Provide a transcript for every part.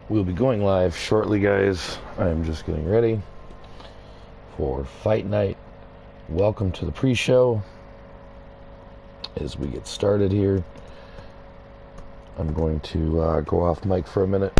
We'll be going live shortly, guys. I'm just getting ready for fight night. Welcome to the pre-show. As we get started here, I'm going to go off mic for a minute.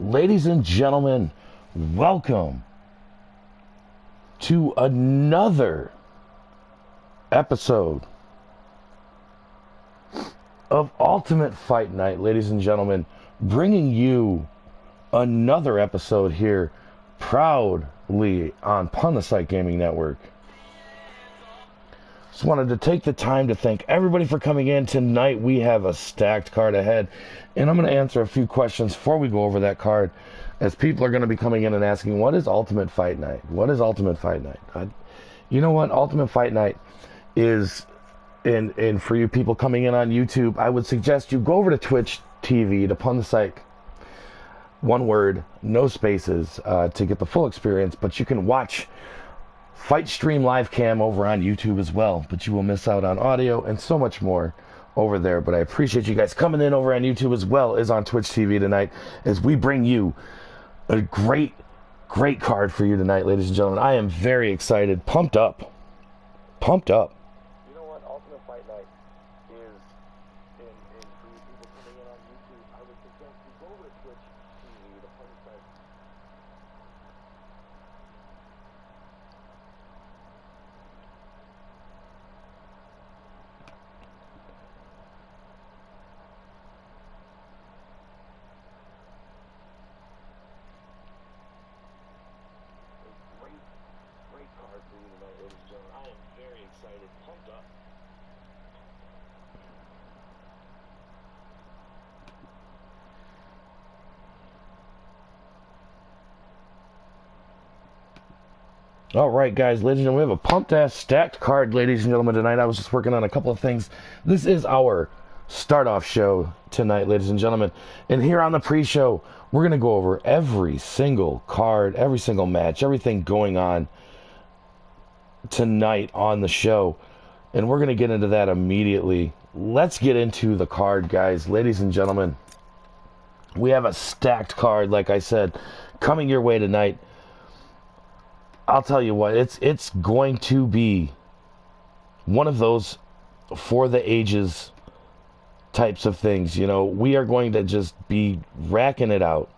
Ladies and gentlemen, welcome to another episode of Ultimate Fight Night. Ladies and gentlemen, bringing you another episode here proudly on PunThePsychGamin Network. Just wanted to take the time to thank everybody for coming in. Tonight we have a stacked card ahead, and I'm going to answer a few questions before we go over that card, as people are going to be coming in and asking, what is Ultimate Fight Night? What is Ultimate Fight Night? You know what? Ultimate Fight Night is, and for you people coming in on YouTube, I would suggest you go over to Twitch TV, to PunThePsych, one word, no spaces, to get the full experience. But you can watch Fight Stream Live Cam over on YouTube as well, but you will miss out on audio and so much more over there. But I appreciate you guys coming in over on YouTube as well as on Twitch TV tonight, as we bring you a great card for you tonight, ladies and gentlemen. I am very excited, pumped up. You know what? Ultimate Fight Night is, and for you people coming in on YouTube, I would suggest you go over to Twitch TV, the PunThePsych. Great card for you tonight, ladies and gentlemen. I am very excited, pumped up. All right, guys, ladies and gentlemen, we have a pumped-ass stacked card, ladies and gentlemen, tonight. I was just working on a couple of things. This is our start-off show tonight, ladies and gentlemen. And here on the pre-show, we're going to go over every single card, every single match, everything going on tonight on the show. And we're going to get into that immediately. Let's get into the card, guys. Ladies and gentlemen, we have a stacked card, like I said, coming your way tonight. I'll tell you what, it's going to be one of those for the ages types of things. You know, we are going to just be racking it out.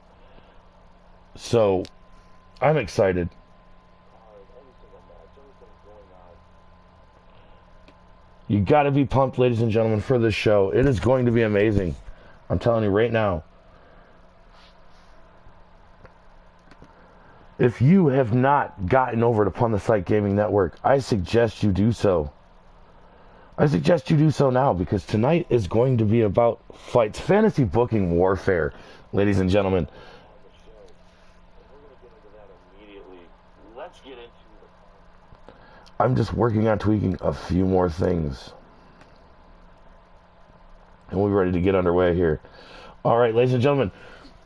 So I'm excited. You got to be pumped, ladies and gentlemen, for this show. It is going to be amazing. I'm telling you right now. If you have not gotten over to PunThePsychGamin Network, I suggest you do so. I suggest you do so now, because tonight is going to be about fights, fantasy booking warfare, ladies and gentlemen. Let's get into it. I'm just working on tweaking a few more things, and we're ready to get underway here. All right, ladies and gentlemen.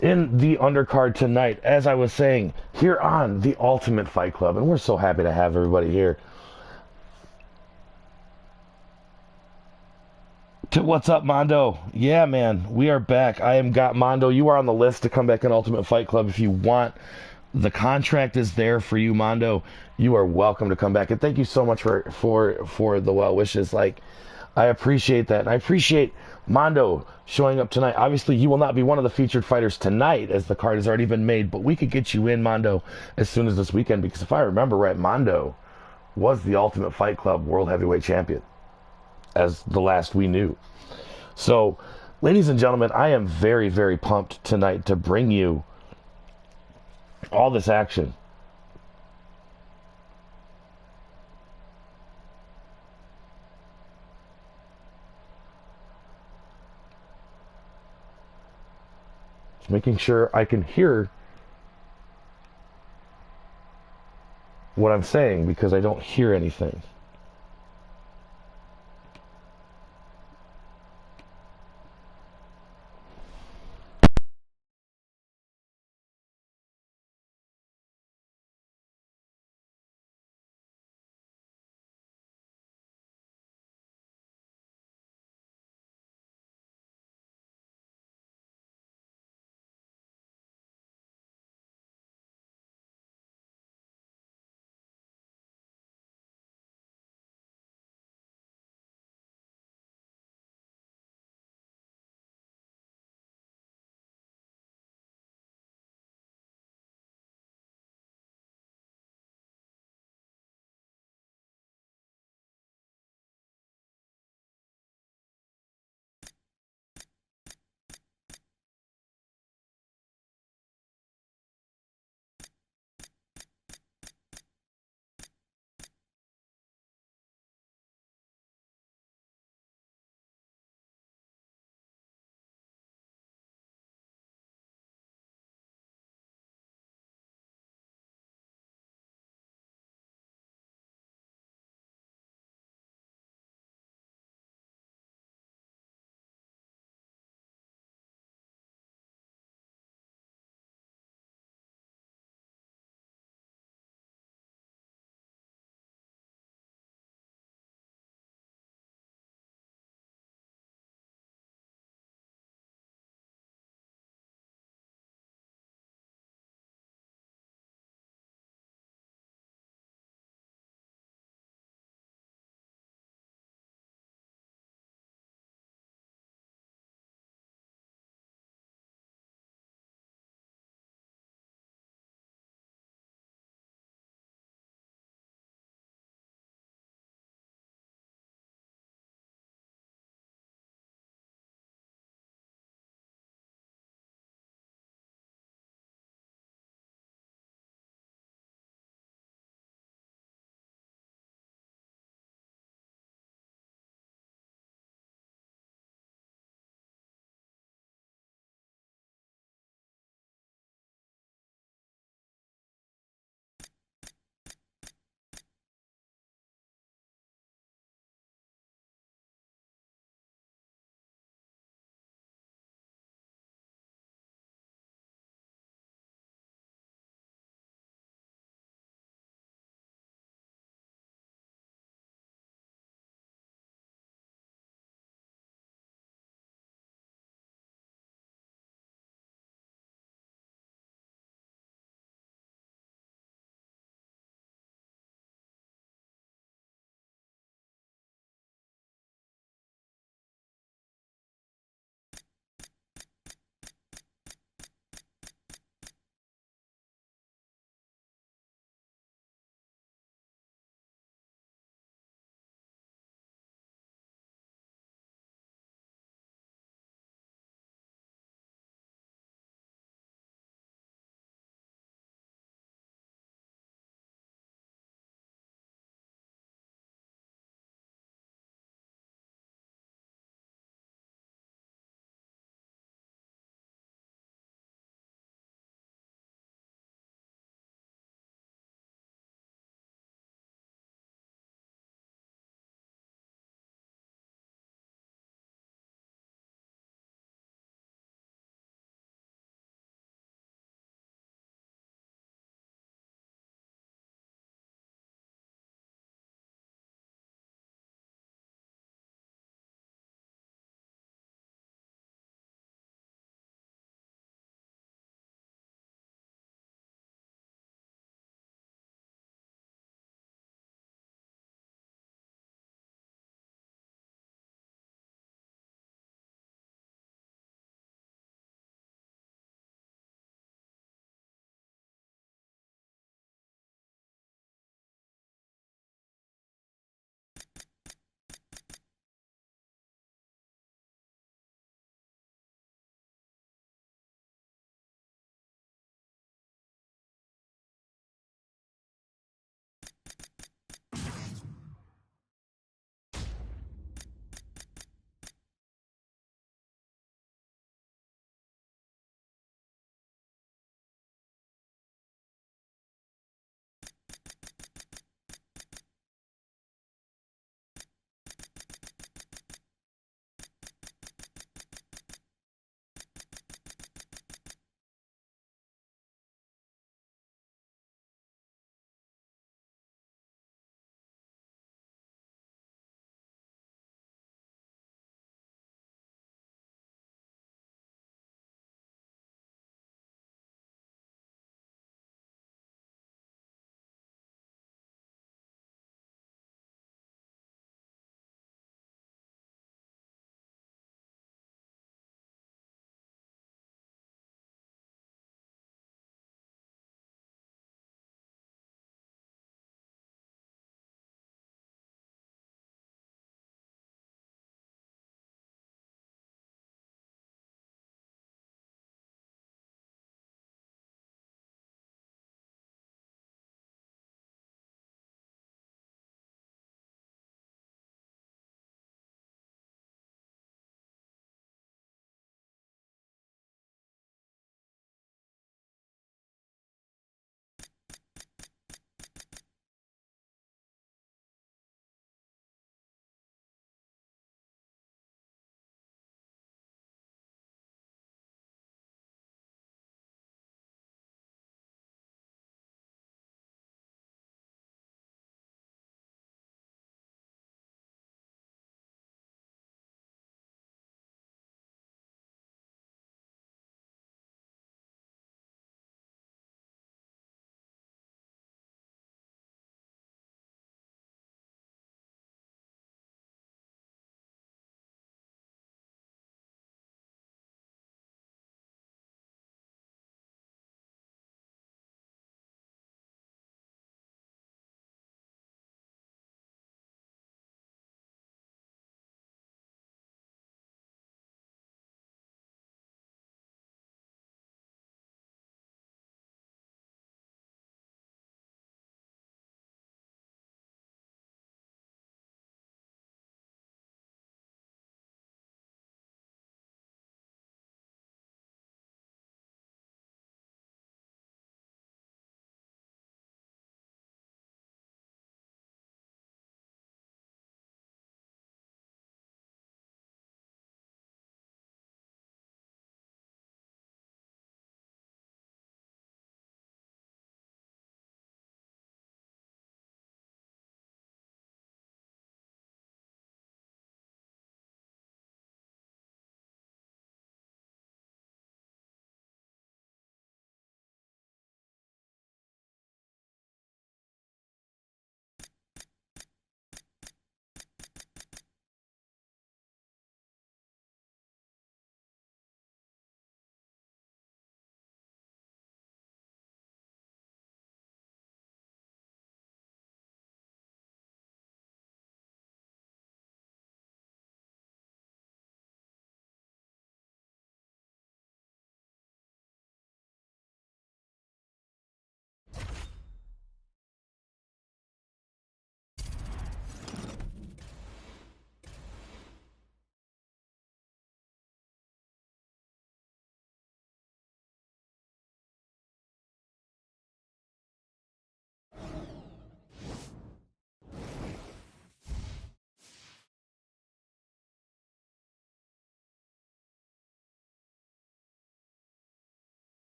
In the undercard tonight, as I was saying, here on the Ultimate Fight Club, and we're so happy to have everybody here. What's up, Mondo? Yeah, man, we are back. I am got Mondo. You are on the list to come back in Ultimate Fight Club if you want. The contract is there for you, Mondo. You are welcome to come back, and thank you so much for the well wishes. Like, I appreciate that, and I appreciate Mondo showing up tonight. Obviously, you will not be one of the featured fighters tonight, as the card has already been made, but we could get you in, Mondo, as soon as this weekend, because if I remember right, Mondo was the Ultimate Fight Club World Heavyweight Champion, as the last we knew. So, ladies and gentlemen, I am very, very pumped tonight to bring you all this action. Making sure I can hear what I'm saying, because I don't hear anything.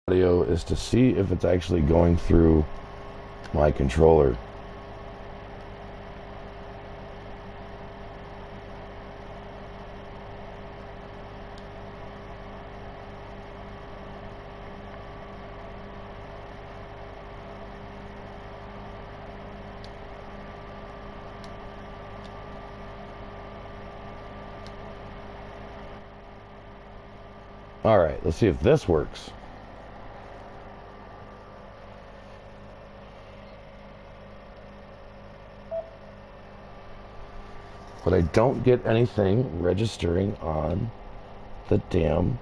audio is to see if it's actually going through my controller. Alright, let's see if this works. But I don't get anything registering on the damn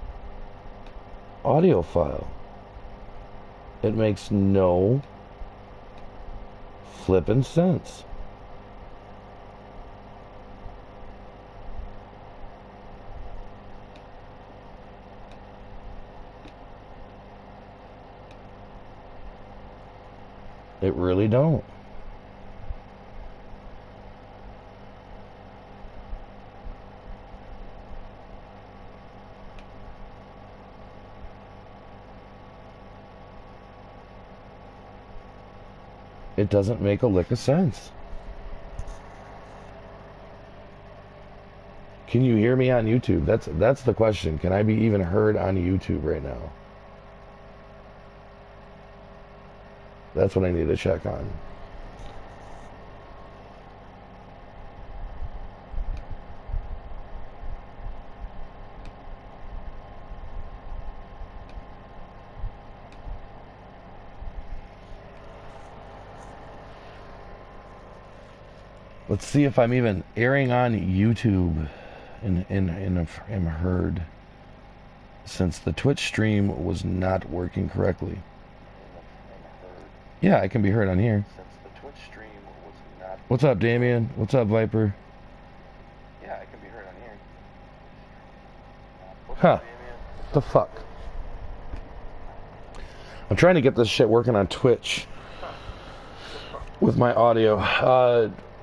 audio file. It makes no flippin' sense. It really don't. It doesn't make a lick of sense. Can you hear me on YouTube? That's the question. Can I be even heard on YouTube right now? That's what I need to check on. Let's see if I'm even airing on YouTube and am heard, since the Twitch stream was not working correctly. Yeah, I can be heard on here. Since the Twitch stream was not. What's up, Damien? What's up, Viper? Yeah, I can be heard on here. Huh. What the fuck? I'm trying to get this shit working on Twitch with my audio.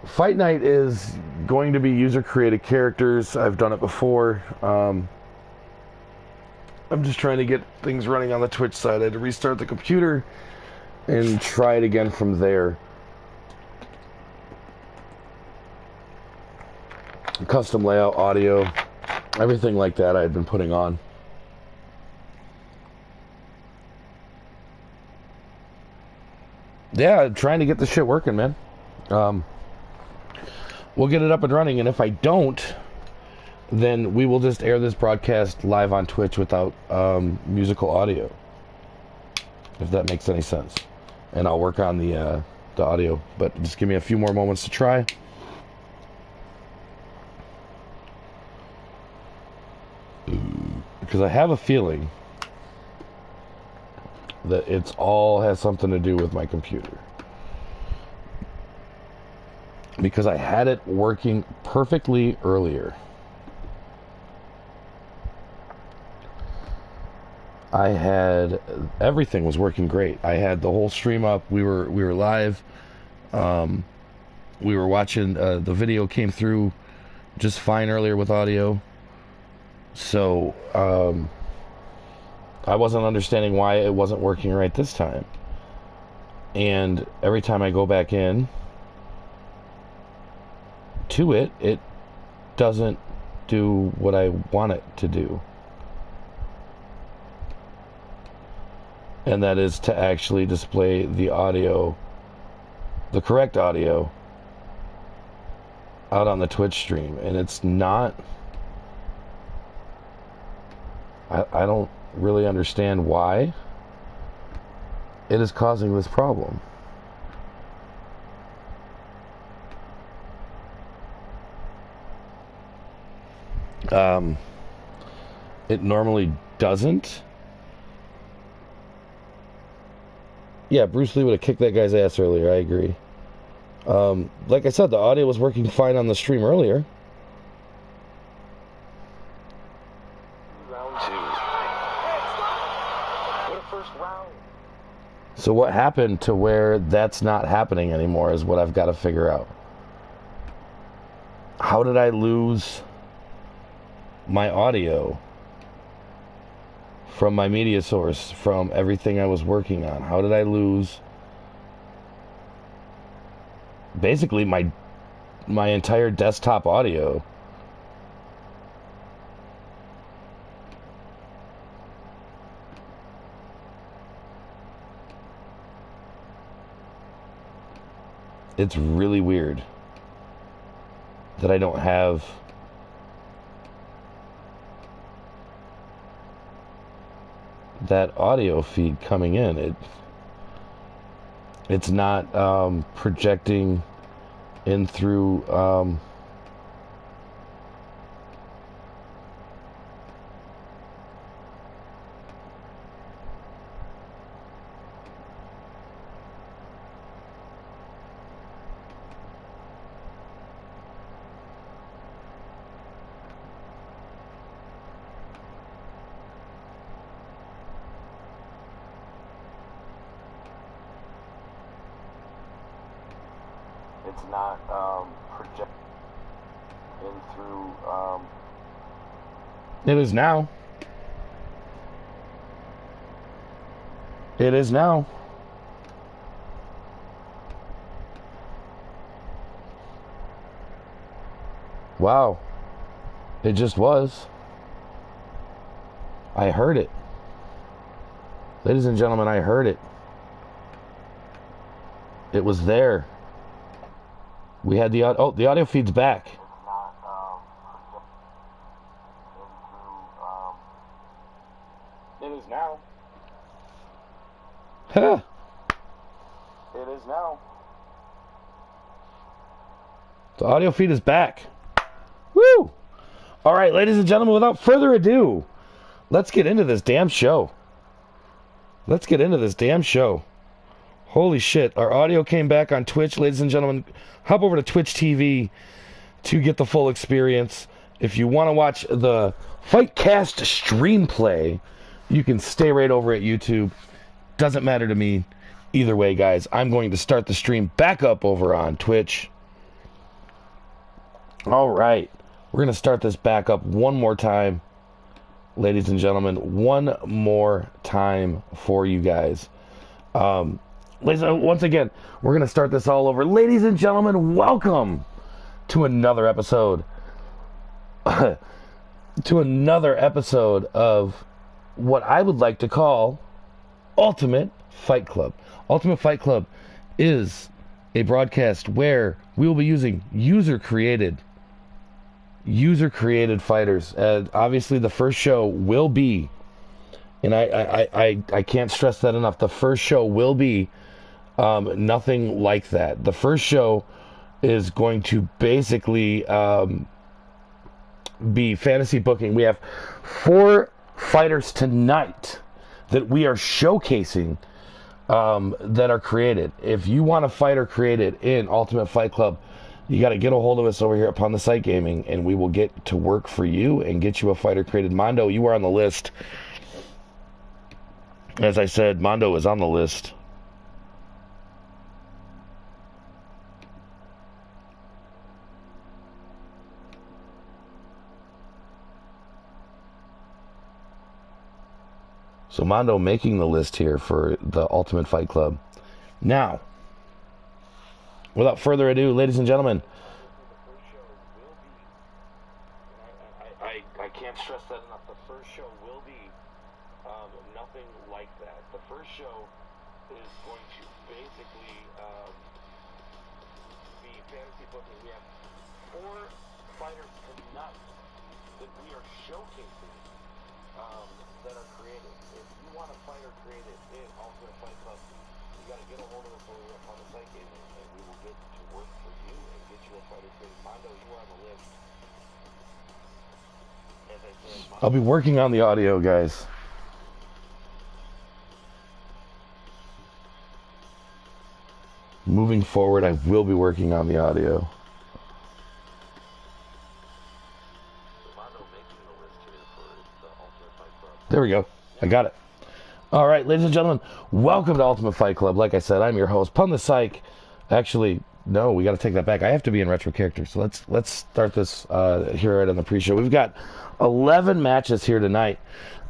Fight Night is going to be user-created characters. I've done it before. I'm just trying to get things running on the Twitch side. I had to restart the computer and try it again from there. Custom layout, audio, everything like that I had been putting on. Yeah, trying to get this shit working, man. We'll get it up and running, and if I don't, then we will just air this broadcast live on Twitch without musical audio, if that makes any sense. And I'll work on the audio, but just give me a few more moments to try. Because I have a feeling that it's all has something to do with my computer. Because I had it working perfectly earlier. I had everything was working great. I had the whole stream up. We were live. We were watching. The video came through just fine earlier with audio. So I wasn't understanding why it wasn't working right this time. And every time I go back in to it, it doesn't do what I want it to do. And that is to actually display the audio, the correct audio, out on the Twitch stream. And it's not... I don't really understand why it is causing this problem. It normally doesn't. Yeah, Bruce Lee would have kicked that guy's ass earlier, I agree. Like I said, the audio was working fine on the stream earlier. Round 2. What a first round. So what happened to where that's not happening anymore is what I've got to figure out. How did I lose my audio from my media source, from everything I was working on? How did I lose basically my entire desktop audio? It's really weird that I don't have that audio feed coming in. It's not projecting in through it's not projecting in through it is now. It is now. Wow. It just was. I heard it. Ladies and gentlemen, I heard it. It was there. We had the audio. Oh, the audio feed's back. It's not it is now. Huh. It is now. The audio feed is back. Woo! All right, ladies and gentlemen, without further ado, let's get into this damn show. Let's get into this damn show. Holy shit, our audio came back on Twitch. Ladies and gentlemen, hop over to Twitch TV to get the full experience. If you want to watch the Fightcast stream play, you can stay right over at YouTube. Doesn't matter to me. Either way, guys, I'm going to start the stream back up over on Twitch. All right, we're going to start this back up one more time. Ladies and gentlemen, one more time for you guys. Once again, we're going to start this all over. Ladies and gentlemen, welcome to another episode. To another episode of what I would like to call Ultimate Fight Club. Ultimate Fight Club is a broadcast where we will be using user-created fighters. Obviously, the first show will be, and I can't stress that enough, the first show will be nothing like that. The first show is going to basically be fantasy booking. We have 4 fighters tonight that we are showcasing that are created. If you want a fighter created in Ultimate Fight Club, you got to get a hold of us over here at PunThePsychGamin, and we will get to work for you and get you a fighter created. Mondo, you are on the list. As I said, Mondo is on the list. So Mondo making the list here for the Ultimate Fight Club. Now, without further ado, ladies and gentlemen, I can't stress that enough. The first show will be nothing like that. The first show is going to basically be fantasy booking. We have 4 fighters tonight that we are showcasing that are created. If you want a fighter created in Ultimate Fight Club, you got to get a hold of us over here on the site gaming, and we will get to work for you and get you a fighter created. Mondo, you are on the list. As I said, Mondo, I'll be working on the audio, guys. Moving forward, I will be working on the audio. There we go. I got it. All right, ladies and gentlemen, welcome to Ultimate Fight Club. Like I said, I'm your host, PunThePsych. Actually, no, we got to take that back. I have to be in retro character. So let's start this here right on the pre-show. We've got 11 matches here tonight.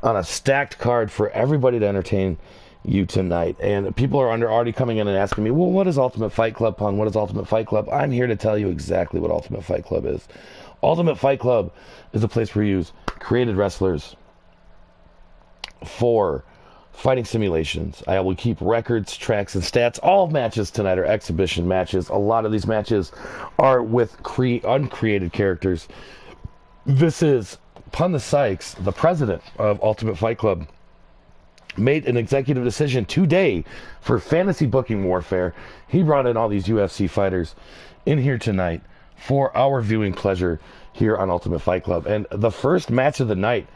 on a stacked card for everybody to entertain you tonight. And people are already coming in and asking me, well, what is Ultimate Fight Club, Pun? What is Ultimate Fight Club? I'm here to tell you exactly what Ultimate Fight Club is. Ultimate Fight Club is a place where we use created wrestlers for fighting simulations. I will keep records, tracks, and stats. All matches tonight are exhibition matches. A lot of these matches are with uncreated characters. This is Pun the Sykes, the president of Ultimate Fight Club, made an executive decision today for fantasy booking warfare. He brought in all these UFC fighters in here tonight for our viewing pleasure here on Ultimate Fight Club. And the first match of the night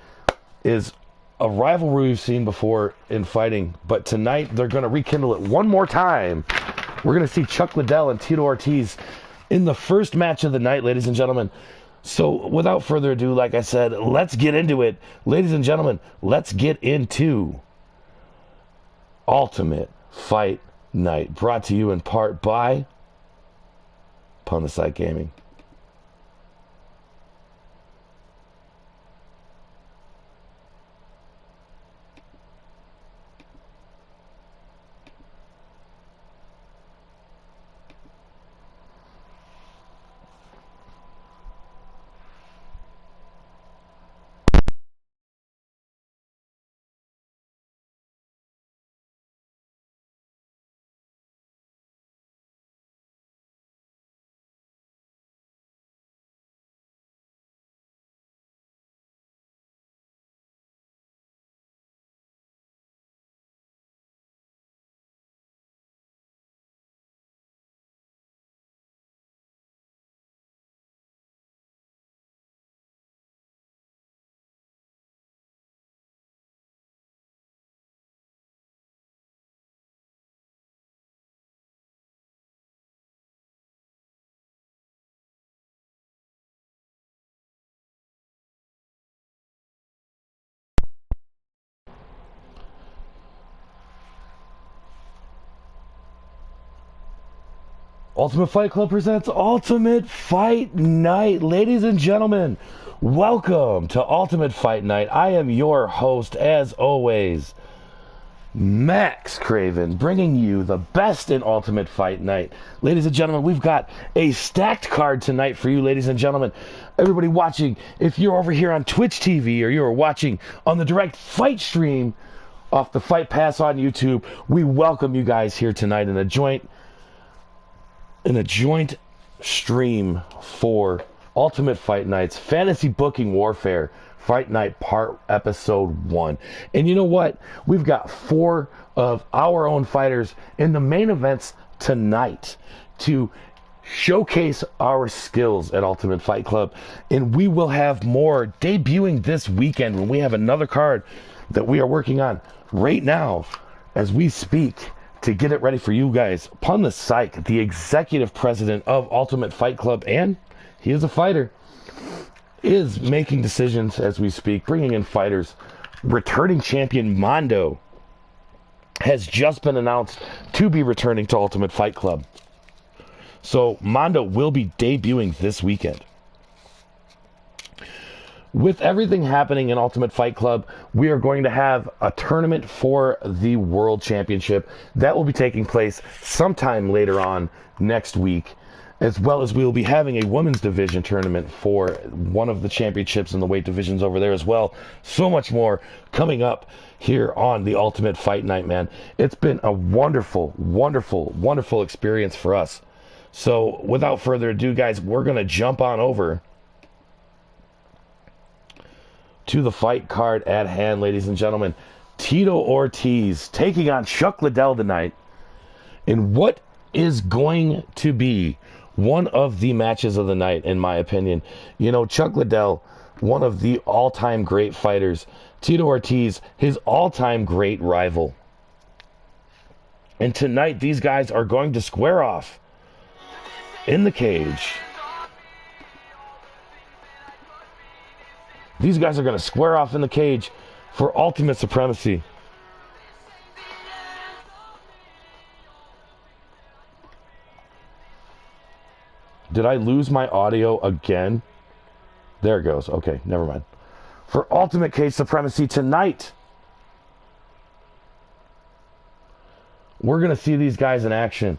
is a rivalry we've seen before in fighting, but tonight they're going to rekindle it one more time. We're going to see Chuck Liddell and Tito Ortiz in the first match of the night, ladies and gentlemen. So without further ado, like I said, let's get into it. Ladies and gentlemen, let's get into Ultimate Fight Night, brought to you in part by PunThePsychGamin'. Ultimate Fight Club presents Ultimate Fight Night. Ladies and gentlemen, welcome to Ultimate Fight Night. I am your host, as always, Max Craven, bringing you the best in Ultimate Fight Night. Ladies and gentlemen, we've got a stacked card tonight for you, ladies and gentlemen. Everybody watching, if you're over here on Twitch TV or you're watching on the direct fight stream off the Fight Pass on YouTube, we welcome you guys here tonight in a joint stream for Ultimate Fight Night's Fantasy Booking Warfare Fight Night Episode 1. And you know what? We've got 4 of our own fighters in the main events tonight to showcase our skills at Ultimate Fight Club. And we will have more debuting this weekend when we have another card that we are working on right now as we speak, to get it ready for you guys. Pun the Psych, the executive president of Ultimate Fight Club, and he is a fighter, is making decisions as we speak, bringing in fighters. Returning champion Mondo has just been announced to be returning to Ultimate Fight Club. So Mondo will be debuting this weekend. With everything happening in Ultimate Fight Club, we are going to have a tournament for the World Championship that will be taking place sometime later on next week, as well as we will be having a women's division tournament for one of the championships in the weight divisions over there as well. So much more coming up here on the Ultimate Fight Night, man. It's been a wonderful, wonderful, wonderful experience for us. So without further ado, guys, we're going to jump on over to the fight card at hand, ladies and gentlemen. Tito Ortiz taking on Chuck Liddell tonight in what is going to be one of the matches of the night, in my opinion. You know, Chuck Liddell, one of the all-time great fighters. Tito Ortiz, his all-time great rival. And tonight, these guys are going to square off in the cage. These guys are going to square off in the cage for ultimate supremacy. Did I lose my audio again? There it goes. Okay, never mind. for Ultimate Cage Supremacy tonight. We're going to see these guys in action.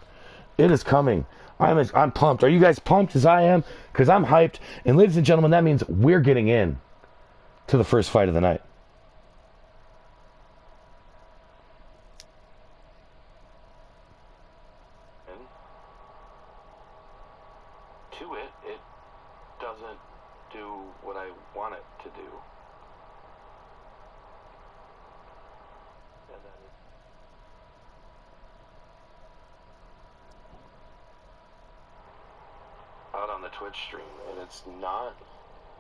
It is coming. I'm pumped. Are you guys pumped as I am? Because I'm hyped. And ladies and gentlemen, that means we're getting in to the first fight of the night. To it, it doesn't do what I want it to do. And then out on the Twitch stream, and it's not.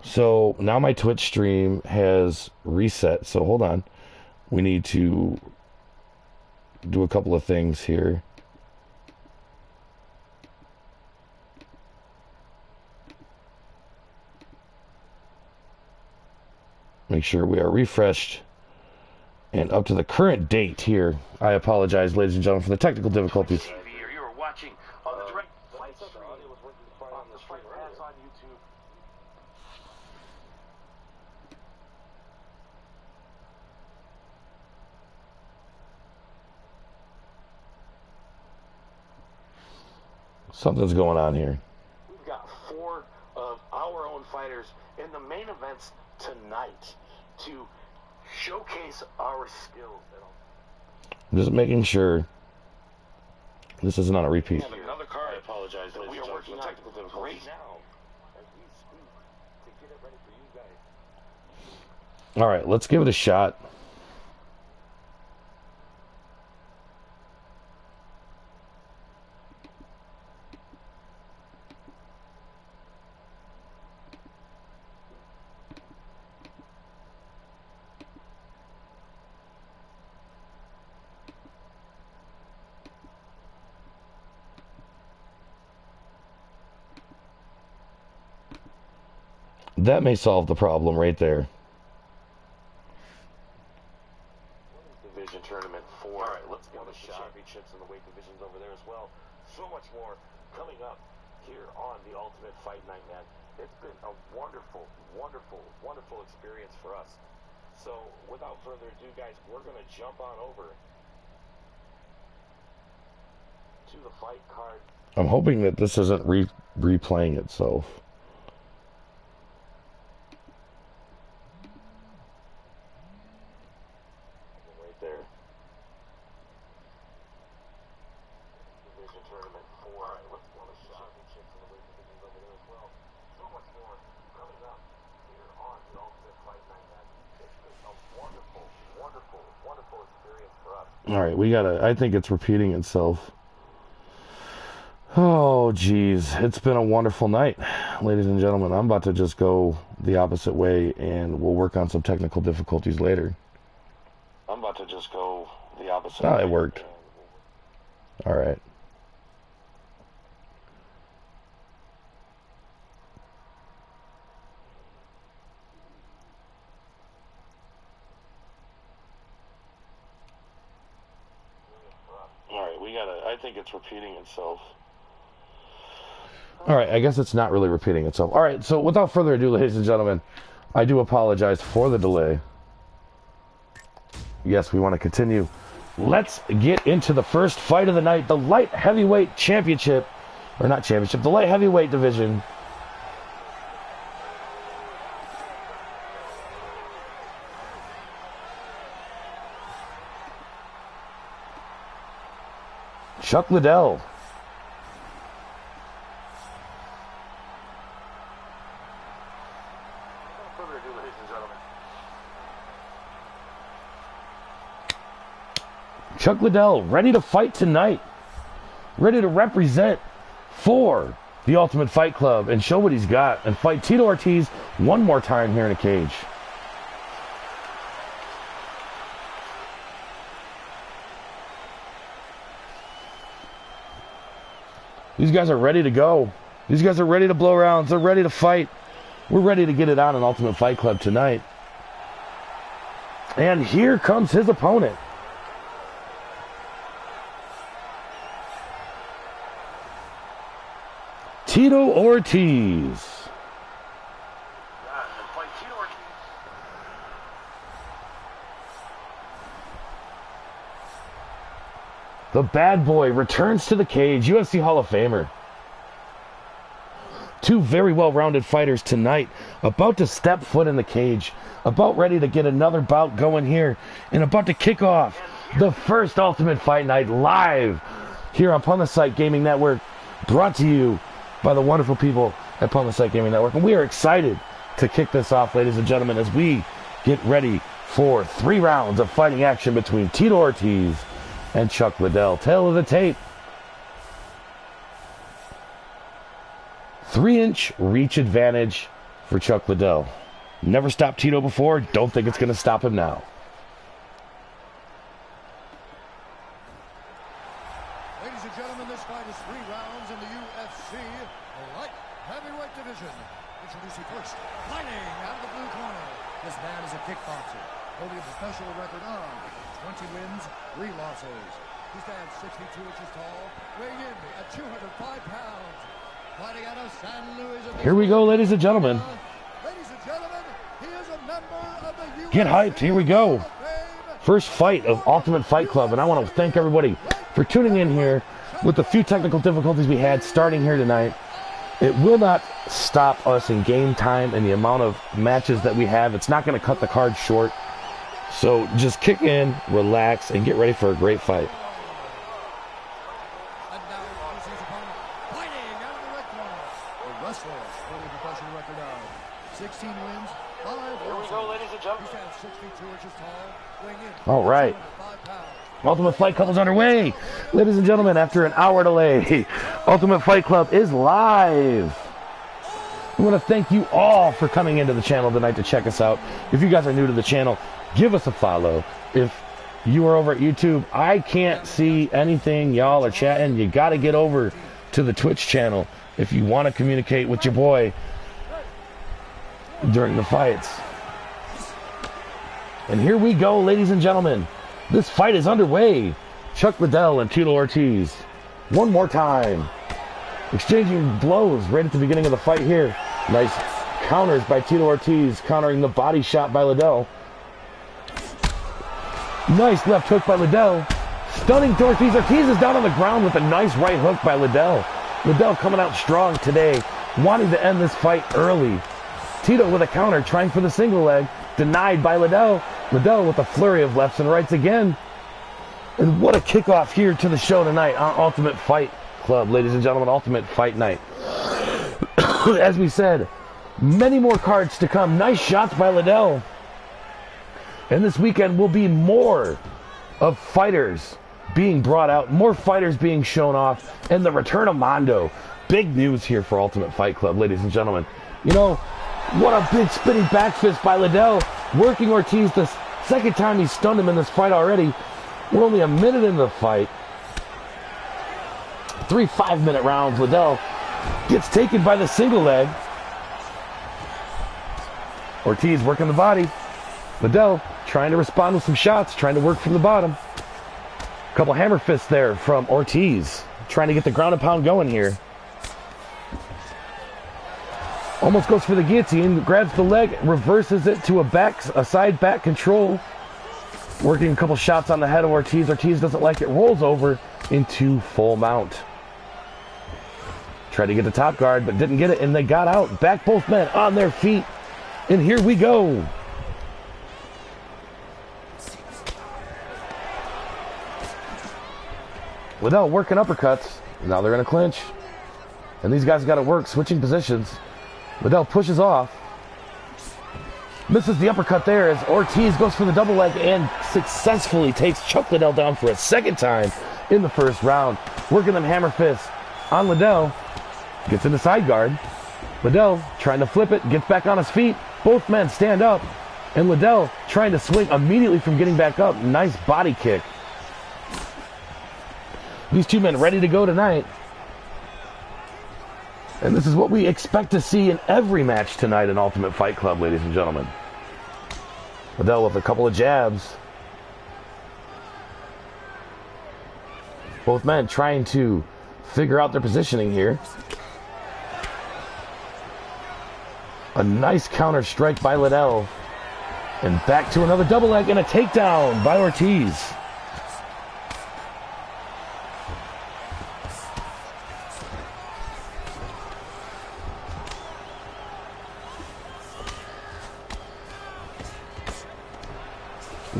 So now my Twitch stream has reset. So hold on. We need to do a couple of things here. Make sure we are refreshed and up to the current date here. I apologize, ladies and gentlemen, for the technical difficulties. You were watching on the direct fight stream. On the Fight Pass on YouTube. Something's going on here. We've got 4 of our own fighters in the main events tonight to showcase our skills. I'm just making sure this isn't on a repeat. Another card. I apologize. We are working on technical difficulties right now as we speak to get it ready for you guys. All right, let's give it a shot. That may solve the problem right there. Division Tournament 4. All right, let's go to the championships in the weight divisions over there as well. So much more coming up here on the Ultimate Fight Night, man. It's been a wonderful, wonderful, wonderful experience for us. So, without further ado, guys, we're going to jump on over to the fight card. I'm hoping that this isn't replaying itself. All right, I think it's repeating itself. Oh, geez. It's been a wonderful night, ladies and gentlemen. I'm about to just go the opposite way, and we'll work on some technical difficulties later. I'm about to just go the opposite way. Oh, it worked. All right. I think it's repeating itself. All right, I guess it's not really repeating itself. All right, so without further ado, ladies and gentlemen, I do apologize for the delay. Yes, we want to continue. Let's get into the first fight of the night, the light heavyweight championship, or not championship, the light heavyweight division. Chuck Liddell. Chuck Liddell, ready to fight tonight. Ready to represent for the Ultimate Fight Club and show what he's got and fight Tito Ortiz one more time here in a cage. These guys are ready to go. These guys are ready to blow rounds. They're ready to fight. We're ready to get it on in Ultimate Fight Club tonight. And here comes his opponent. Tito Ortiz. the bad boy, returns to the cage. UFC Hall of Famer. Two very well-rounded fighters tonight, about to step foot in the cage, about ready to get another bout going here, and about to kick off the first Ultimate Fight Night live here on PunThePsych Gaming Network, brought to you by the wonderful people at PunThePsych Gaming Network. And we are excited to kick this off, ladies and gentlemen, as we get ready for 3 rounds of fighting action between Tito Ortiz and Chuck Liddell. Tail of the tape. 3-inch reach advantage for Chuck Liddell. Never stopped Tito before. Don't think it's going to stop him now. Ladies and gentlemen, this fight is 3 rounds in the UFC light heavyweight division. Introducing first, fighting out of the blue corner. This man is a kickboxer, holding a professional record of 20 wins, 3 losses. He stands 62 inches tall, weighing in at 205 pounds. Fighting out of San Luis. Here we go, ladies and gentlemen. Ladies and gentlemen, he is a member of the UFC. Get hyped. Here we go. First fight of Ultimate Fight Club, and I want to thank everybody for tuning in here with the few technical difficulties we had starting here tonight. It will not stop us in game time and the amount of matches that we have. It's not going to cut the card short. So just kick in, relax, and get ready for a great fight. And now he sees his opponent fighting out of the red corner. The wrestler holding a professional record of 16 wins, 5 losses. Here we go, ladies and gentlemen. He stands 62 inches tall, weighing in All right. 205 pounds. Ultimate Fight Club is underway. Ladies and gentlemen, after an hour delay, Ultimate Fight Club is live. I want to thank you all for coming into the channel tonight to check us out. If you guys are new to the channel, give us a follow. If you are over at YouTube, I can't see anything y'all are chatting. You got to get over to the Twitch channel if you want to communicate with your boy during the fights. And here we go, ladies and gentlemen. This fight is underway. Chuck Liddell and Tito Ortiz. One more time. Exchanging blows right at the beginning of the fight here. Nice counters by Tito Ortiz, countering the body shot by Liddell. Nice left hook by Liddell. Stunning to Ortiz. Ortiz is down on the ground with a nice right hook by Liddell. Liddell coming out strong today, wanting to end this fight early. Tito with a counter, trying for the single leg. Denied by Liddell. Liddell with a flurry of lefts and rights again. And what a kickoff here to the show tonight on Ultimate Fight Club, ladies and gentlemen, Ultimate Fight Night. As we said, many more cards to come. Nice shots by Liddell. And this weekend will be more of fighters being brought out, more fighters being shown off, and the return of Mondo. Big news here for Ultimate Fight Club, ladies and gentlemen. You know, what a big spinning back fist by Liddell, working Ortiz the second time he's stunned him in this fight already. We're only a minute into the fight. 3 5-minute rounds. Liddell gets taken by the single leg. Ortiz working the body. Liddell trying to respond with some shots, trying to work from the bottom. A couple hammer fists there from Ortiz, trying to get the ground and pound going here. Almost goes for the guillotine, grabs the leg, reverses it to a side back control. Working a couple shots on the head of Ortiz. Ortiz doesn't like it, rolls over into full mount. Tried to get the top guard, but didn't get it, and they got out. Back both men on their feet, and here we go. Liddell working uppercuts. Now they're in a clinch. And these guys got to work, switching positions. Liddell pushes off. Misses the uppercut there as Ortiz goes for the double leg and successfully takes Chuck Liddell down for a second time in the first round. Working them hammer fists on Liddell. Gets in the side guard. Liddell trying to flip it, gets back on his feet. Both men stand up. And Liddell trying to swing immediately from getting back up. Nice body kick. These two men ready to go tonight. And this is what we expect to see in every match tonight in Ultimate Fight Club, ladies and gentlemen. Liddell with a couple of jabs. Both men trying to figure out their positioning here. A nice counter strike by Liddell. And back to another double leg and a takedown by Ortiz.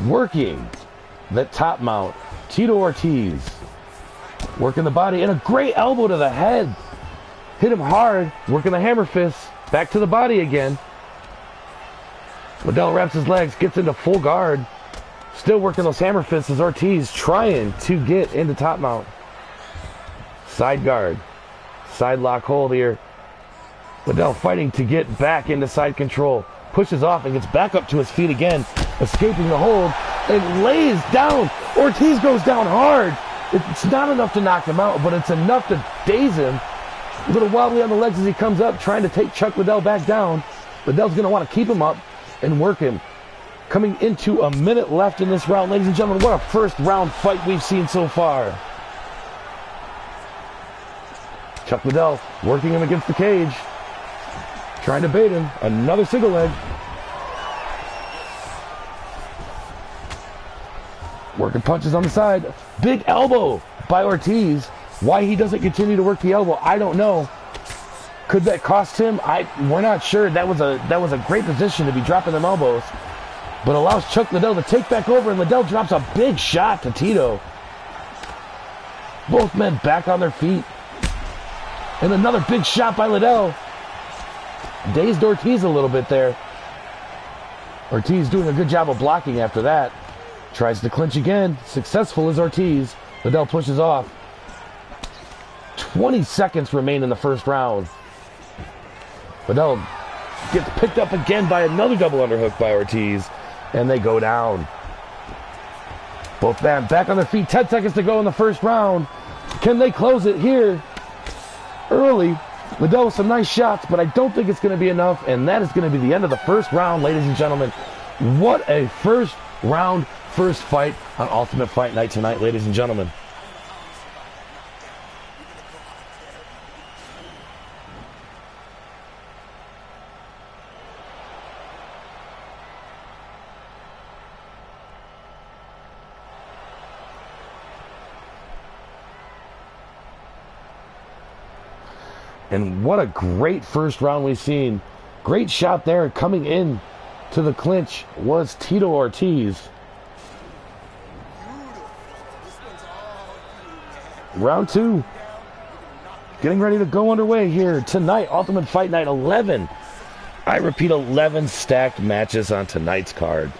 working that top mount. Tito Ortiz working the body and a great elbow to the head. Hit him hard, working the hammer fist. Back to the body again. Liddell wraps his legs, gets into full guard. Still working those hammer fists as Ortiz trying to get into top mount. Side guard. Side lock hold here. Liddell fighting to get back into side control. Pushes off and gets back up to his feet again. Escaping the hold and lays down. Ortiz goes down hard. It's not enough to knock him out, but it's enough to daze him. A little wobbly on the legs as he comes up, trying to take Chuck Liddell back down. Liddell's going to want to keep him up and work him. Coming into a minute left in this round, ladies and gentlemen, what a first round fight we've seen so far. Chuck Liddell working him against the cage. Trying to bait him. Another single leg. Working punches on the side. Big elbow by Ortiz. Why he doesn't continue to work the elbow, I don't know. Could that cost him? We're not sure. That was a great position to be dropping them elbows. But allows Chuck Liddell to take back over, and Liddell drops a big shot to Tito. Both men back on their feet. And another big shot by Liddell. Dazed Ortiz a little bit there. Ortiz doing a good job of blocking after that. Tries to clinch again. Successful as Ortiz. Liddell pushes off. 20 seconds remain in the first round. Liddell gets picked up again by another double underhook by Ortiz. And they go down. Both men back on their feet. 10 seconds to go in the first round. Can they close it here? Early. Liddell with some nice shots, but I don't think it's going to be enough. And that is going to be the end of the first round, ladies and gentlemen. What a first round, first fight on Ultimate Fight Night tonight, ladies and gentlemen. And what a great first round we've seen. Great shot there. Coming in to the clinch was Tito Ortiz. Round two. Getting ready to go underway here tonight. Ultimate Fight Night 11. I repeat, 11 stacked matches on tonight's card.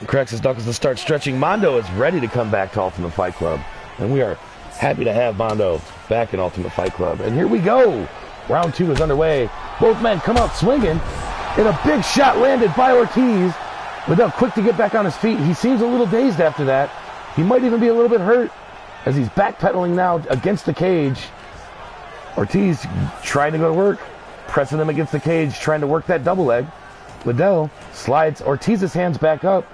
Cracks his knuckles to start stretching. Mondo is ready to come back to Ultimate Fight Club. And we are happy to have Mondo back in Ultimate Fight Club. And here we go. Round two is underway. Both men come out swinging. And a big shot landed by Ortiz. Liddell quick to get back on his feet. He seems a little dazed after that. He might even be a little bit hurt as he's backpedaling now against the cage. Ortiz trying to go to work. Pressing him against the cage. Trying to work that double leg. Liddell slides Ortiz's hands back up.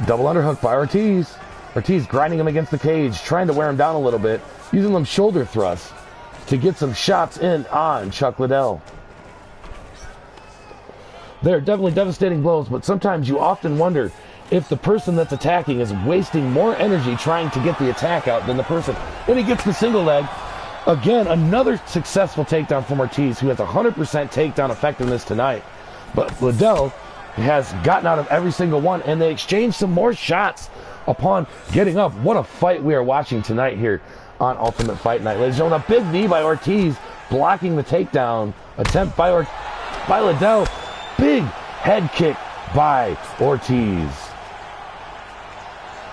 Double underhook by Ortiz. Ortiz grinding him against the cage, trying to wear him down a little bit, using them shoulder thrusts to get some shots in on Chuck Liddell. They're definitely devastating blows, but sometimes you often wonder if the person that's attacking is wasting more energy trying to get the attack out than the person. And he gets the single leg. Again, another successful takedown from Ortiz, who has 100% takedown effectiveness tonight. But Liddell has gotten out of every single one, and they exchange some more shots upon getting up. What a fight we are watching tonight here on Ultimate Fight Night. Ladies and gentlemen, a big knee by Ortiz, blocking the takedown attempt by Liddell. Big head kick by Ortiz.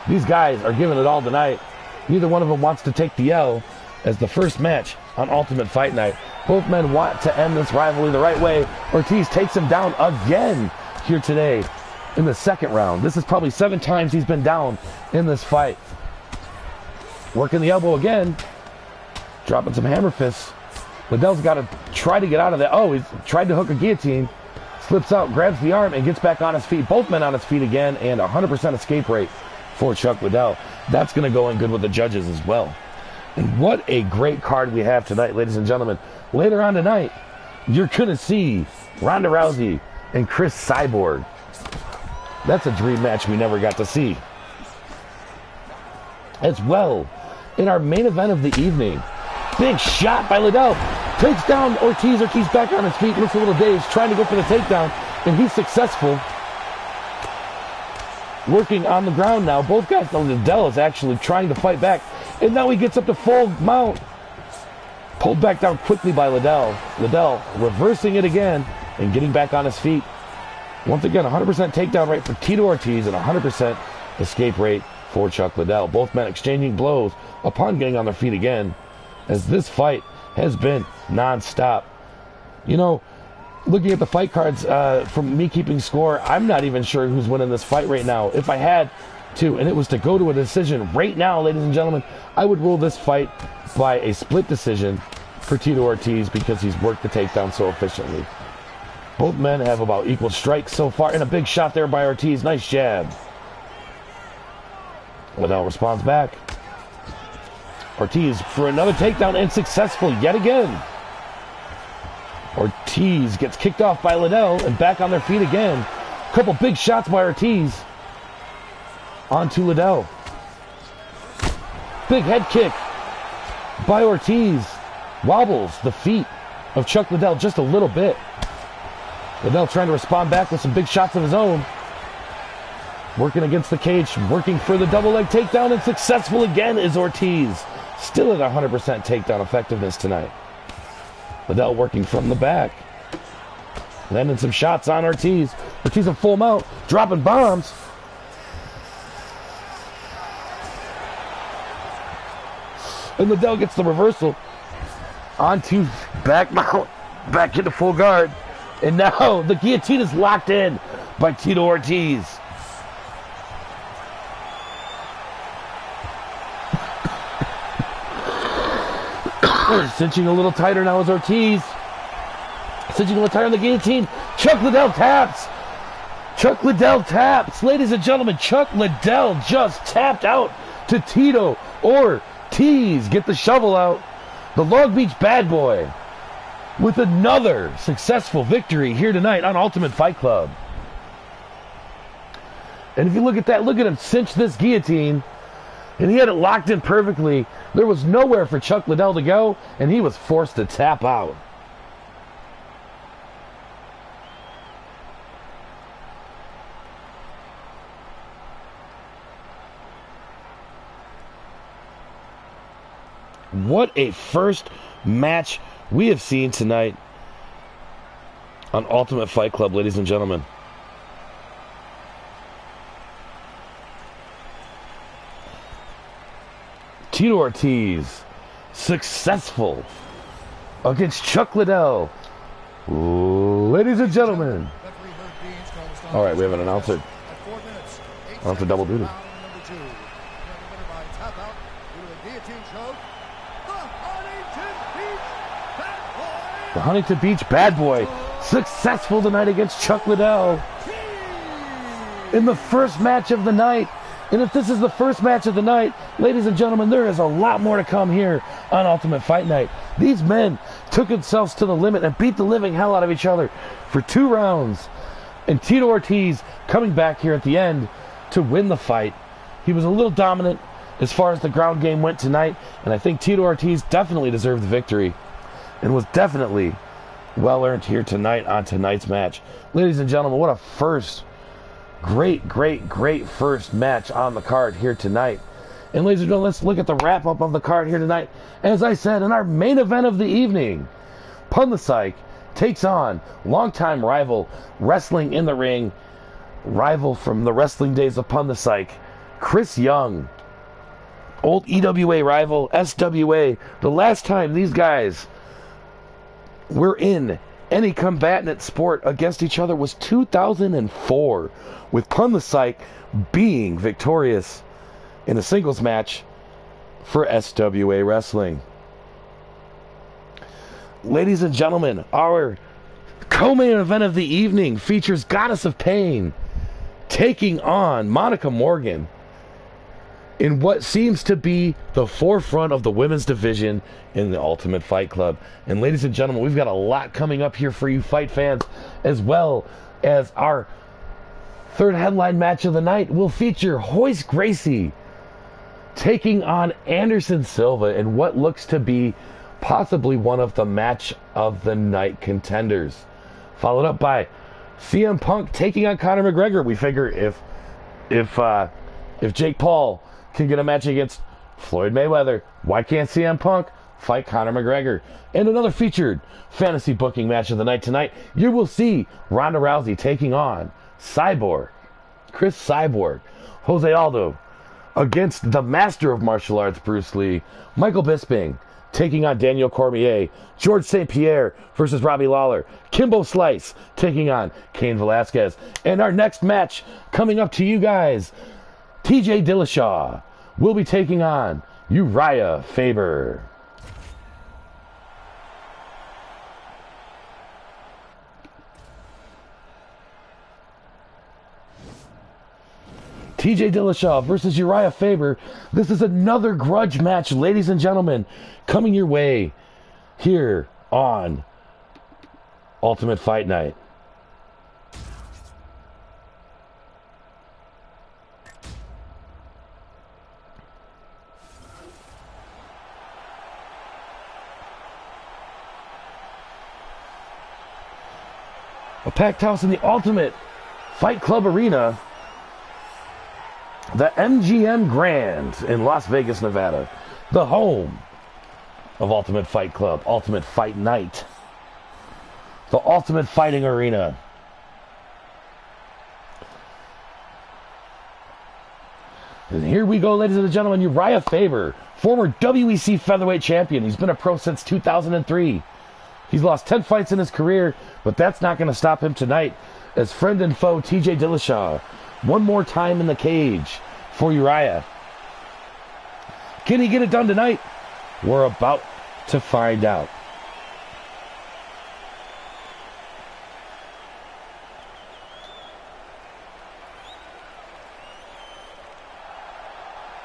These guys are giving it all tonight. Neither one of them wants to take the L as the first match on Ultimate Fight Night. Both men want to end this rivalry the right way. Ortiz takes him down again here today in the second round. This is probably 7 times he's been down in this fight. Working the elbow again. Dropping some hammer fists. Liddell's got to try to get out of that. Oh, he's tried to hook a guillotine. Slips out, grabs the arm, and gets back on his feet. Both men on his feet again, and 100% escape rate for Chuck Liddell. That's going to go in good with the judges as well. And what a great card we have tonight, ladies and gentlemen. Later on tonight, you're going to see Ronda Rousey and Chris Cyborg. That's a dream match we never got to see. As well, in our main event of the evening, big shot by Liddell. Takes down Ortiz. Ortiz back on his feet, looks a little dazed, trying to go for the takedown, and he's successful. working on the ground now. Both guys, Liddell is actually trying to fight back. And now he gets up to full mount. Pulled back down quickly by Liddell. Liddell reversing it again and getting back on his feet. Once again, 100% takedown rate for Tito Ortiz and 100% escape rate for Chuck Liddell. Both men exchanging blows upon getting on their feet again, as this fight has been non-stop. You know, looking at the fight cards from me keeping score, I'm not even sure who's winning this fight right now. If I had to, and it was to go to a decision right now, ladies and gentlemen, I would rule this fight by a split decision for Tito Ortiz because he's worked the takedown so efficiently. Both men have about equal strikes so far, and a big shot there by Ortiz. Nice jab. Liddell responds back. Ortiz for another takedown, and successful yet again. Ortiz gets kicked off by Liddell and back on their feet again. A couple big shots by Ortiz onto Liddell. Big head kick by Ortiz. Wobbles the feet of Chuck Liddell just a little bit. Liddell trying to respond back with some big shots of his own. Working against the cage, working for the double leg takedown, and successful again is Ortiz. Still at 100% takedown effectiveness tonight. Liddell working from the back. Landing some shots on Ortiz. Ortiz in full mount, dropping bombs. And Liddell gets the reversal onto back mount, back into full guard. And now the guillotine is locked in by Tito Ortiz. Cinching a little tighter now is Ortiz. Cinching a little tighter on the guillotine. Chuck Liddell taps. Chuck Liddell taps. Ladies and gentlemen, Chuck Liddell just tapped out to Tito Ortiz. Get the shovel out. The Long Beach bad boy with another successful victory here tonight on Ultimate Fight Club. And if you look at that, look at him cinch this guillotine. And he had it locked in perfectly. There was nowhere for Chuck Liddell to go, and he was forced to tap out. What a first match we have seen tonight on Ultimate Fight Club, ladies and gentlemen. Tito Ortiz, successful against Chuck Liddell. Ladies and gentlemen. All right, we have an announcer. Announcer double duty. The Huntington Beach bad boy, successful tonight against Chuck Liddell in the first match of the night. And if this is the first match of the night, ladies and gentlemen, there is a lot more to come here on Ultimate Fight Night. These men took themselves to the limit and beat the living hell out of each other for 2 rounds. And Tito Ortiz coming back here at the end to win the fight. He was a little dominant as far as the ground game went tonight, and I think Tito Ortiz definitely deserved the victory and was definitely well earned here tonight on tonight's match. Ladies and gentlemen, what a first great first match on the card here tonight. And ladies and gentlemen, let's look at the wrap-up of the card here tonight. As I said, in our main event of the evening, PunThePsych takes on longtime rival, wrestling in the ring, rival from the wrestling days of PunThePsych, Chris Young. Old EWA rival, SWA. The last time these guys were in any combatant sport against each other was 2004, with PunThePsych being victorious in a singles match for SWA Wrestling. Ladies and gentlemen, our co-main event of the evening features Goddess of Pain taking on Monica Morgan in what seems to be the forefront of the women's division in the Ultimate Fight Club. And ladies and gentlemen, we've got a lot coming up here for you fight fans, as well as our third headline match of the night will feature Royce Gracie taking on Anderson Silva in what looks to be possibly one of the match of the night contenders. Followed up by CM Punk taking on Conor McGregor. We figure if if Jake Paul can get a match against Floyd Mayweather, why can't CM Punk fight Conor McGregor? And another featured fantasy booking match of the night tonight, you will see Ronda Rousey taking on Chris Cyborg, Jose Aldo, against the master of martial arts, Bruce Lee, Michael Bisping, taking on Daniel Cormier, George St. Pierre versus Robbie Lawler, Kimbo Slice taking on Cain Velasquez. And our next match coming up to you guys, TJ Dillashaw will be taking on Uriah Faber. TJ Dillashaw versus Uriah Faber. This is another grudge match, ladies and gentlemen, coming your way here on Ultimate Fight Night. A packed house in the Ultimate Fight Club Arena, the MGM Grand in Las Vegas, Nevada, the home of Ultimate Fight Club, Ultimate Fight Night, the Ultimate Fighting Arena. And here we go, ladies and gentlemen, Uriah Faber, former WEC featherweight champion. He's been a pro since 2003. He's lost 10 fights in his career, but that's not going to stop him tonight as friend and foe TJ Dillashaw one more time in the cage for Uriah. Can he get it done tonight? We're about to find out.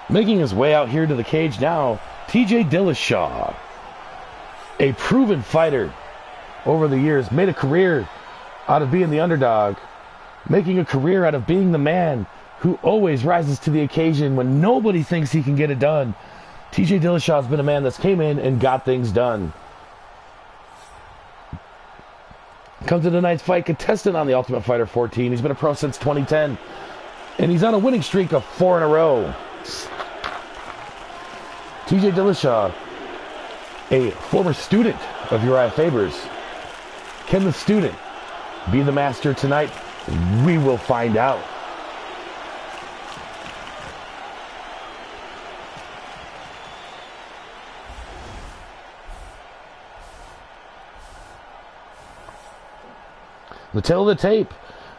Making his way out here to the cage now, TJ Dillashaw, a proven fighter over the years, made a career out of being the underdog, making a career out of being the man who always rises to the occasion when nobody thinks he can get it done. TJ Dillashaw's been a man that's came in and got things done. Comes to tonight's fight, contestant on the Ultimate Fighter 14. He's been a pro since 2010, and he's on a winning streak of 4 in a row. TJ Dillashaw, a former student of Uriah Faber's. Can the student be the master tonight? We will find out. The tail of the tape.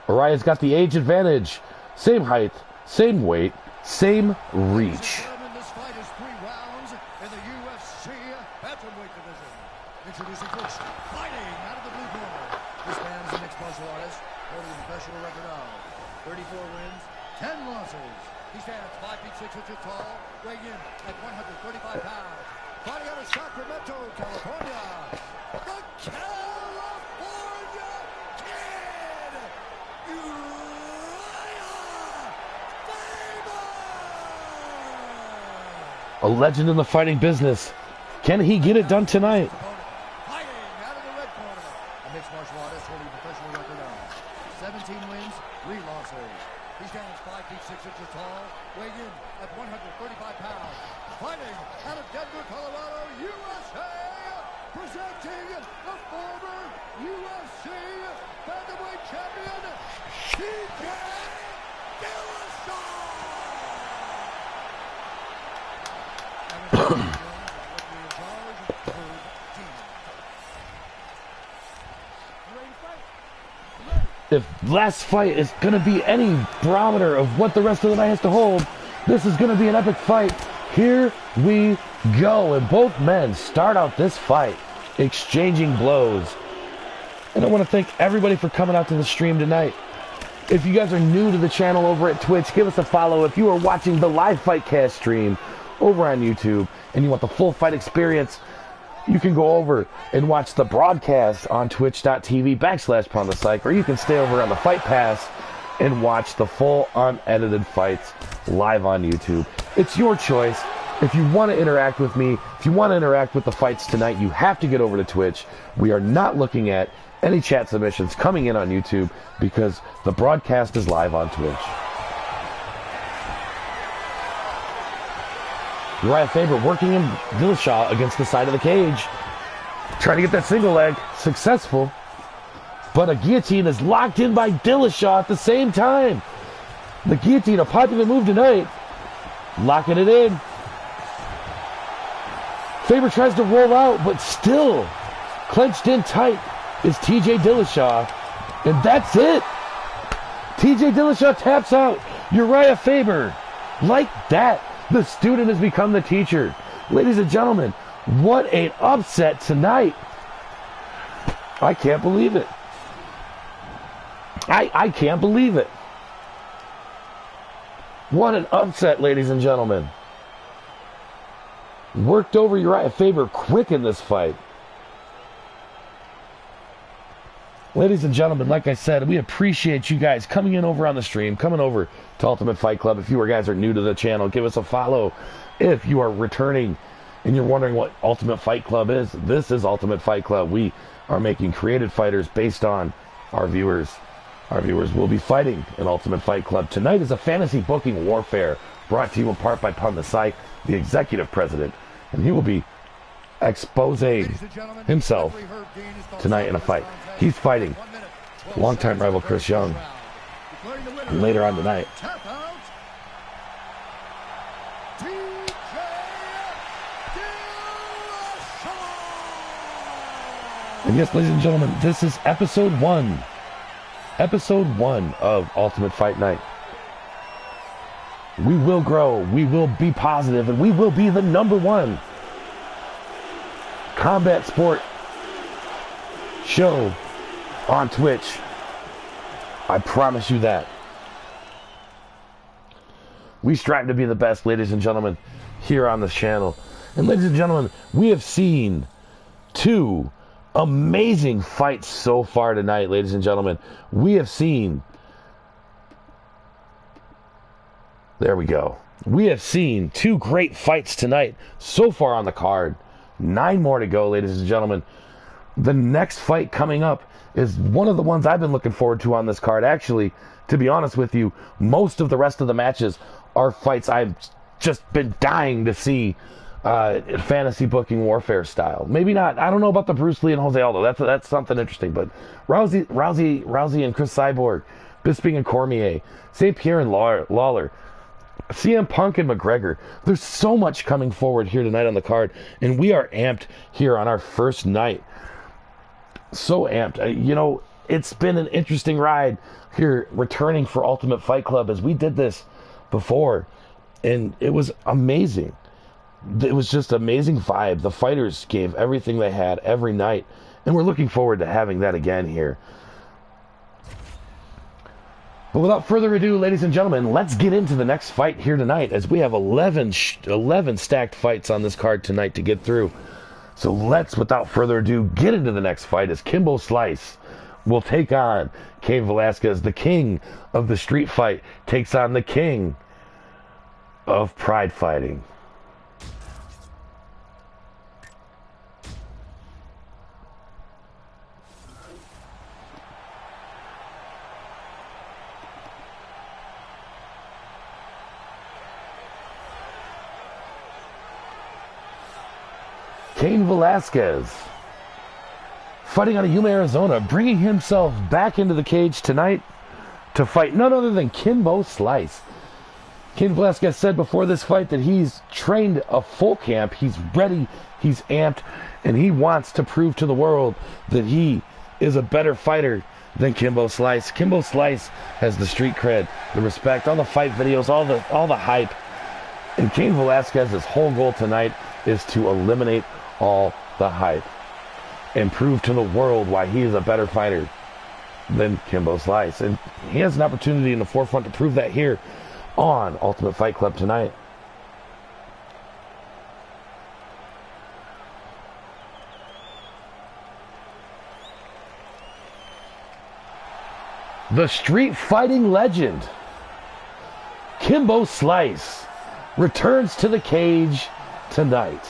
Uriah's got the age advantage. Same height, same weight, same reach. This fight is 3 rounds in the UFC bantamweight division. Introducing first, fighting out of the blue corner. This man is a mixed martial artist, holding a professional record of 34 wins, 10 losses. He stands 5 feet 6 inches tall, weighing in at 135 pounds. Fighting out of Sacramento, California, the California Kid, Uriah Faber! A legend in the fighting business. Can he get it done tonight? Fighting out of the red corner, a mixed martial artist holding a professional record of 17 wins, 3 losses. He stands 5 feet 6 inches tall, weighing in at 135 pounds. Fighting out of Denver, Colorado, USA, presenting the former UFC bantamweight champion, TJ Dillashaw! If last fight is going to be any barometer of what the rest of the night has to hold, this is going to be an epic fight. Here we go. And both men start out this fight exchanging blows. And I want to thank everybody for coming out to the stream tonight. If you guys are new to the channel over at Twitch, give us a follow. If you are watching the live Fightcast stream over on YouTube and you want the full fight experience, you can go over and watch the broadcast on twitch.tv/PunThePsych, or you can stay over on the Fight Pass and watch the full unedited fights live on YouTube. It's your choice. If you want to interact with me, if you want to interact with the fights tonight, you have to get over to Twitch. We are not looking at any chat submissions coming in on YouTube because the broadcast is live on Twitch. Uriah Faber working in Dillashaw against the side of the cage. Trying to get that single leg. Successful. But a guillotine is locked in by Dillashaw at the same time. The guillotine, a popular move tonight. Locking it in. Faber tries to roll out, but still clenched in tight is TJ Dillashaw. And that's it. TJ Dillashaw taps out Uriah Faber. Like that, the student has become the teacher. Ladies and gentlemen, what an upset tonight. I can't believe it. I can't believe it. What an upset, ladies and gentlemen. Worked over Uriah Faber quick in this fight. Ladies and gentlemen, like I said, we appreciate you guys coming in over on the stream, coming over to Ultimate Fight Club. If you guys are new to the channel, give us a follow. If you are returning and you're wondering what Ultimate Fight Club is, this is Ultimate Fight Club. We are making created fighters based on our viewers. Our viewers will be fighting in Ultimate Fight Club. Tonight is a fantasy booking warfare brought to you in part by PunThePsych, the executive president. And he will be exposing himself tonight in a fight. He's fighting longtime rival Chris Young later on tonight. And yes, ladies and gentlemen, this is episode 1. Episode 1 of Ultimate Fight Night. We will grow, we will be positive, and we will be the #1 combat sport show on Twitch. I promise you that. We strive to be the best, ladies and gentlemen, here on this channel. And ladies and gentlemen, we have seen 2 amazing fights so far tonight, ladies and gentlemen. We have seen... There we go. We have seen 2 great fights tonight so far on the card. 9 more to go, ladies and gentlemen. The next fight coming up is one of the ones I've been looking forward to on this card. Actually, to be honest with you, most of the rest of the matches are fights I've just been dying to see fantasy booking warfare style. Maybe not. I don't know about the Bruce Lee and Jose Aldo. That's something interesting. But Rousey and Chris Cyborg, Bisping and Cormier, St. Pierre and Lawler, CM Punk and McGregor. There's so much coming forward here tonight on the card, and we are amped here on our first night. So amped. You know, it's been an interesting ride here returning for Ultimate Fight Club, as we did this before, and it was amazing. It was just amazing vibe. The fighters gave everything they had every night, and we're looking forward to having that again here. But without further ado, ladies and gentlemen, let's get into the next fight here tonight, as we have 11 stacked fights on this card tonight to get through. So let's, without further ado, get into the next fight, as Kimbo Slice will take on Cain Velasquez. The king of the street fight takes on the king of pride fighting. Cain Velasquez, fighting out of Yuma, Arizona, bringing himself back into the cage tonight to fight none other than Kimbo Slice. Cain Velasquez said before this fight that he's trained a full camp, he's ready, he's amped, and he wants to prove to the world that he is a better fighter than Kimbo Slice. Kimbo Slice has the street cred, the respect, all the fight videos, all the hype. And Cain Velasquez's whole goal tonight is to eliminate all the hype and prove to the world why he is a better fighter than Kimbo Slice. And he has an opportunity in the forefront to prove that here on Ultimate Fight Club tonight. The street fighting legend, Kimbo Slice, returns to the cage tonight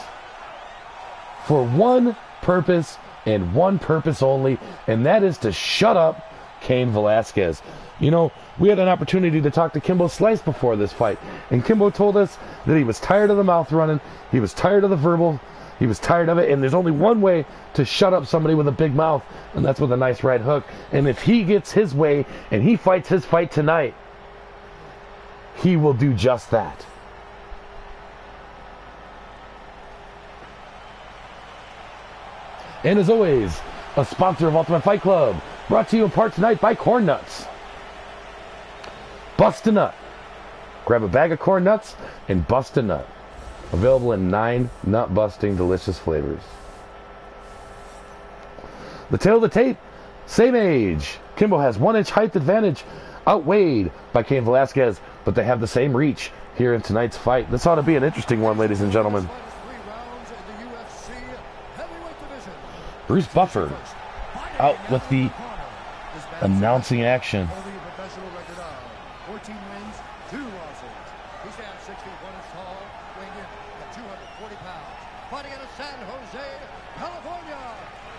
for one purpose and one purpose only, and that is to shut up Cain Velasquez. You know, we had an opportunity to talk to Kimbo Slice before this fight, and Kimbo told us that he was tired of the mouth running, he was tired of the verbal, he was tired of it, and there's only one way to shut up somebody with a big mouth, and that's with a nice right hook. And if he gets his way and he fights his fight tonight, he will do just that. And as always, a sponsor of Ultimate Fight Club, brought to you in part tonight by Corn Nuts. Bust a nut. Grab a bag of corn nuts and bust a nut. Available in 9 nut-busting delicious flavors. The tail of the tape, same age. Kimbo has 1-inch height advantage, outweighed by Cain Velasquez, but they have the same reach here in tonight's fight. This ought to be an interesting one, ladies and gentlemen. Bruce Buffer out with the announcing action. 14 wins, 2 losses. He stands 6 feet 1 inch tall, weighing in at 240 pounds. Fighting out of San Jose, California.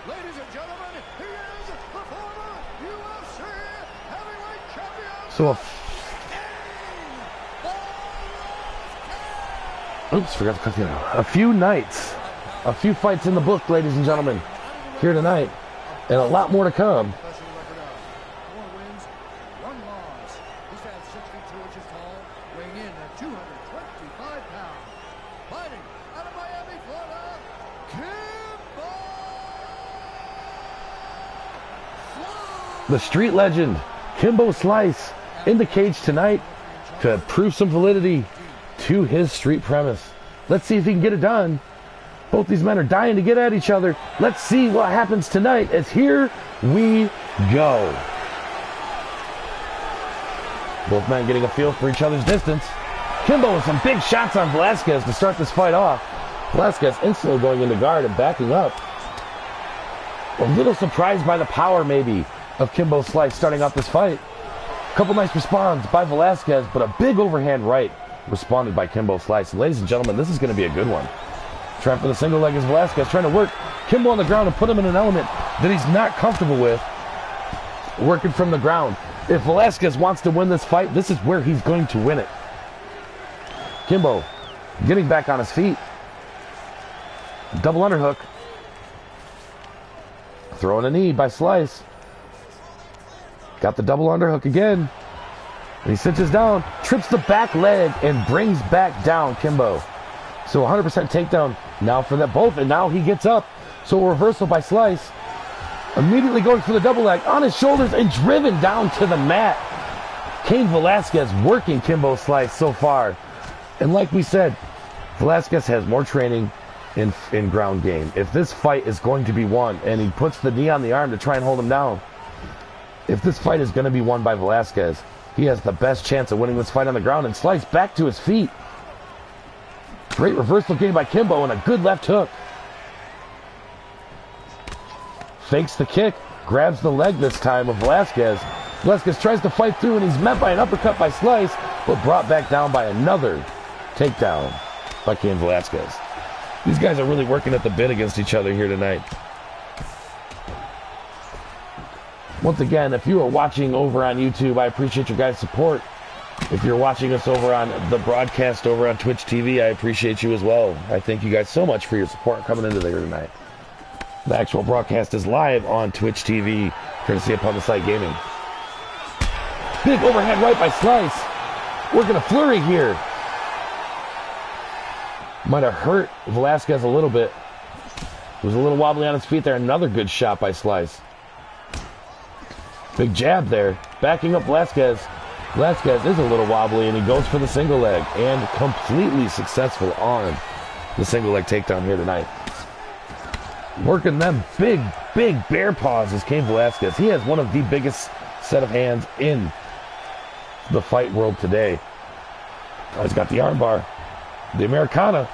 Ladies and gentlemen, he is the former UFC heavyweight champion. So oops, forgot to cut the out. A few nights, a few fights in the book, ladies and gentlemen, here tonight, and a lot more to come. The street legend, Kimbo Slice, in the cage tonight to prove some validity to his street premise. Let's see if he can get it done. Both these men are dying to get at each other. Let's see what happens tonight, as here we go. Both men getting a feel for each other's distance. Kimbo with some big shots on Velasquez to start this fight off. Velasquez instantly going into guard and backing up. A little surprised by the power, maybe, of Kimbo Slice starting off this fight. A couple nice responds by Velasquez, but a big overhand right responded by Kimbo Slice. And ladies and gentlemen, this is going to be a good one. Trying for the single leg is Velasquez, trying to work Kimbo on the ground and put him in an element that he's not comfortable with, working from the ground. If Velasquez wants to win this fight, this is where he's going to win it. Kimbo getting back on his feet. Double underhook. Throwing a knee by Slice. Got the double underhook again. And he cinches down, trips the back leg, and brings back down Kimbo. So 100% takedown now for them both, and now he gets up. So a reversal by Slice. Immediately going for the double leg on his shoulders and driven down to the mat. Cain Velasquez working Kimbo Slice so far. And like we said, Velasquez has more training in ground game. If this fight is going to be won, and he puts the knee on the arm to try and hold him down, if this fight is going to be won by Velasquez, he has the best chance of winning this fight on the ground. And Slice back to his feet. Great reversal game by Kimbo and a good left hook. Fakes the kick, grabs the leg this time of Velasquez. Velasquez tries to fight through, and he's met by an uppercut by Slice, but brought back down by another takedown by Cain Velasquez. These guys are really working at the bit against each other here tonight. Once again, if you are watching over on YouTube, I appreciate your guys' support. If you're watching us over on the broadcast over on Twitch TV, I appreciate you as well. I thank you guys so much for your support coming into there tonight. The actual broadcast is live on Twitch TV, courtesy of PunThePsychGamin's. Big overhead right by Slice. Working a flurry here. Might have hurt Velasquez a little bit. Was a little wobbly on his feet there. Another good shot by Slice. Big jab there. Backing up Velasquez. Velasquez is a little wobbly, and he goes for the single leg. And completely successful on the single leg takedown here tonight. Working them big bear paws is Cain Velasquez. He has one of the biggest set of hands in the fight world today. Oh, he's got the arm bar. The Americana.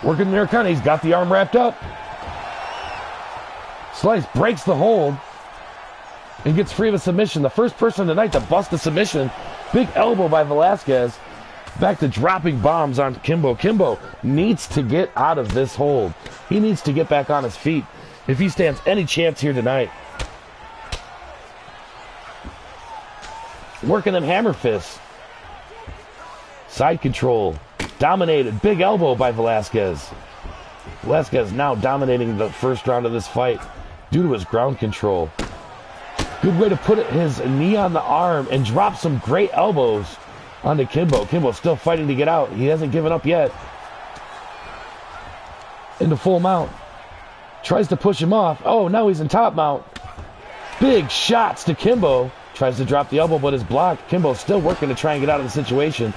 Working the Americana. He's got the arm wrapped up. Slice breaks the hold and gets free of a submission. The first person tonight to bust a submission. Big elbow by Velasquez. Back to dropping bombs on Kimbo. Kimbo needs to get out of this hold. He needs to get back on his feet if he stands any chance here tonight. working them hammer fists. Side control. Dominated. Big elbow by Velasquez. Velasquez now dominating the first round of this fight due to his ground control. Good way to put it, his knee on the arm and drop some great elbows onto Kimbo. Kimbo still fighting to get out. He hasn't given up yet. Into full mount. Tries to push him off. Oh, now he's in top mount. Big shots to Kimbo. Tries to drop the elbow, but is blocked. Kimbo still working to try and get out of the situation.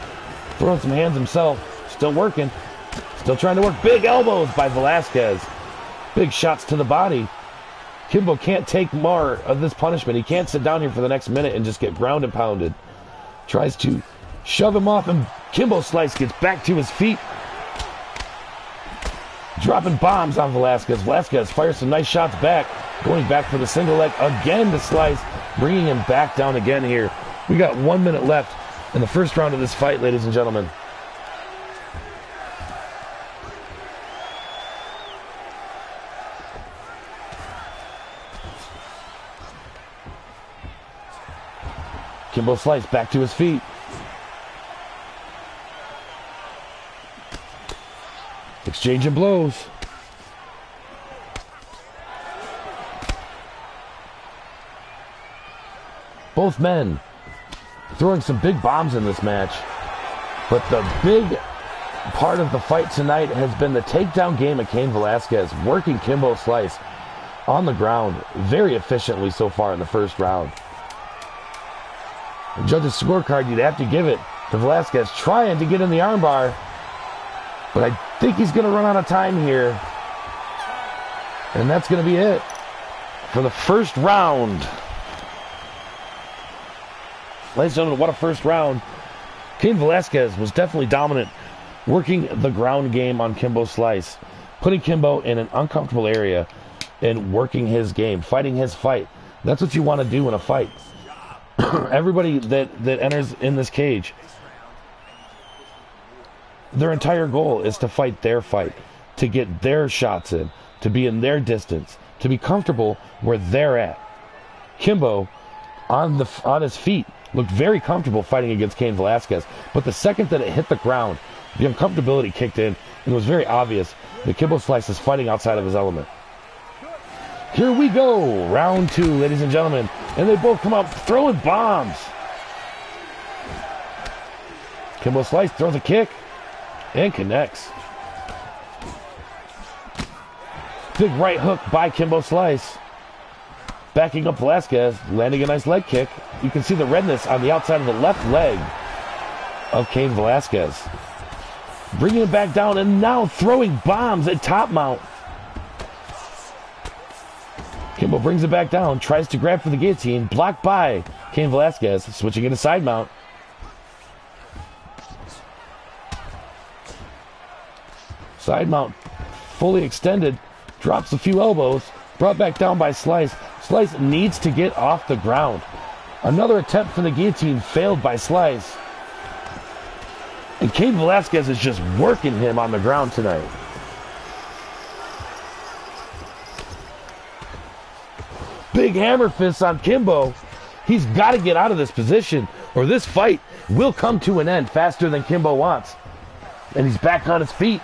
Throwing some hands himself. Still working. Still trying to work. Big elbows by Velasquez. Big shots to the body. Kimbo can't take more of this punishment. He can't sit down here for the next minute and just get ground and pounded. Tries to shove him off, and Kimbo Slice gets back to his feet. Dropping bombs on Velasquez. Velasquez fires some nice shots back. Going back for the single leg again to Slice. Bringing him back down again here. We got 1 minute left in the first round of this fight, ladies and gentlemen. Kimbo Slice back to his feet. Exchanging blows. Both men throwing some big bombs in this match. But the big part of the fight tonight has been the takedown game of Cain Velasquez, working Kimbo Slice on the ground very efficiently so far in the first round. The judge's scorecard, you'd have to give it to Velasquez, trying to get in the armbar. But I think he's going to run out of time here. And that's going to be it for the first round. Ladies and gentlemen, what a first round. Cain Velasquez was definitely dominant, working the ground game on Kimbo Slice, putting Kimbo in an uncomfortable area and working his game, fighting his fight. That's what you want to do in a fight. Everybody that enters in this cage, their entire goal is to fight their fight, to get their shots in, to be in their distance, to be comfortable where they're at. Kimbo, on his feet, looked very comfortable fighting against Cain Velasquez, but the second that it hit the ground, the uncomfortability kicked in, and it was very obvious that Kimbo Slice is fighting outside of his element. Here we go, round two, ladies and gentlemen, and they both come out throwing bombs. Kimbo Slice throws a kick and connects. Big right hook by Kimbo Slice. Backing up Velasquez, landing a nice leg kick. You can see the redness on the outside of the left leg of Cain Velasquez. Bringing him back down and now throwing bombs at top mount. Kimbo brings it back down, tries to grab for the guillotine, blocked by Cain Velasquez, switching into side mount. Side mount fully extended, drops a few elbows, brought back down by Slice. Slice needs to get off the ground. Another attempt for the guillotine failed by Slice. And Cain Velasquez is just working him on the ground tonight. Big hammer fists on Kimbo. He's got to get out of this position or this fight will come to an end faster than Kimbo wants. And he's back on his feet.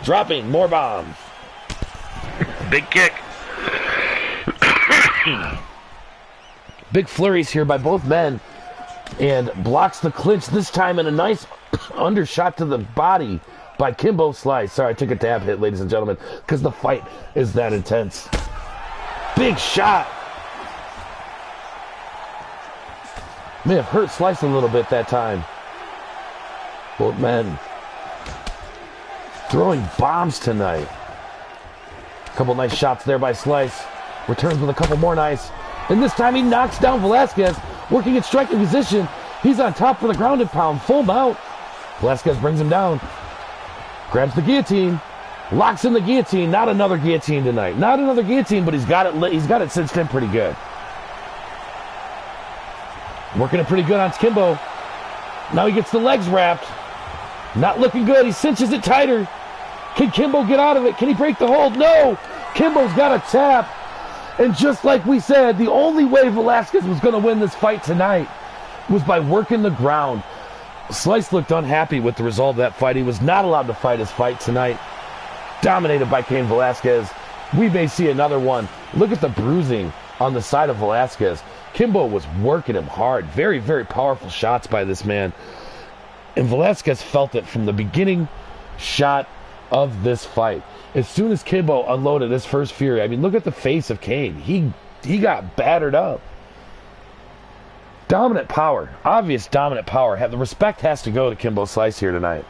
Dropping more bombs. Big kick. Big flurries here by both men. And blocks the clinch, this time in a nice undershot to the body by Kimbo Slice. Sorry, I took a dab hit, ladies and gentlemen, because the fight is that intense. Big shot. May have hurt Slice a little bit that time. Both men throwing bombs tonight. A couple nice shots there by Slice. Returns with a couple more nice. And this time he knocks down Velasquez, working in striking position. He's on top for the ground and pound, full mount. Velasquez brings him down. Grabs the guillotine. Locks in the guillotine. Not another guillotine tonight. Not another guillotine, but he's got it cinched in pretty good. Working it pretty good on Kimbo. Now he gets the legs wrapped. Not looking good. He cinches it tighter. Can Kimbo get out of it? Can he break the hold? No! Kimbo's got a tap. And just like we said, the only way Velasquez was going to win this fight tonight was by working the ground. Slice looked unhappy with the result of that fight. He was not allowed to fight his fight tonight. Dominated by Cain Velasquez. We may see another one. Look at the bruising on the side of Velasquez. Kimbo was working him hard. Very, very powerful shots by this man. And Velasquez felt it from the beginning shot of this fight. As soon as Kimbo unloaded his first fury, I mean, look at the face of Cain. He got battered up. Dominant power. Obvious dominant power. The respect has to go to Kimbo Slice here tonight.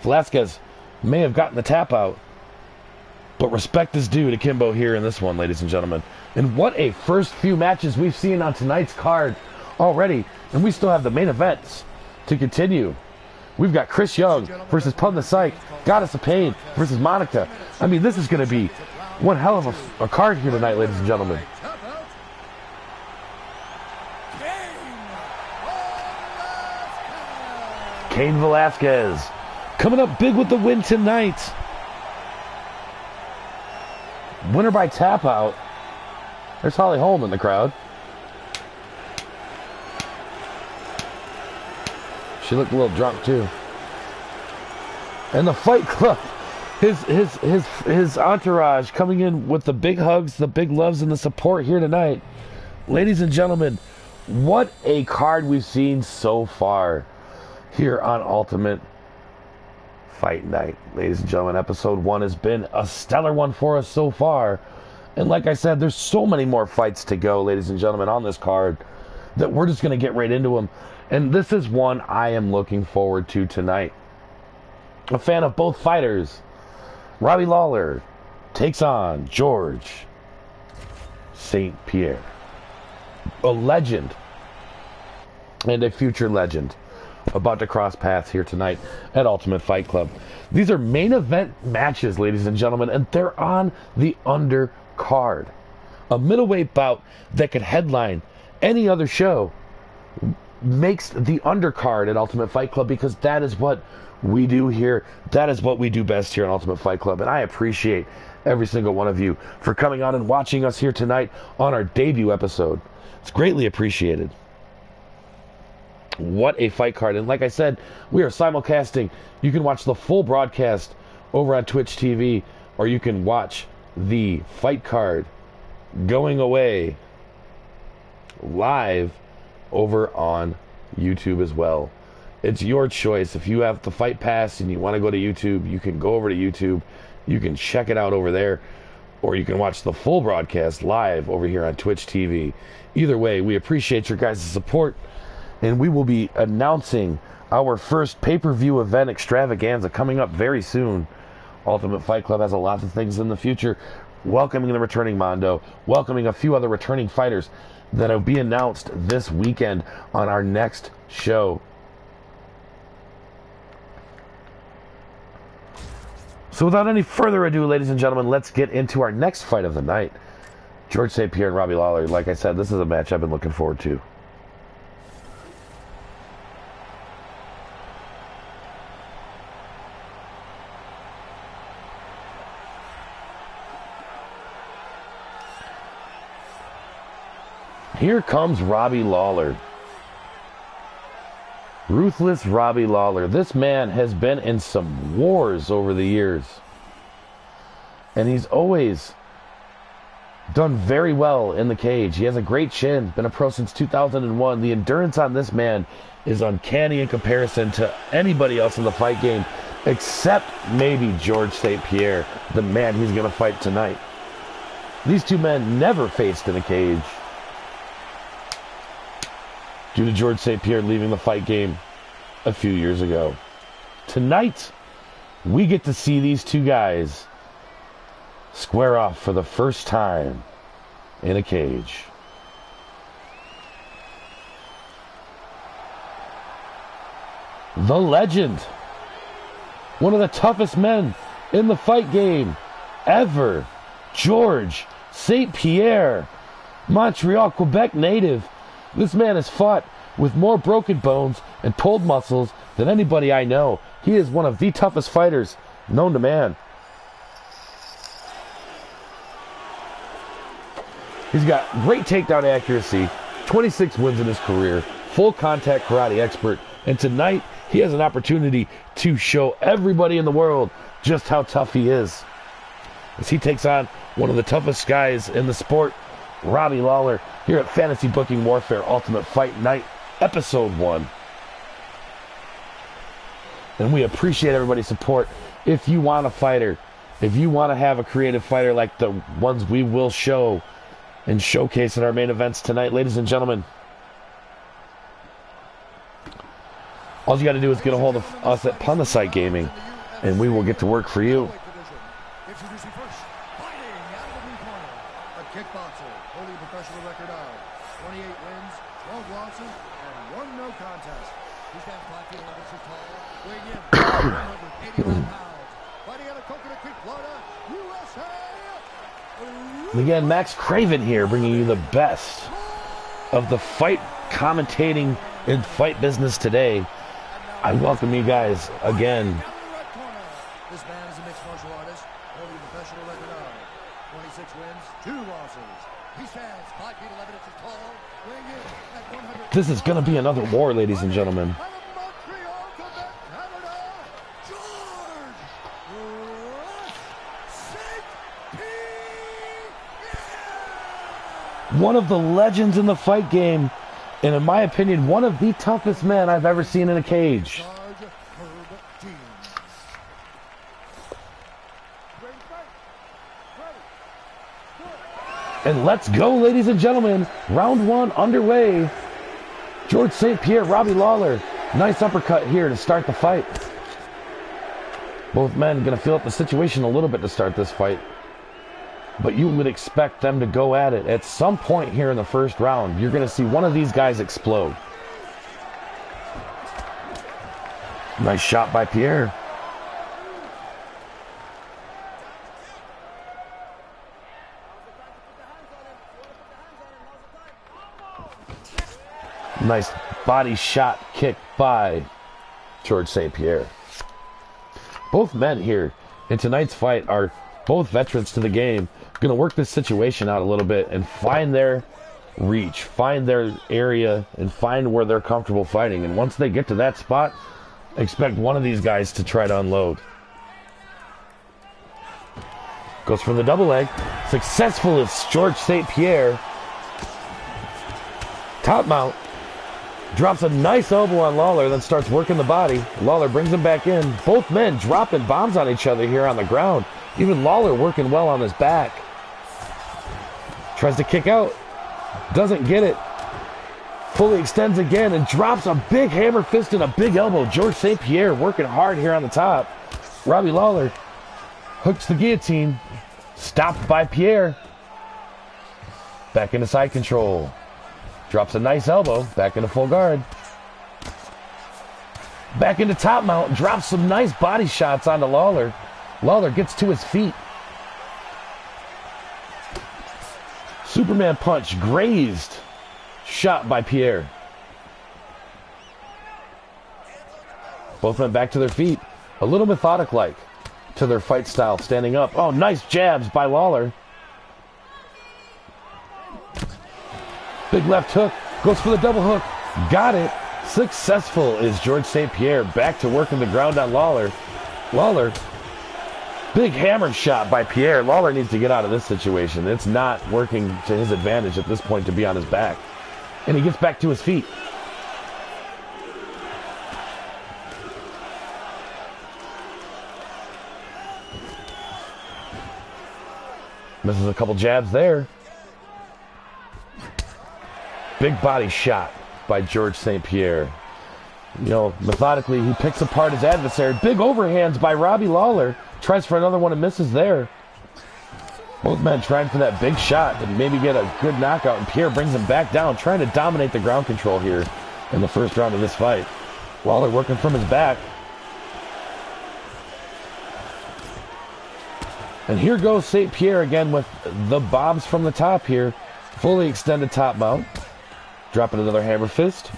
Velasquez may have gotten the tap out, but respect is due to Kimbo here in this one, ladies and gentlemen. And what a first few matches we've seen on tonight's card already. And we still have the main events to continue. We've got Chris Young versus PunThePsych, Goddess of Pain versus Monica. I mean, this is going to be one hell of a card here tonight, ladies and gentlemen. Cain Velasquez coming up big with the win tonight. Winner by tap out. There's Holly Holm in the crowd. She looked a little drunk too. And the Fight Club, his entourage coming in with the big hugs, the big loves, and the support here tonight. Ladies and gentlemen, what a card we've seen so far here on Ultimate Fight Night. Ladies and gentlemen, episode 1 has been a stellar one for us so far. And like I said, there's so many more fights to go, ladies and gentlemen, on this card that we're just going to get right into them. And this is one I am looking forward to tonight. A fan of both fighters. Robbie Lawler takes on George St. Pierre. A legend and a future legend about to cross paths here tonight at Ultimate Fight Club. These are main event matches, ladies and gentlemen, and they're on the undercard. A middleweight bout that could headline any other show makes the undercard at Ultimate Fight Club, because that is what we do here. That is what we do best here at Ultimate Fight Club, and I appreciate every single one of you for coming on and watching us here tonight on our debut episode. It's greatly appreciated. What a fight card. And like I said, we are simulcasting. You can watch the full broadcast over on Twitch TV, or you can watch the fight card going away live over on YouTube as well. It's your choice. If you have the Fight Pass and you want to go to YouTube, you can go over to YouTube. You can check it out over there, or you can watch the full broadcast live over here on Twitch TV. Either way, we appreciate your guys' support. And we will be announcing our first pay-per-view event extravaganza coming up very soon. Ultimate Fight Club has a lot of things in the future. Welcoming the returning Mondo. Welcoming a few other returning fighters that will be announced this weekend on our next show. So without any further ado, ladies and gentlemen, let's get into our next fight of the night. George St. Pierre and Robbie Lawler. Like I said, this is a match I've been looking forward to. Here comes Robbie Lawler. Ruthless Robbie Lawler. This man has been in some wars over the years. And he's always done very well in the cage. He has a great chin. Been a pro since 2001. The endurance on this man is uncanny in comparison to anybody else in the fight game, except maybe George St. Pierre, the man he's going to fight tonight. These two men never faced in a cage, due to George St. Pierre leaving the fight game a few years ago. Tonight, we get to see these two guys square off for the first time in a cage. The legend, one of the toughest men in the fight game ever, George St. Pierre, Montreal, Quebec native. This man has fought with more broken bones and pulled muscles than anybody I know. He is one of the toughest fighters known to man. He's got great takedown accuracy, 26 wins in his career, full contact karate expert, and tonight he has an opportunity to show everybody in the world just how tough he is, as he takes on one of the toughest guys in the sport, Robbie Lawler, here at Fantasy Booking Warfare Ultimate Fight Night, Episode 1. And we appreciate everybody's support. If you want a fighter, if you want to have a creative fighter like the ones we will show and showcase at our main events tonight, ladies and gentlemen, all you got to do is get a hold of us at PunThePsychGamin, and we will get to work for you. Introducing first, fighting out of the blue corner, a kickboxer, holding a professional record of 28 wins, 12 losses, and 1 no contest. He stands 5 feet 11 inches tall, weighing in 181 pounds. Fighting out of Coconut Creek, Florida, USA. And again, Max Craven here, bringing you the best of the fight commentating and fight business today. I welcome you guys again. This man is a mixed martial artist, holding a professional record of 26 wins, 2 losses. He stands 5 feet 11 inches tall, weighing in at 100. This is going to be another war, ladies and gentlemen. Out of Montreal, Quebec, Canada, George St. Pierre. One of the legends in the fight game, and in my opinion, one of the toughest men I've ever seen in a cage. And let's go, ladies and gentlemen. Round 1 underway. George St. Pierre, Robbie Lawler. Nice uppercut here to start the fight. Both men going to feel up the situation a little bit to start this fight. But you would expect them to go at it. At some point here in the first round, you're going to see one of these guys explode. Nice shot by Pierre. Nice body shot kick by George St. Pierre. Both men here in tonight's fight are both veterans to the game. Going to work this situation out a little bit and find their reach, find their area, and find where they're comfortable fighting. And once they get to that spot, expect one of these guys to try to unload. Goes for the double leg. Successful is George St. Pierre. Top mount. Drops a nice elbow on Lawler, then starts working the body. Lawler brings him back in. Both men dropping bombs on each other here on the ground. Even Lawler working well on his back. Tries to kick out. Doesn't get it. Fully extends again and drops a big hammer fist and a big elbow. George St. Pierre working hard here on the top. Robbie Lawler hooks the guillotine. Stopped by Pierre. Back into side control. Drops a nice elbow. Back into full guard. Back into top mount. Drops some nice body shots onto Lawler. Lawler gets to his feet. Superman punch grazed. Shot by Pierre. Both men back to their feet. A little methodic-like to their fight style, standing up. Oh, nice jabs by Lawler. Big left hook. Goes for the double hook. Got it. Successful is George St. Pierre. Back to working the ground on Lawler. Lawler. Big hammer shot by Pierre. Lawler needs to get out of this situation. It's not working to his advantage at this point to be on his back. And he gets back to his feet. Misses a couple jabs there. Big body shot by George St. Pierre. You know, methodically, he picks apart his adversary. Big overhands by Robbie Lawler. Tries for another one and misses there. Both men trying for that big shot and maybe get a good knockout. And Pierre brings him back down, trying to dominate the ground control here in the first round of this fight. Lawler working from his back. And here goes St. Pierre again with the bombs from the top here. Fully extended top mount. Dropping another hammer fist.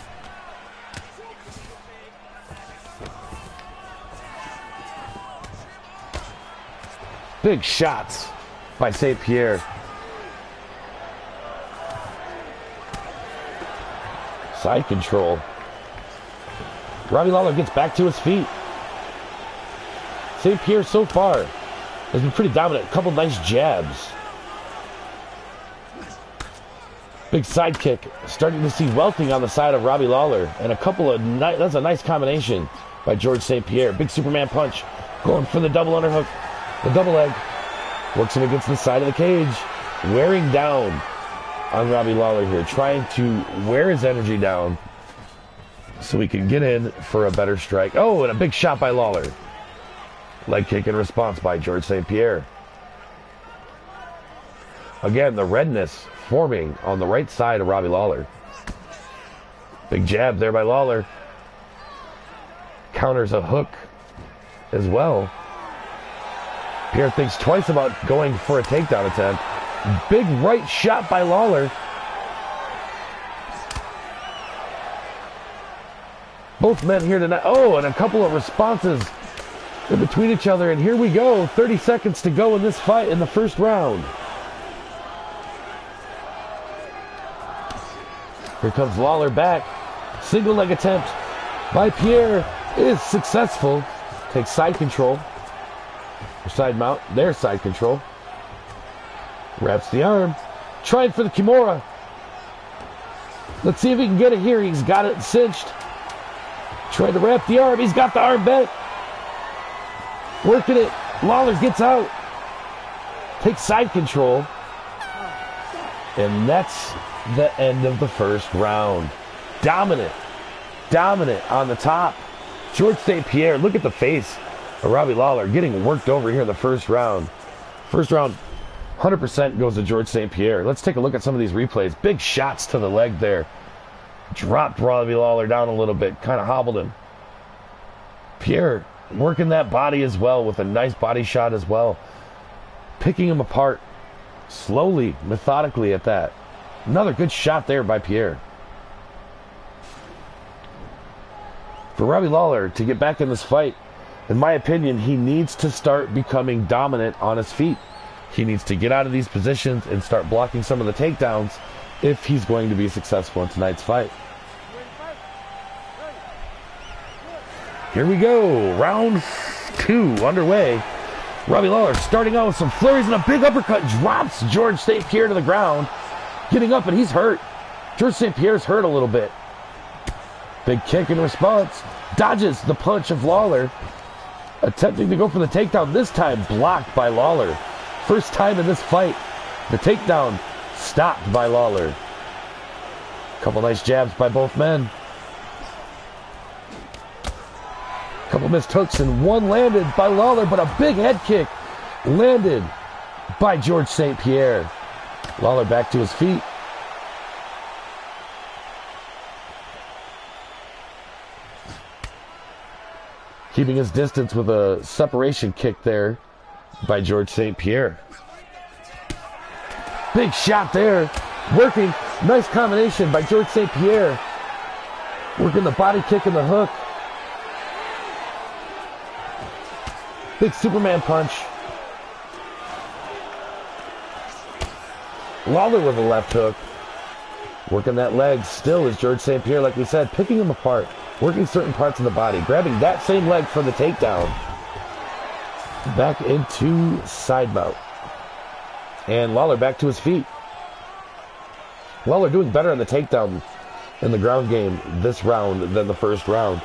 Big shots by St. Pierre. side control. Robbie Lawler gets back to his feet. St. Pierre so far has been pretty dominant. A couple nice jabs. Big side kick. Starting to see welting on the side of Robbie Lawler. And a couple of that's a nice combination by George St. Pierre. Big Superman punch. Going for the double underhook. The double leg. Works him against the side of the cage. Wearing down on Robbie Lawler here. Trying to wear his energy down so he can get in for a better strike. Oh, and a big shot by Lawler. Leg kick in response by George St. Pierre. Again, the redness forming on the right side of Robbie Lawler. Big jab there by Lawler. Counters a hook as well. Pierre thinks twice about going for a takedown attempt. Big right shot by Lawler. Both men here tonight. Oh, and a couple of responses in between each other. And here we go. 30 seconds to go in this fight in the first round. Here comes Lawler back. Single leg attempt by Pierre is successful. Takes side control. Or side mount. There's side control. Wraps the arm. Trying for the Kimura. Let's see if he can get it here. He's got it cinched. Trying to wrap the arm. He's got the arm bent. Working it. Lawler gets out. Takes side control. And that's the end of the first round. Dominant. Dominant on the top. George St. Pierre. Look at the face of Robbie Lawler getting worked over here in the first round. First round, 100% goes to George St. Pierre. Let's take a look at some of these replays. Big shots to the leg there. Dropped Robbie Lawler down a little bit. Kind of hobbled him. Pierre working that body as well with a nice body shot as well. Picking him apart. Slowly, methodically at that. Another good shot there by Pierre. For Robbie Lawler to get back in this fight, in my opinion, he needs to start becoming dominant on his feet. He needs to get out of these positions and start blocking some of the takedowns if he's going to be successful in tonight's fight. Here we go. Round 2 underway. Robbie Lawler starting out with some flurries and a big uppercut. Drops George St. Pierre to the ground. Getting up, and he's hurt. George St. Pierre's hurt a little bit. Big kick in response. Dodges the punch of Lawler. Attempting to go for the takedown. This time blocked by Lawler. First time in this fight. The takedown stopped by Lawler. Couple nice jabs by both men. Couple missed hooks and one landed by Lawler, but a big head kick landed by George St. Pierre. Lawler back to his feet. Keeping his distance with a separation kick there by George St. Pierre. Big shot there. Working. Nice combination by George St. Pierre. Working the body kick and the hook. Big Superman punch. Lawler with a left hook. Working that leg still is George St. Pierre, like we said, picking him apart. Working certain parts of the body. Grabbing that same leg for the takedown. Back into side mount. And Lawler back to his feet. Lawler doing better on the takedown in the ground game this round than the first round.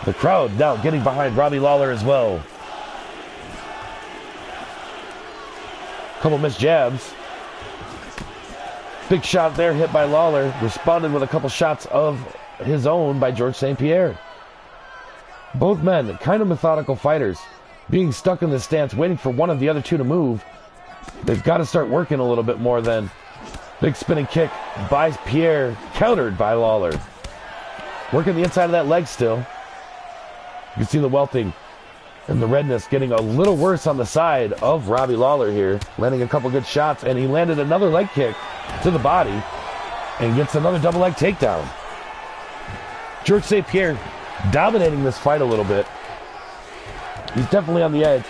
The crowd now getting behind Robbie Lawler as well. Couple missed jabs. Big shot there hit by Lawler. Responded with a couple shots of his own by George St. Pierre. Both men, kind of methodical fighters, being stuck in this stance, waiting for one of the other two to move. They've got to start working a little bit more then. Big spinning kick by Pierre, countered by Lawler. Working the inside of that leg still. You can see the welting and the redness getting a little worse on the side of Robbie Lawler here. Landing a couple good shots, and he landed another leg kick to the body and gets another double leg takedown. George St. Pierre dominating this fight a little bit. He's definitely on the edge.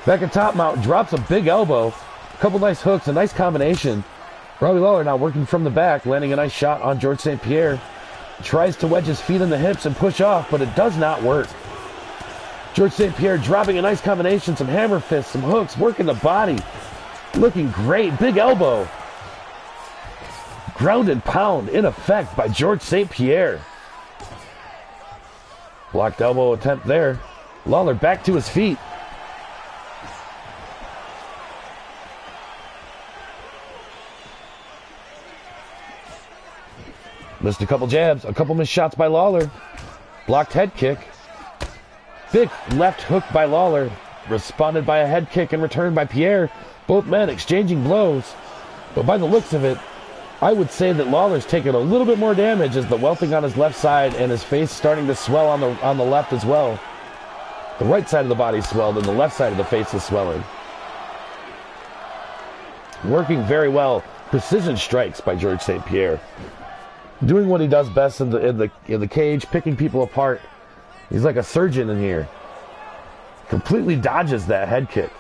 Back at top mount, drops a big elbow. A couple nice hooks, a nice combination. Robbie Lawler now working from the back, landing a nice shot on George St. Pierre. Tries to wedge his feet in the hips and push off, but it does not work. George St. Pierre dropping a nice combination, some hammer fists, some hooks, working the body. Looking great, big elbow. Ground and pound in effect by George St. Pierre. Blocked elbow attempt there. Lawler back to his feet. Missed a couple jabs, a couple missed shots by Lawler. Blocked head kick. Big left hook by Lawler. Responded by a head kick and returned by Pierre. Both men exchanging blows. But by the looks of it, I would say that Lawler's taken a little bit more damage as the welting on his left side and his face starting to swell on the left as well. The right side of the body swelled and the left side of the face is swelling. Working very well. Precision strikes by George St. Pierre. Doing what he does best in the cage, picking people apart. He's like a surgeon in here. Completely dodges that head kick.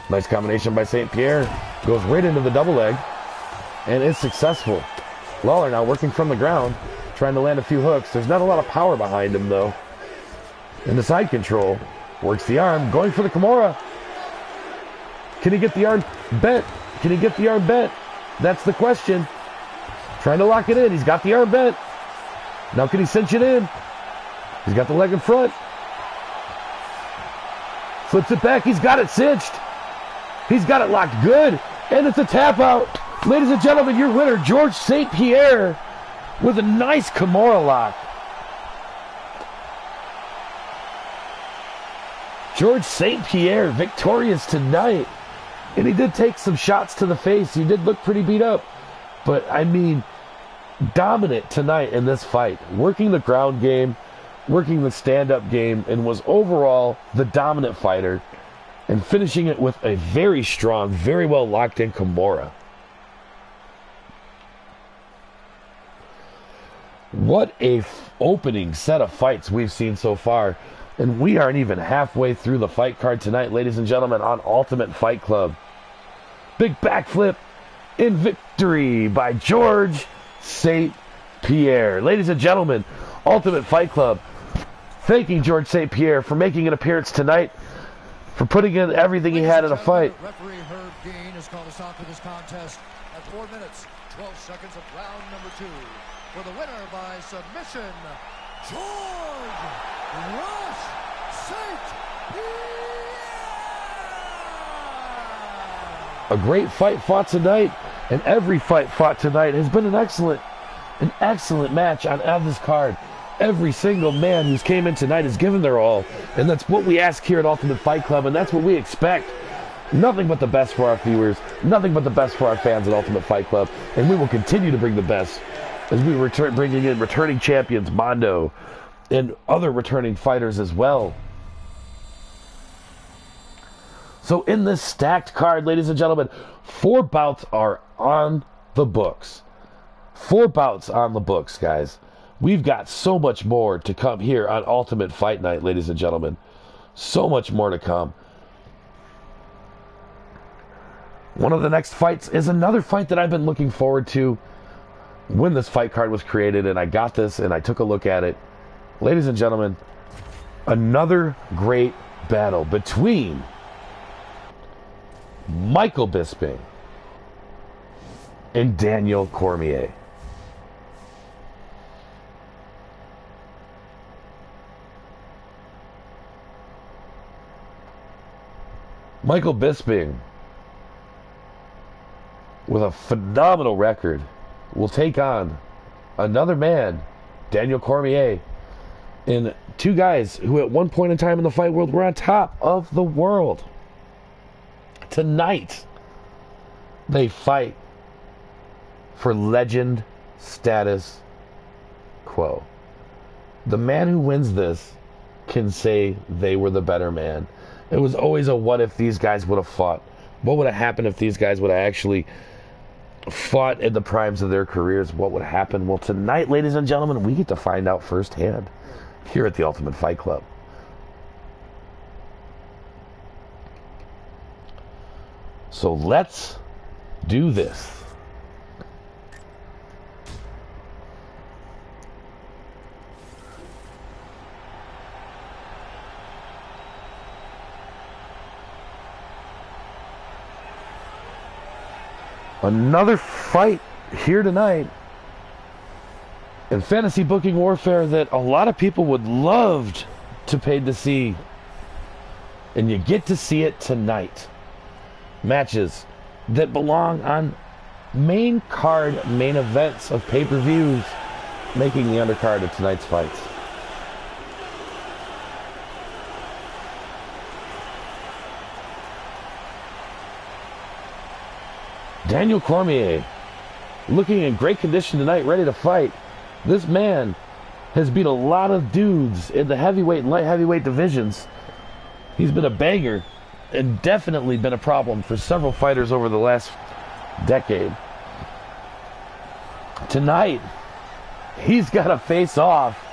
Nice combination by St. Pierre. Goes right into the double leg. And is successful. Lawler now working from the ground. Trying to land a few hooks. There's not a lot of power behind him though. In the side control. Works the arm. Going for the Kimura. Can he get the arm bent? Can he get the arm bent? That's the question. Trying to lock it in. He's got the arm bent. Now can he cinch it in? He's got the leg in front. Flips it back. He's got it cinched. He's got it locked good. And it's a tap out. Ladies and gentlemen, your winner, George St. Pierre, with a nice Kimura lock. George St. Pierre victorious tonight. And he did take some shots to the face. He did look pretty beat up. But, I mean, dominant tonight in this fight. Working the ground game, working the stand-up game, and was overall the dominant fighter. And finishing it with a very strong, very well locked-in Kimura. What a opening set of fights we've seen so far. And we aren't even halfway through the fight card tonight, ladies and gentlemen, on Ultimate Fight Club. Big backflip in victory by George St. Pierre. Ladies and gentlemen, Ultimate Fight Club thanking George St. Pierre for making an appearance tonight, for putting in everything he had in a fight. Referee Herb Dean has called a stop to this contest at 4 minutes, 12 seconds of round number 2. For the winner by submission, George Rush St. Pierre! A great fight fought tonight, and every fight fought tonight has been an excellent match on this card. Every single man who's came in tonight has given their all, and that's what we ask here at Ultimate Fight Club, and that's what we expect. Nothing but the best for our viewers, nothing but the best for our fans at Ultimate Fight Club, and we will continue to bring the best as we bringing in returning champions Mondo and other returning fighters as well. So in this stacked card, ladies and gentlemen, 4 bouts are on the books. 4 bouts on the books, guys. We've got so much more to come here on Ultimate Fight Night, ladies and gentlemen. So much more to come. One of the next fights is another fight that I've been looking forward to when this fight card was created, and I got this and I took a look at it. Ladies and gentlemen, another great battle between Michael Bisping and Daniel Cormier. Michael Bisping, with a phenomenal record, will take on another man, Daniel Cormier, and 2 guys who at one point in time in the fight world were on top of the world. Tonight, they fight for legend status quo. The man who wins this can say they were the better man. It was always a what if these guys would have fought. What would have happened if these guys would have actually fought in the primes of their careers? What would happen? Well, tonight, ladies and gentlemen, we get to find out firsthand here at the Ultimate Fight Club. So let's do this. Another fight here tonight in fantasy booking warfare that a lot of people would love to pay to see. And you get to see it tonight. Matches that belong on main card main events of pay-per-views, making the undercard of tonight's fights. Daniel Cormier, looking in great condition tonight, ready to fight. This man has beat a lot of dudes in the heavyweight and light heavyweight divisions. He's been a banger and definitely been a problem for several fighters over the last decade. Tonight, he's got to face off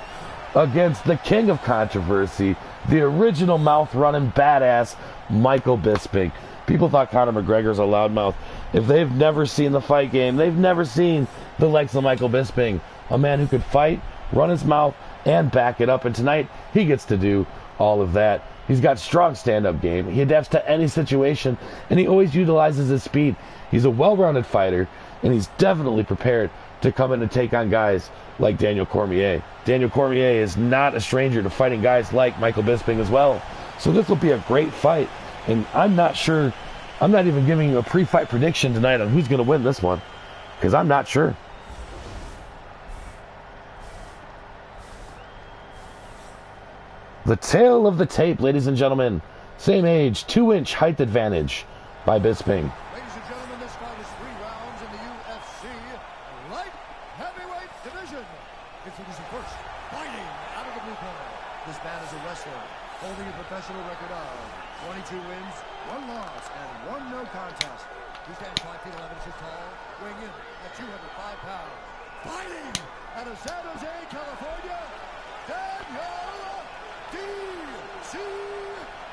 against the king of controversy, the original mouth-running badass, Michael Bisping. People thought Conor McGregor's a loudmouth. If they've never seen the fight game, they've never seen the likes of Michael Bisping, a man who could fight, run his mouth, and back it up. And tonight, he gets to do all of that. He's got strong stand-up game. He adapts to any situation, and he always utilizes his speed. He's a well-rounded fighter, and he's definitely prepared to come in and take on guys like Daniel Cormier. Daniel Cormier is not a stranger to fighting guys like Michael Bisping as well. So this will be a great fight. And I'm not sure, I'm not even giving you a pre-fight prediction tonight on who's going to win this one, because I'm not sure. The tail of the tape, ladies and gentlemen. Same age, 2-inch height advantage by Bisping. Ladies and gentlemen, this fight is 3 rounds in the UFC light heavyweight division. Introducing first, fighting out of the blue corner. This man is a wrestler, holding a professional record of 22 wins, 1 loss, and 1 no contest. He stands 5 feet 11 inches tall, weighing in at 205 pounds. Fighting out of San Jose, California, Daniel D.C.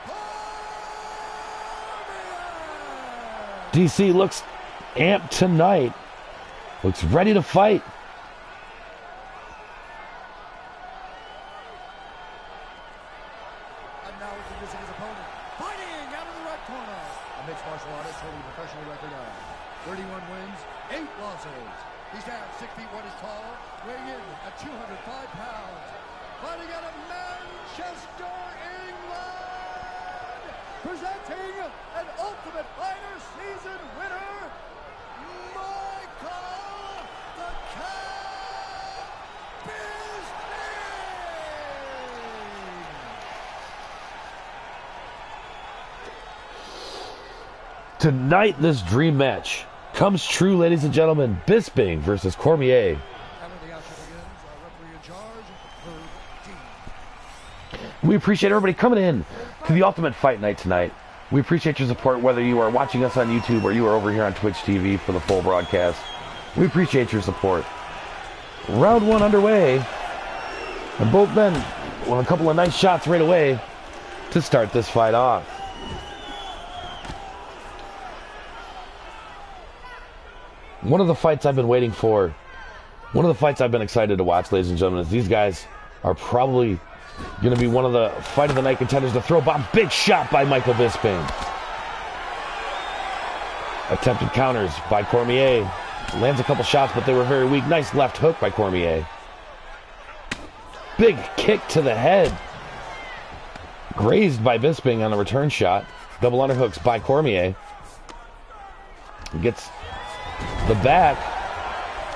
Cormier. DC looks amped tonight. Looks ready to fight. And now introducing his opponent, fighting out of the right corner. A mixed martial artist holding a professional record of 31 wins, 8 losses. He stands 6 feet 1 inches tall, weighing in at 205 pounds. Fighting out of Manchester, England. Presenting an Ultimate Fighter season winner, Michael the Cat Bisping. Tonight, this dream match comes true, ladies and gentlemen. Bisping versus Cormier. And when the action begins, our referee in charge, Herb Dean. We appreciate everybody coming in to the Ultimate Fight Night tonight. We appreciate your support, whether you are watching us on YouTube or you are over here on Twitch TV for the full broadcast. We appreciate your support. Round 1 underway. And both men with a couple of nice shots right away to start this fight off. One of the fights I've been waiting for, one of the fights I've been excited to watch, ladies and gentlemen, is these guys are probably going to be one of the fight of the night contenders to throw bomb. Big shot by Michael Bisping. Attempted counters by Cormier. Lands a couple shots, but they were very weak. Nice left hook by Cormier. Big kick to the head. Grazed by Bisping on a return shot. Double underhooks by Cormier. Gets the back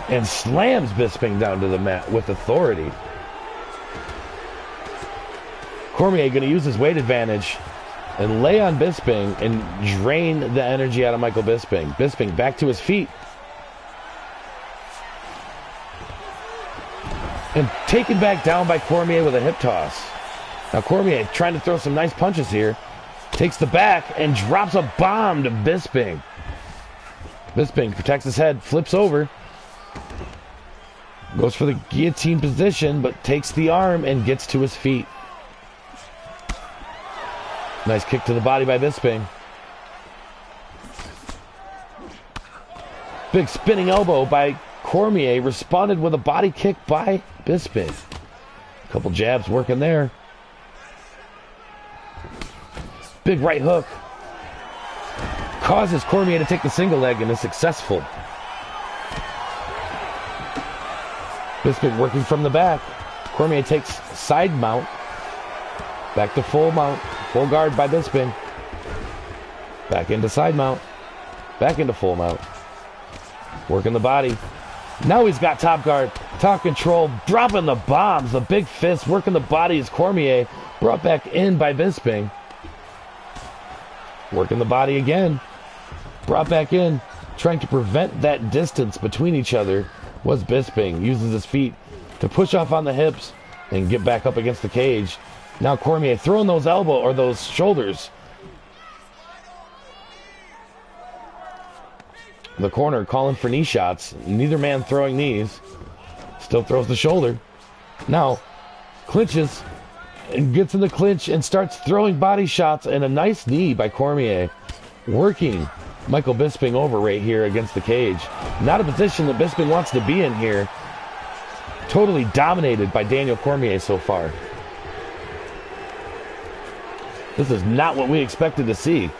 and slams Bisping down to the mat with authority. Cormier going to use his weight advantage and lay on Bisping and drain the energy out of Michael Bisping. Bisping back to his feet. And taken back down by Cormier with a hip toss. Now Cormier trying to throw some nice punches here. Takes the back and drops a bomb to Bisping. Bisping protects his head, flips over. Goes for the guillotine position, but takes the arm and gets to his feet. Nice kick to the body by Bisping. Big spinning elbow by Cormier, responded with a body kick by Bisping. A couple jabs working there. Big right hook. Causes Cormier to take the single leg and is successful. Bisping working from the back. Cormier takes side mount. Back to full mount. Full guard by Bisping. Back into side mount. Back into full mount. Working the body. Now he's got top guard. Top control. Dropping the bombs. The big fist. Working the body as Cormier. Brought back in by Bisping. Working the body again. Brought back in. Trying to prevent that distance between each other was Bisping. Uses his feet to push off on the hips and get back up against the cage. Now Cormier throwing those elbow or those shoulders. The corner calling for knee shots. Neither man throwing knees. Still throws the shoulder. Now clinches and gets in the clinch and starts throwing body shots, and a nice knee by Cormier. Working Michael Bisping over right here against the cage. Not a position that Bisping wants to be in here. Totally dominated by Daniel Cormier so far. This is not what we expected to see.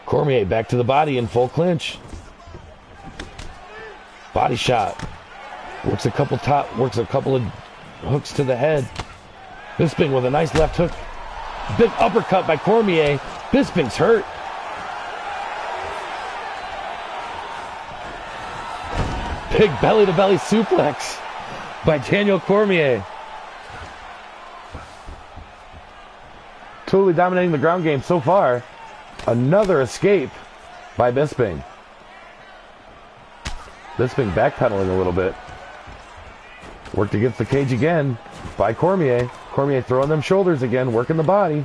Cormier back to the body in full clinch. Body shot. Works a couple of hooks to the head. Bisping with a nice left hook. Big uppercut by Cormier. Bisping's hurt. Big belly-to-belly suplex by Daniel Cormier. Totally dominating the ground game so far. Another escape by Bisping. Bisping backpedaling a little bit. Worked against the cage again by Cormier. Cormier throwing them shoulders again, working the body.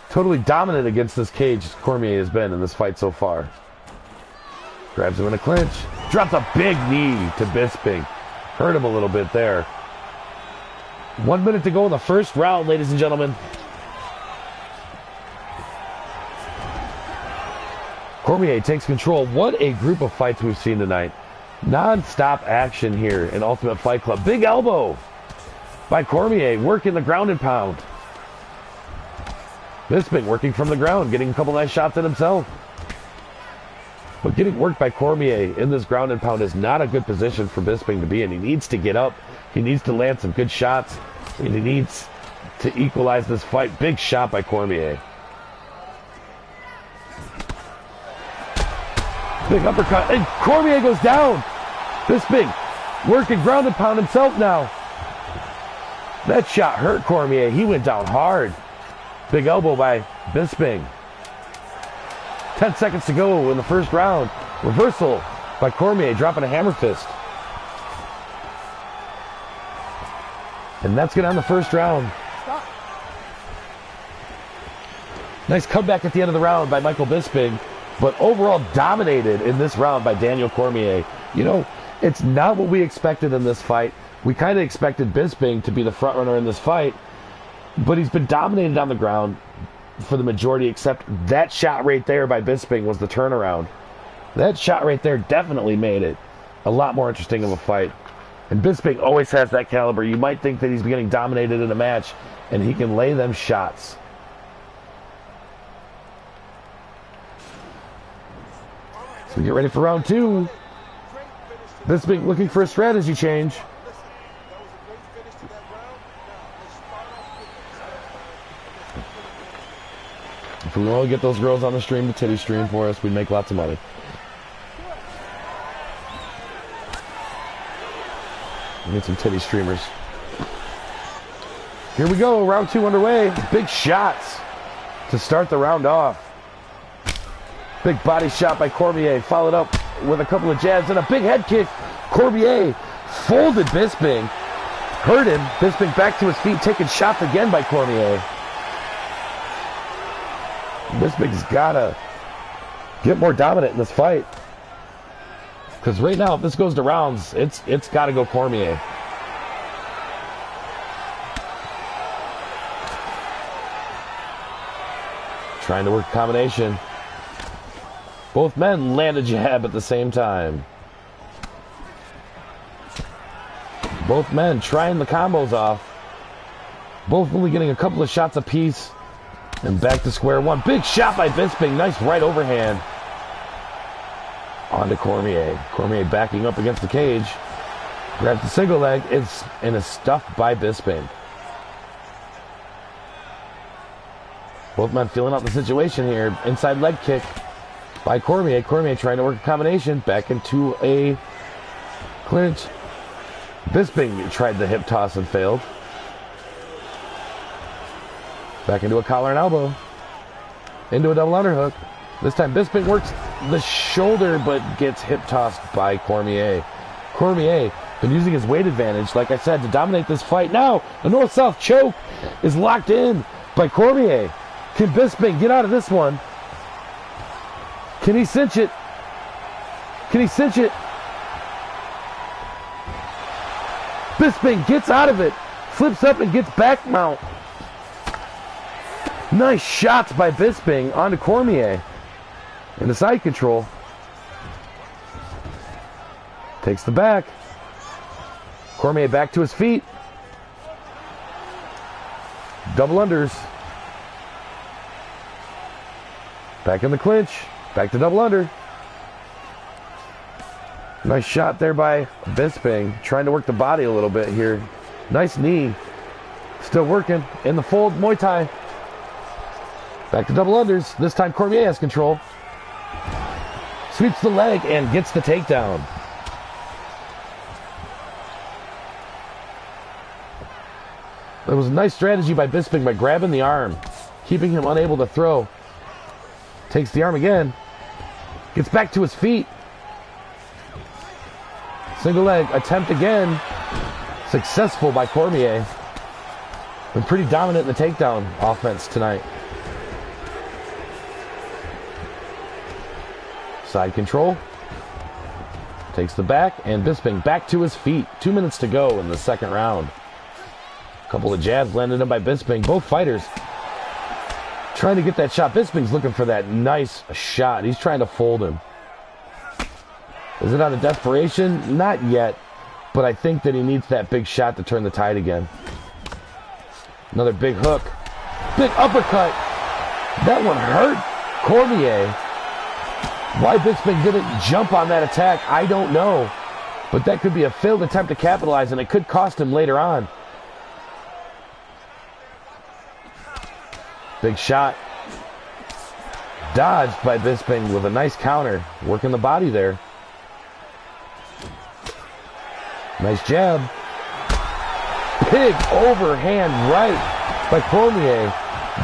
Totally dominant against this cage Cormier has been in this fight so far. Grabs him in a clinch. Drops a big knee to Bisping. Hurt him a little bit there. 1 minute to go in the first round, ladies and gentlemen. Cormier takes control. What a group of fights we've seen tonight. Non-stop action here in Ultimate Fight Club. Big elbow by Cormier, working the ground and pound. Bisping working from the ground, getting a couple nice shots at himself. But getting worked by Cormier in this ground and pound is not a good position for Bisping to be in. He needs to get up. He needs to land some good shots. And he needs to equalize this fight. Big shot by Cormier. Big uppercut, and Cormier goes down. Bisping working ground and pound himself now. That shot hurt Cormier. He went down hard. Big elbow by Bisping. 10 seconds to go in the first round. Reversal by Cormier, dropping a hammer fist. And that's going to end the first round. Nice comeback at the end of the round by Michael Bisping. But overall dominated in this round by Daniel Cormier. You know, it's not what we expected in this fight. We kind of expected Bisping to be the front runner in this fight. But he's been dominated on the ground for the majority, except that shot right there by Bisping was the turnaround. That shot right there definitely made it a lot more interesting of a fight. And Bisping always has that caliber. You might think that he's getting dominated in a match, and he can lay them shots. So we get ready for round two. Bisping looking for a strategy change. If we want to get those girls on the stream to titty stream for us, we'd make lots of money. We need some titty streamers. Here we go, round two underway. Big shots to start the round off. Big body shot by Cormier, followed up with a couple of jabs and a big head kick. Cormier folded Bisping. Hurt him. Bisping back to his feet, taking shots again by Cormier. Bisping's got to get more dominant in this fight. Because right now, if this goes to rounds, it's got to go Cormier. trying to work a combination. Both men land a jab at the same time. Both men trying the combos off. Both only getting a couple of shots apiece. And back to square one. Big shot by Bisping. Nice right overhand. On to Cormier. Cormier backing up against the cage. Grabs the single leg. And is stuffed by Bisping. Both men feeling out the situation here. Inside leg kick by Cormier. Cormier trying to work a combination. Back into a clinch. Bisping tried the hip toss and failed. Back into a collar and elbow. Into a double underhook. This time Bisping works the shoulder but gets hip tossed by Cormier. Cormier been using his weight advantage, like I said, to dominate this fight. Now, a north-south choke is locked in by Cormier. Can Bisping get out of this one? Can he cinch it? Can he cinch it? Bisping gets out of it. Flips up and gets back mount. Nice shots by Bisping onto Cormier. In the side control. Takes the back. Cormier back to his feet. Double unders. Back in the clinch. Back to double under. Nice shot there by Bisping. Trying to work the body a little bit here. Nice knee. Still working. In the fold, Muay Thai. Back to double unders. This time Cormier has control. Sweeps the leg and gets the takedown. It was a nice strategy by Bisping by grabbing the arm, keeping him unable to throw. Takes the arm again. Gets back to his feet. Single leg attempt again. Successful by Cormier. Been pretty dominant in the takedown offense tonight. Side control. Takes the back, and Bisping back to his feet. 2 minutes to go in the second round. Couple of jabs landed in by Bisping. Both fighters trying to get that shot. Bisping's looking for that nice shot. He's trying to fold him. Is it out of desperation? Not yet. But I think that he needs that big shot to turn the tide again. Another big hook. Big uppercut. That one hurt Cormier. Why Bisping didn't jump on that attack, I don't know. But that could be a failed attempt to capitalize, and it could cost him later on. Big shot. Dodged by Bisping with a nice counter. Working the body there. Nice jab. Big overhand right by Cormier.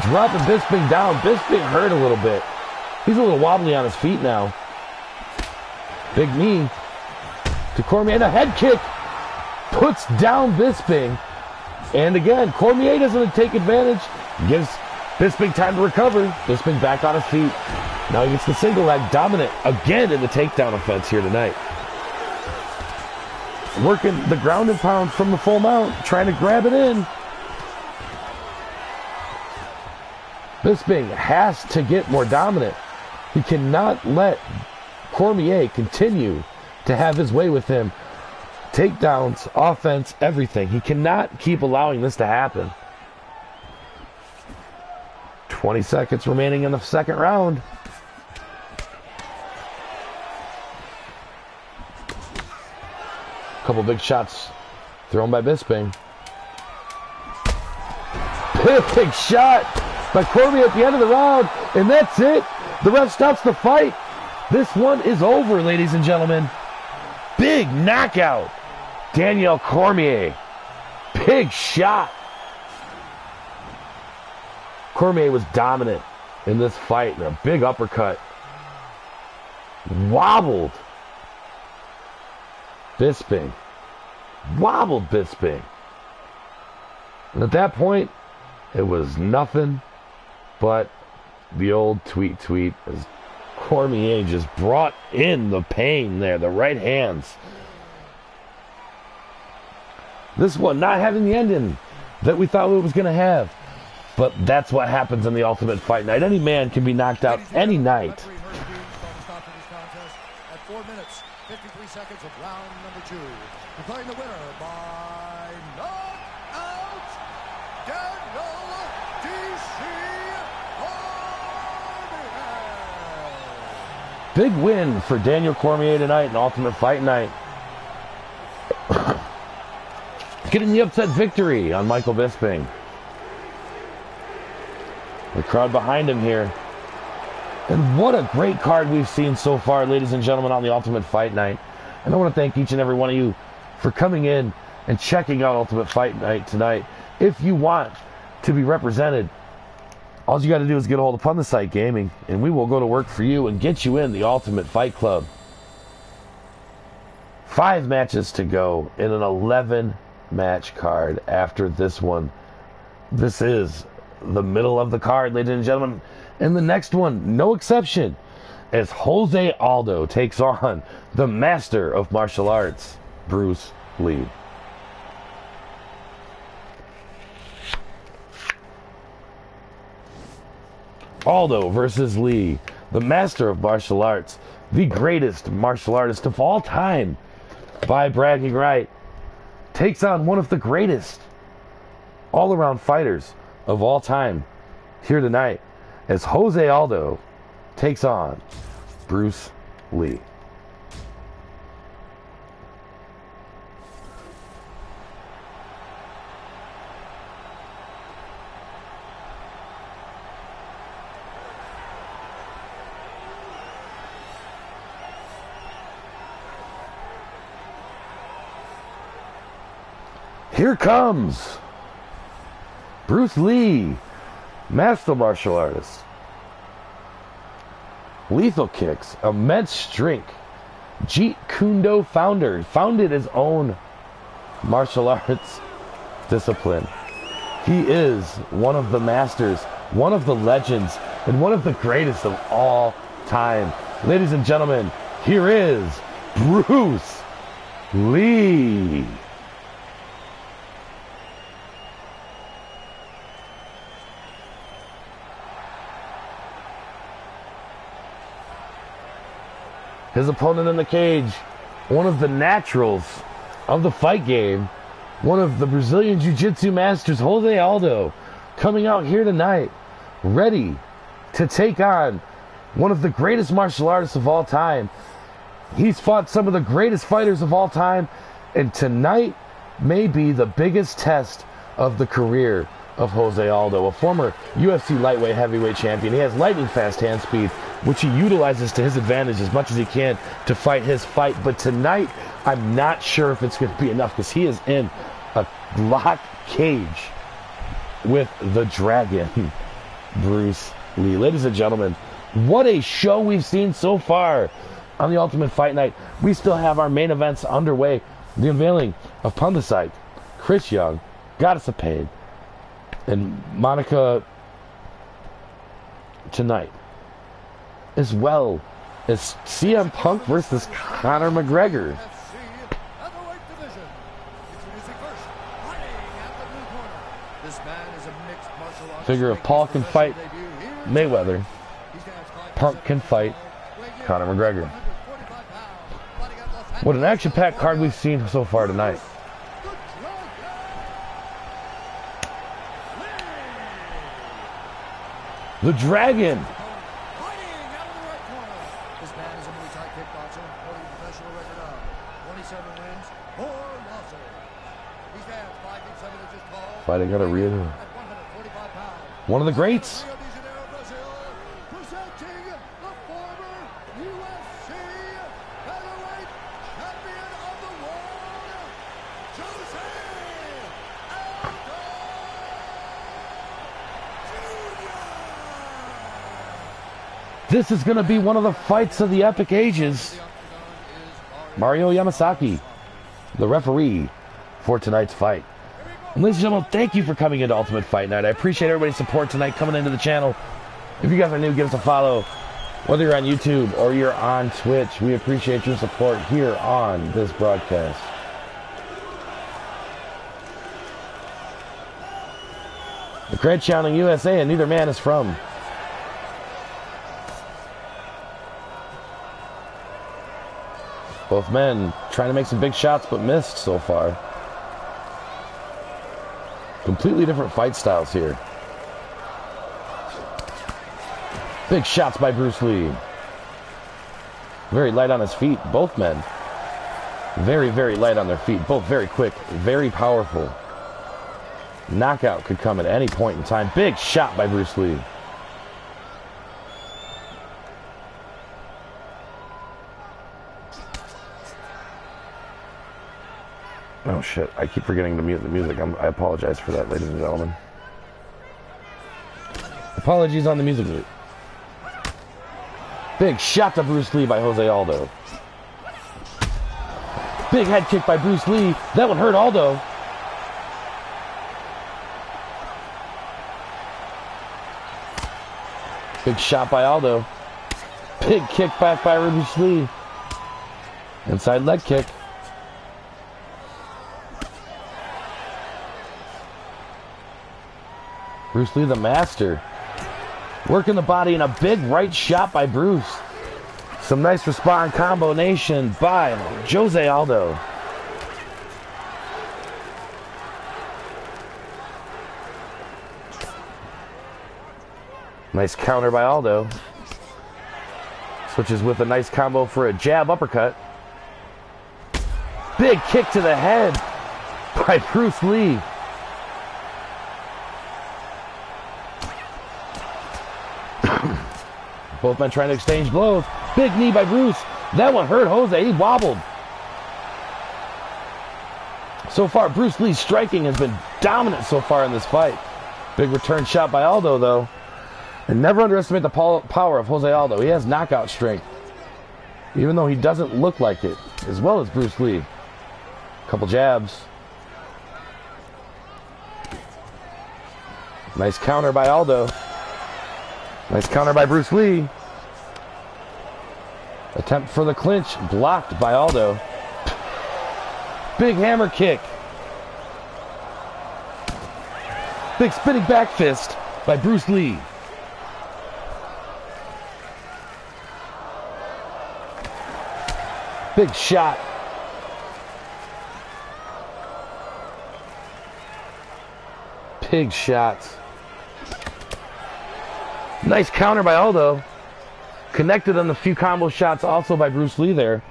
Dropping Bisping down. Bisping hurt a little bit. He's a little wobbly on his feet now. Big knee to Cormier. And a head kick puts down Bisping. And again, Cormier doesn't take advantage. Gives Bisping time to recover. Bisping back on his feet. Now he gets the single leg, dominant again in the takedown offense here tonight. Working the ground and pound from the full mount, trying to grab it in. Bisping has to get more dominant. He cannot let Cormier continue to have his way with him. Takedowns, offense, everything. He cannot keep allowing this to happen. 20 seconds remaining in the second round. Couple big shots thrown by Bisping. Big shot by Cormier at the end of the round, and that's it. The ref stops the fight. This one is over, ladies and gentlemen. Big knockout. Daniel Cormier. Big shot. Cormier was dominant in this fight. And a big uppercut. Wobbled Bisping. Wobbled Bisping. And at that point, it was nothing but the old tweet as Cormier just brought in the pain there, the right hands. This one not having the ending that we thought it was going to have. But that's what happens in the Ultimate Fight Night. Any man can be knocked out any night. At 4 minutes, 53 seconds of round number 2. Declaring the winner by knockout, Daniel D.C. Cormier. Big win for Daniel Cormier tonight in Ultimate Fight Night. Getting the upset victory on Michael Bisping. The crowd behind him here. And what a great card we've seen so far, ladies and gentlemen, on the Ultimate Fight Night. And I want to thank each and every one of you for coming in and checking out Ultimate Fight Night tonight. If you want to be represented, all you got to do is get a hold of PunThePsychGamin, and we will go to work for you and get you in the Ultimate Fight Club. 5 matches to go in an 11-match card after this one. This is the middle of the card, ladies and gentlemen. And the next one, no exception, as Jose Aldo takes on the master of martial arts, Bruce Lee. Aldo versus Lee, the master of martial arts, the greatest martial artist of all time, by bragging right, takes on one of the greatest all-around fighters of all time here tonight, as Jose Aldo takes on Bruce Lee. Here comes Bruce Lee, master martial artist. Lethal kicks, immense strength. Jeet Kune Do founder, founded his own martial arts discipline. He is one of the masters, one of the legends, and one of the greatest of all time. Ladies and gentlemen, here is Bruce Lee. His opponent in the cage, one of the naturals of the fight game, one of the Brazilian Jiu-Jitsu masters, Jose Aldo, coming out here tonight, ready to take on one of the greatest martial artists of all time. He's fought some of the greatest fighters of all time, and tonight may be the biggest test of the career of Jose Aldo, a former UFC lightweight heavyweight champion. He has lightning fast hand speed, which he utilizes to his advantage as much as he can to fight his fight. But tonight, I'm not sure if it's going to be enough, because he is in a locked cage with the Dragon, Bruce Lee. Ladies and gentlemen, what a show we've seen so far on the Ultimate Fight Night. We still have our main events underway. The unveiling of PunThePsych, Chris Young, Goddess of Pain, and Monica tonight, as well as CM Punk versus Conor McGregor. Figure if Paul can fight Mayweather, Punk can fight Conor McGregor. What an action-packed card we've seen so far tonight. The Dragon. This man is a Muay Thai kickboxer holding a professional record of 27 wins, 4 losses. He stands 5 feet 7 inches tall. Fighting out of Rio. At 145 pounds. One of the greats. Rio de Janeiro, Brazil, presenting the former UFC heavyweight champion of the world, Jose Aldo. This is going to be one of the fights of the epic ages. Mario Yamasaki, the referee for tonight's fight. And ladies and gentlemen, thank you for coming into Ultimate Fight Night. I appreciate everybody's support tonight coming into the channel. If you guys are new, give us a follow. Whether you're on YouTube or you're on Twitch, we appreciate your support here on this broadcast. The crowd shouting USA, and neither man is from. Both men trying to make some big shots, but missed so far. Completely different fight styles here. Big shots by Bruce Lee. Very light on his feet, both men. Very, very light on their feet. Both very quick, very powerful. Knockout could come at any point in time. Big shot by Bruce Lee. Oh shit, I keep forgetting to mute the music. I apologize for that, ladies and gentlemen. Apologies on the music mute. Big shot to Bruce Lee by Jose Aldo. Big head kick by Bruce Lee. That one hurt Aldo. Big shot by Aldo. Big kick back by Bruce Lee. Inside leg kick. Bruce Lee the master. Working the body and a big right shot by Bruce. Some nice respond combination by Jose Aldo. Nice counter by Aldo. Switches with a nice combo for a jab uppercut. Big kick to the head by Bruce Lee. Both men trying to exchange blows. Big knee by Bruce. That one hurt Jose. He wobbled. So far, Bruce Lee's striking has been dominant so far in this fight. Big return shot by Aldo, though. And never underestimate the power of Jose Aldo. He has knockout strength, even though he doesn't look like it, as well as Bruce Lee. Couple jabs. Nice counter by Aldo. Nice counter by Bruce Lee. Attempt for the clinch, blocked by Aldo. Big hammer kick. Big spinning back fist by Bruce Lee. Big shot. Big shots. Nice counter by Aldo. Connected on the few combo shots also by Bruce Lee there.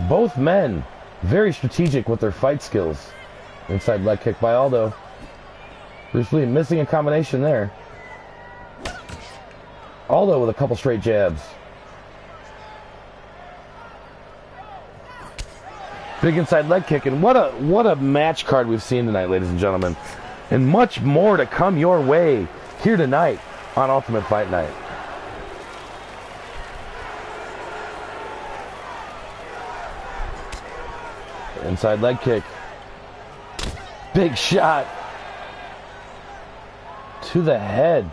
Both men very strategic with their fight skills. Inside leg kick by Aldo. Bruce Lee missing a combination there. Aldo with a couple straight jabs. Big inside leg kick, and what a match card we've seen tonight, ladies and gentlemen. And much more to come your way here tonight on Ultimate Fight Night. Inside leg kick. Big shot to the head.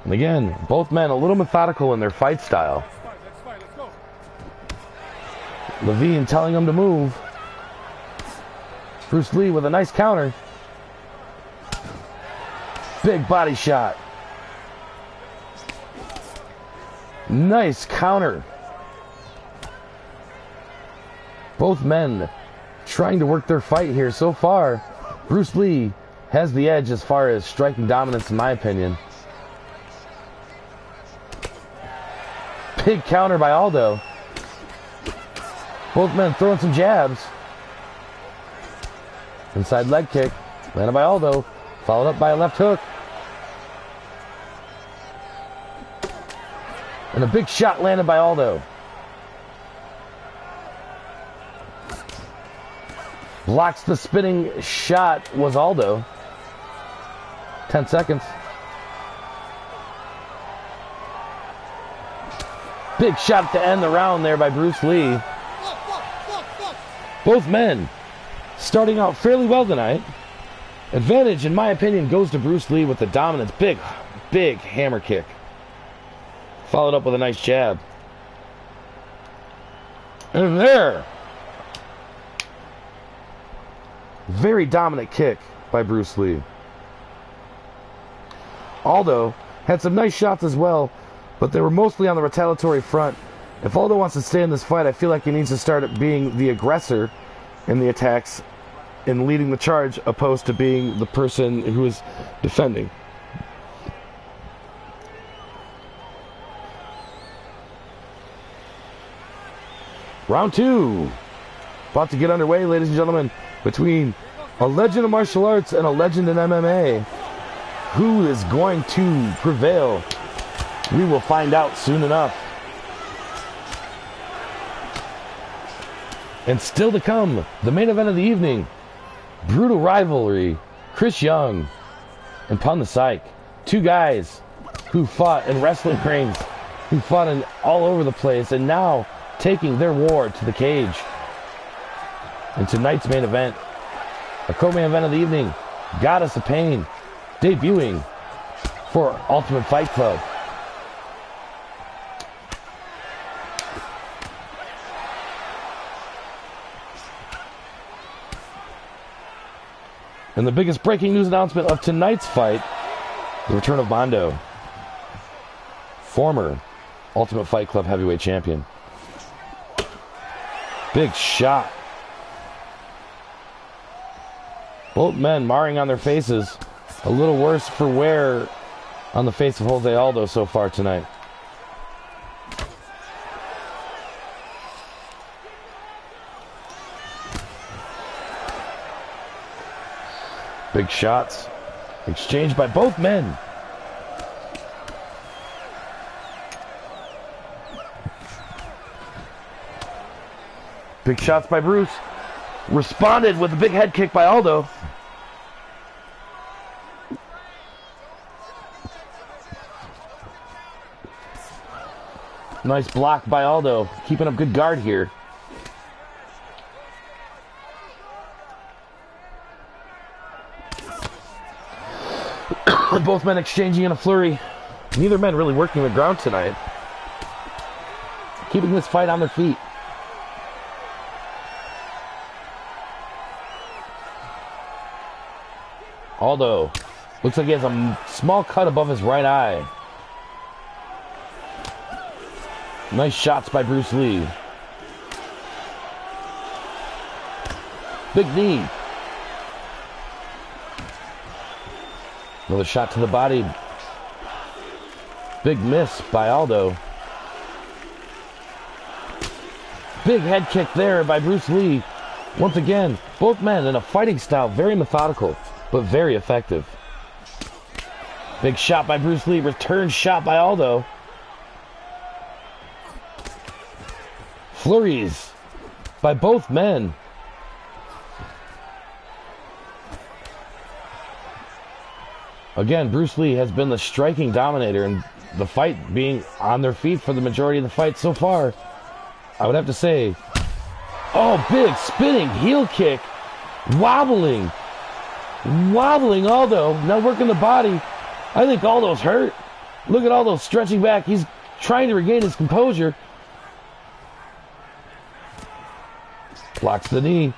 And again, both men a little methodical in their fight style. Levine telling him to move. Bruce Lee with a nice counter. Big body shot. Nice counter. Both men trying to work their fight here. So far, Bruce Lee has the edge as far as striking dominance, in my opinion. Big counter by Aldo. Both men throwing some jabs. Inside leg kick. Landed by Aldo. Followed up by a left hook. And a big shot landed by Aldo. Blocks the spinning shot was Aldo. 10 seconds. Big shot to end the round there by Bruce Lee. Both men starting out fairly well tonight. Advantage, in my opinion, goes to Bruce Lee with the dominance. Big hammer kick. Followed up with a nice jab. And there. Very dominant kick by Bruce Lee. Aldo had some nice shots as well, but they were mostly on the retaliatory front. If Aldo wants to stay in this fight, I feel like he needs to start being the aggressor in the attacks and leading the charge, opposed to being the person who is defending. Round 2. About to get underway, ladies and gentlemen, between a legend of martial arts and a legend in MMA. Who is going to prevail? We will find out soon enough. And still to come, the main event of the evening. Brutal rivalry. Chris Young and PunThePsych. Two guys who fought in wrestling rings, who fought in all over the place, and now taking their war to the cage. In tonight's main event, a co-main event of the evening, Goddess of Pain, debuting for Ultimate Fight Club. And the biggest breaking news announcement of tonight's fight, the return of Mondo, former Ultimate Fight Club heavyweight champion. Big shot. Both men marring on their faces. A little worse for wear on the face of Jose Aldo so far tonight. Big shots exchanged by both men. Big shots by Bruce. Responded with a big head kick by Aldo. Nice block by Aldo, keeping up good guard here. Both men exchanging in a flurry. Neither man really working the ground tonight. Keeping this fight on their feet. Aldo looks like he has a small cut above his right eye. Nice shots by Bruce Lee. Big knee. Another shot to the body. Big miss by Aldo. Big head kick there by Bruce Lee. Once again, both men in a fighting style, very methodical, but very effective. Big shot by Bruce Lee. Return shot by Aldo. Flurries by both men. Again, Bruce Lee has been the striking dominator in the fight, being on their feet for the majority of the fight so far. I would have to say, oh, big spinning heel kick. Wobbling Aldo. Now working the body. I think Aldo's hurt. Look at Aldo stretching back. He's trying to regain his composure. Blocks the knee.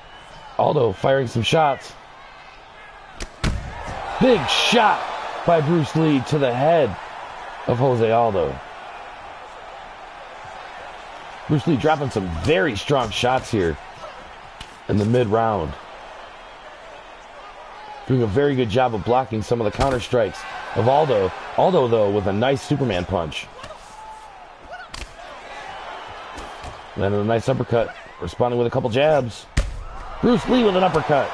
Aldo firing some shots. Big shot by Bruce Lee to the head of Jose Aldo. Bruce Lee dropping some very strong shots here in the mid-round. Doing a very good job of blocking some of the counter strikes of Aldo. Aldo, though, with a nice Superman punch. Then a nice uppercut. Responding with a couple jabs. Bruce Lee with an uppercut.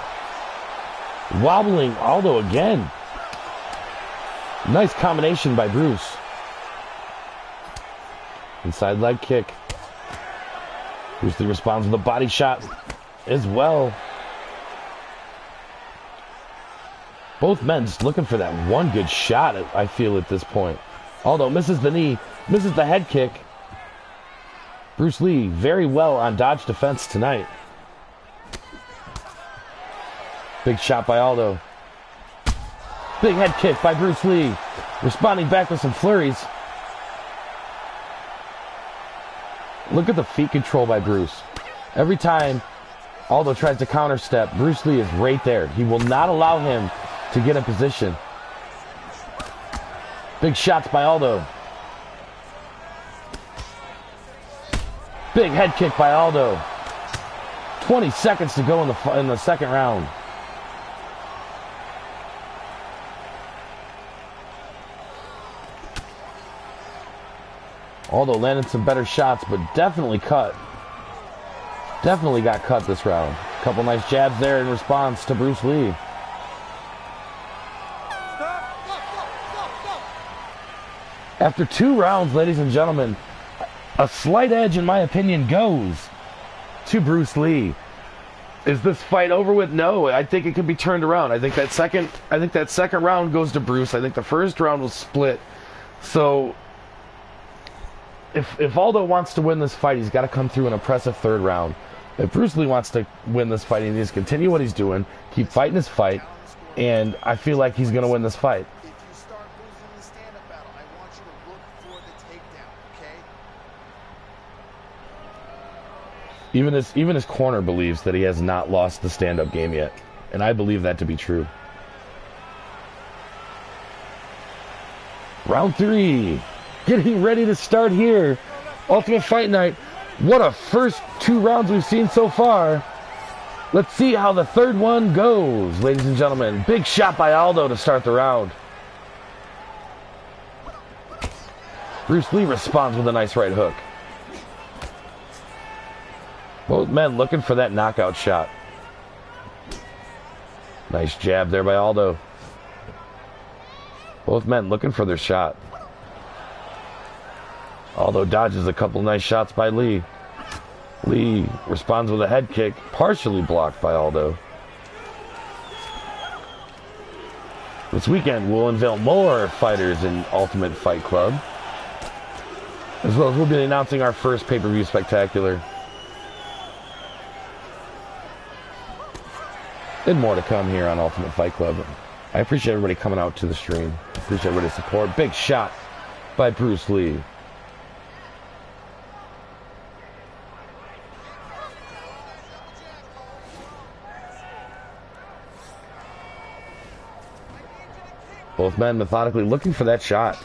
Wobbling Aldo again. Nice combination by Bruce. Inside leg kick. Bruce Lee responds with a body shot as well. Both men just looking for that one good shot, I feel, at this point. Aldo misses the knee, misses the head kick. Bruce Lee very well on dodge defense tonight. Big shot by Aldo. Big head kick by Bruce Lee. Responding back with some flurries. Look at the feet control by Bruce. Every time Aldo tries to counter step, Bruce Lee is right there. He will not allow him to get in position. Big shots by Aldo. Big head kick by Aldo. 20 seconds to go in the second round. Aldo landed some better shots, but definitely cut. Definitely got cut this round. A couple nice jabs there in response to Bruce Lee. After 2 rounds, ladies and gentlemen, a slight edge, in my opinion, goes to Bruce Lee. Is this fight over with? No, I think it could be turned around. I think that second round goes to Bruce. I think the first round was split. So if Aldo wants to win this fight, he's got to come through an impressive third round. If Bruce Lee wants to win this fight, he needs to continue what he's doing, keep fighting his fight, and I feel like he's going to win this fight. If you start losing the stand-up battle, I want you to look for the takedown, okay? Even his corner believes that he has not lost the stand-up game yet, and I believe that to be true. Round 3. Getting ready to start here. Ultimate Fight Night. What a first 2 rounds we've seen so far. Let's see how the third one goes, ladies and gentlemen. Big shot by Aldo to start the round. Bruce Lee responds with a nice right hook. Both men looking for that knockout shot. Nice jab there by Aldo. Both men looking for their shot. Aldo dodges a couple nice shots by Lee. Lee responds with a head kick, partially blocked by Aldo. This weekend, we'll unveil more fighters in Ultimate Fight Club, as well as we'll be announcing our first pay-per-view spectacular. And more to come here on Ultimate Fight Club. I appreciate everybody coming out to the stream. Appreciate everybody's support. Big shot by Bruce Lee. Both men methodically looking for that shot.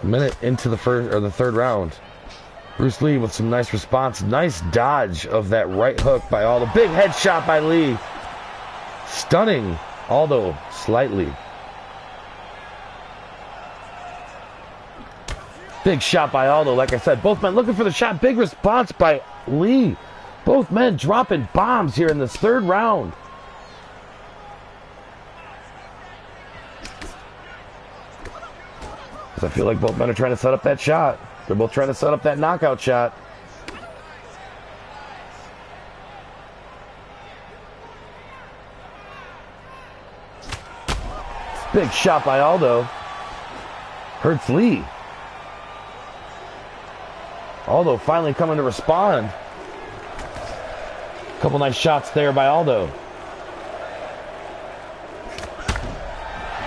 A minute into the third round. Bruce Lee with some nice response. Nice dodge of that right hook by Aldo. Big head shot by Lee. Stunning Aldo slightly. Big shot by Aldo, like I said. Both men looking for the shot. Big response by Lee. Both men dropping bombs here in this third round. I feel like both men are trying to set up that shot. They're both trying to set up that knockout shot. Big shot by Aldo. Hurts Lee. Aldo finally coming to respond. Couple nice shots there by Aldo.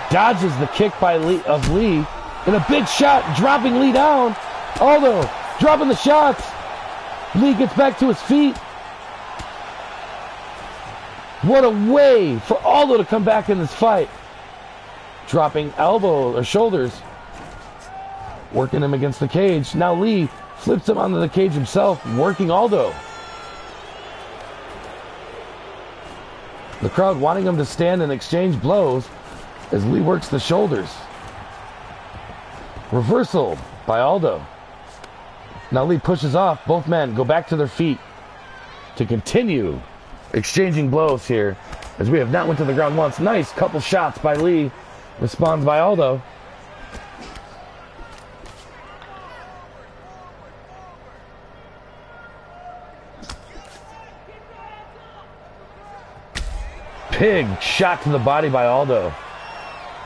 Dodges the kick by Lee. And a big shot, dropping Lee down. Aldo dropping the shots. Lee gets back to his feet. What a way for Aldo to come back in this fight. Dropping elbow or shoulders. Working him against the cage. Now Lee flips him onto the cage himself, working Aldo. The crowd wanting him to stand and exchange blows as Lee works the shoulders. Reversal by Aldo. Now Lee pushes off. Both men go back to their feet to continue exchanging blows here as we have not went to the ground once. Nice couple shots by Lee. Responds by Aldo. Big shot to the body by Aldo.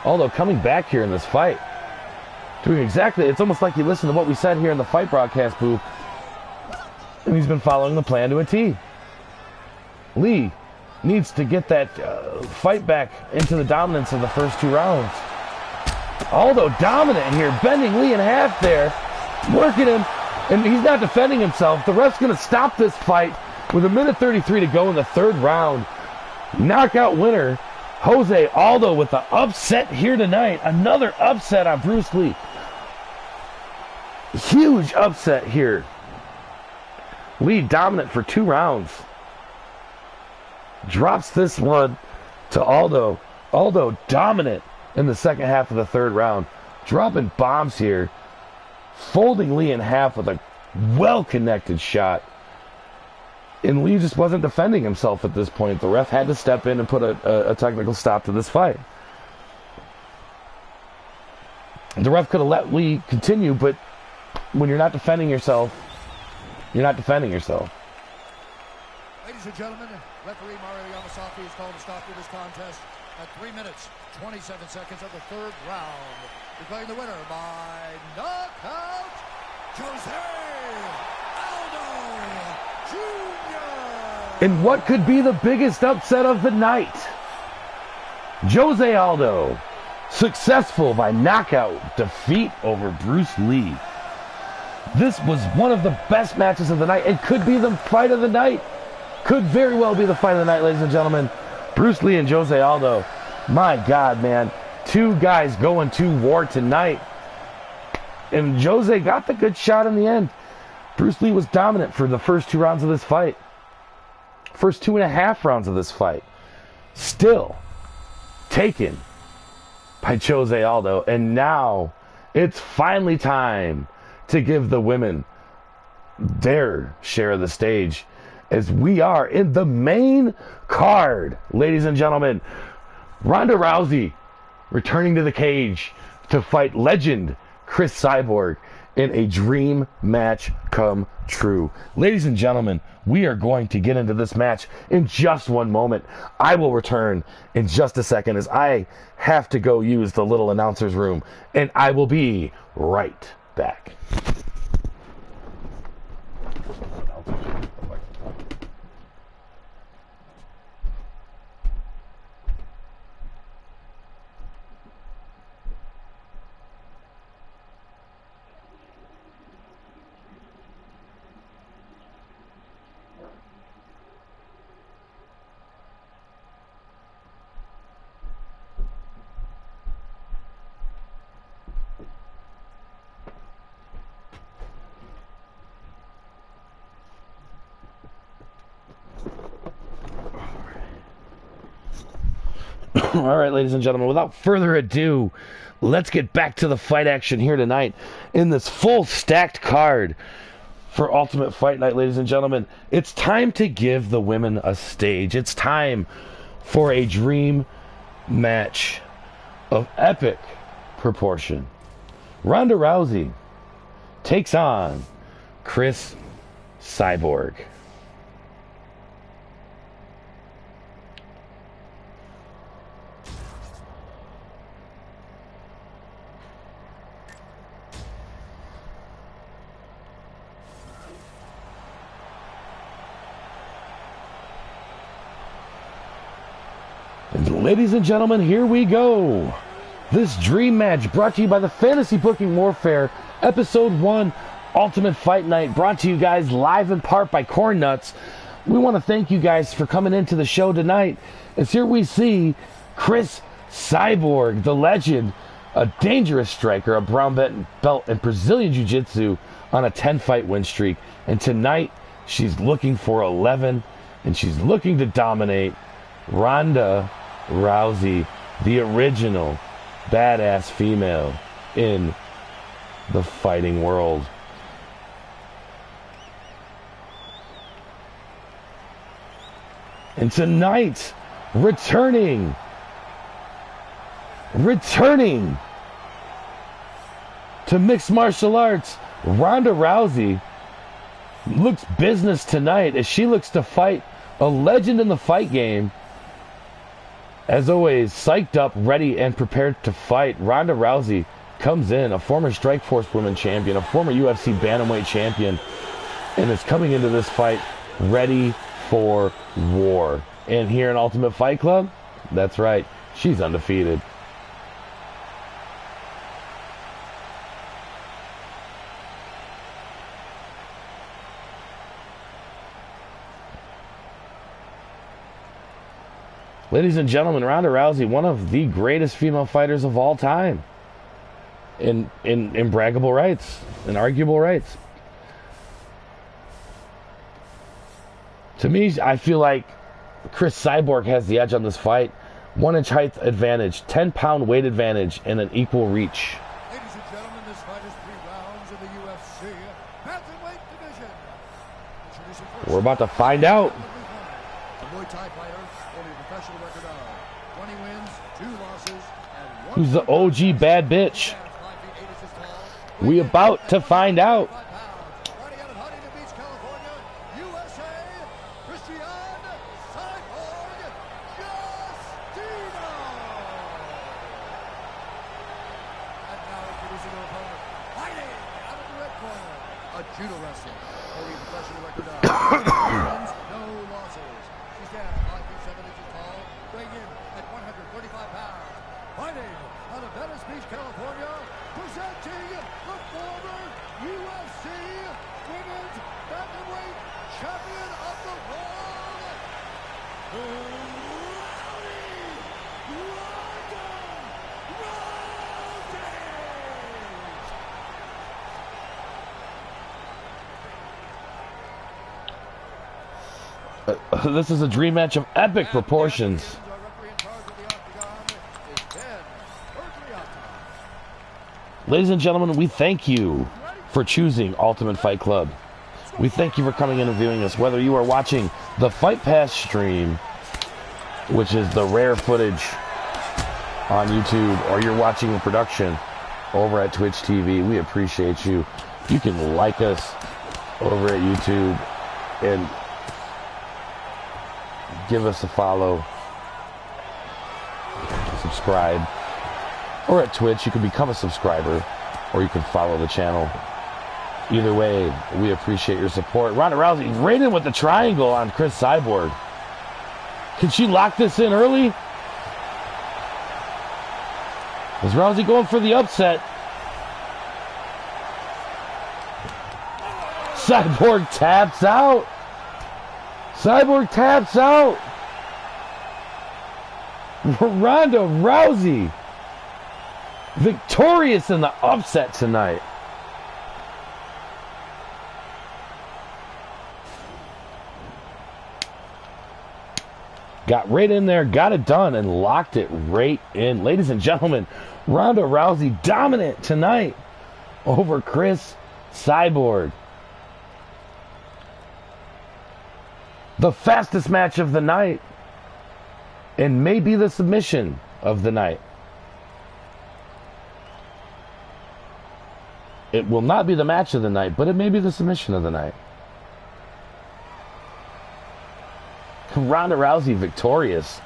Aldo coming back here in this fight. Doing exactly, it's almost like you listen to what we said here in the fight broadcast booth. And he's been following the plan to a T. Lee needs to get that fight back into the dominance of the first 2 rounds. Aldo dominant here, bending Lee in half there. Working him, And he's not defending himself. The ref's going to stop this fight with 1:33 to go in the third round. Knockout winner, Jose Aldo, with the upset here tonight. Another upset on Bruce Lee. Huge upset here. Lee dominant for 2 rounds. Drops this one to Aldo. Aldo dominant in the second half of the third round. Dropping bombs here. Folding Lee in half with a well-connected shot. And Lee just wasn't defending himself at this point. The ref had to step in and put a technical stop to this fight. The ref could have let Lee continue, but when you're not defending yourself, you're not defending yourself. Ladies and gentlemen, referee Mario Yamasaki has called a stop to this contest at 3 minutes, 27 seconds of the third round. Declaring the winner by knockout, Jose Aldo Jr. And what could be the biggest upset of the night? Jose Aldo, successful by knockout defeat over Bruce Lee. This was one of the best matches of the night. It could be the fight of the night. Could very well be the fight of the night, ladies and gentlemen. Bruce Lee and Jose Aldo. My God, man. 2 guys going to war tonight. And Jose got the good shot in the end. Bruce Lee was dominant for the first 2 rounds of this fight. First 2.5 rounds of this fight. Still taken by Jose Aldo. And now it's finally time to give the women their share of the stage, as we are in the main card, ladies and gentlemen. Ronda Rousey returning to the cage to fight legend Chris Cyborg in a dream match come true. Ladies and gentlemen, we are going to get into this match in just one moment. I will return in just a second, as I have to go use the little announcer's room, and I will be right back. All right, ladies and gentlemen, without further ado, let's get back to the fight action here tonight in this full stacked card for Ultimate Fight Night, ladies and gentlemen. It's time to give the women a stage. It's time for a dream match of epic proportion. Ronda Rousey takes on Chris Cyborg. And ladies and gentlemen, here we go. This dream match brought to you by the Fantasy Booking Warfare, Episode 1, Ultimate Fight Night, brought to you guys live in part by Corn Nuts. We want to thank you guys for coming into the show tonight. As here we see Chris Cyborg, the legend, a dangerous striker, a brown belt in Brazilian Jiu-Jitsu on a 10-fight win streak. And tonight, she's looking for 11, and she's looking to dominate Ronda Rousey, the original badass female in the fighting world. And tonight, returning to mixed martial arts, Ronda Rousey looks business tonight as she looks to fight a legend in the fight game. As always, psyched up, ready, and prepared to fight. Ronda Rousey comes in, a former Strikeforce Women champion, a former UFC Bantamweight champion, and is coming into this fight ready for war. And here in Ultimate Fight Club, that's right, she's undefeated. Ladies and gentlemen, Ronda Rousey, one of the greatest female fighters of all time. In braggable rights, in arguable rights. To me, I feel like Chris Cyborg has the edge on this fight. 1 inch height advantage, 10-pound weight advantage, and an equal reach. Ladies and gentlemen, this fight is 3 rounds in the UFC bantamweight division. Introducing first, We're about to find out. the Muay Thai fighter holding a professional record of 20 wins, 2 losses, and 1 Who's the OG bad bitch? 5 feet 8 inches tall. We about to find out. Fighting out of Huntington Beach, California, USA, Christian Cyborg Justino. And now introducing her opponent, fighting out of the red corner, a judo wrestler, holding a professional record of 20 wins, no losses. She stands 5 feet 7 inches tall, weighing in at 135 pounds. Fighting out of Venice Beach, California, presenting the former UFC Women's Bantamweight Champion of the World, Ronda Rousey. This is a dream match of epic proportions. Our referee in charge of the octagon is Ben Bergliata. Ladies and gentlemen, we thank you for choosing Ultimate Fight Club. We thank you for coming in and viewing us, whether you are watching the Fight Pass stream, which is the rare footage on YouTube, or you're watching the production over at Twitch TV. We appreciate you. You can like us over at YouTube and give us a follow, subscribe, or at Twitch you can become a subscriber, or you can follow the channel. Either way, we appreciate your support. Ronda Rousey right in with the triangle on Chris Cyborg. Can she lock this in early? Is Rousey going for the upset? Cyborg taps out. Cyborg taps out. Ronda Rousey victorious in the upset tonight. Got right in there, got it done, and locked it right in. Ladies and gentlemen, Ronda Rousey dominant tonight over Chris Cyborg. The fastest match of the night, and maybe the submission of the night. It will not be the match of the night, but it may be the submission of the night. Ronda Rousey victorious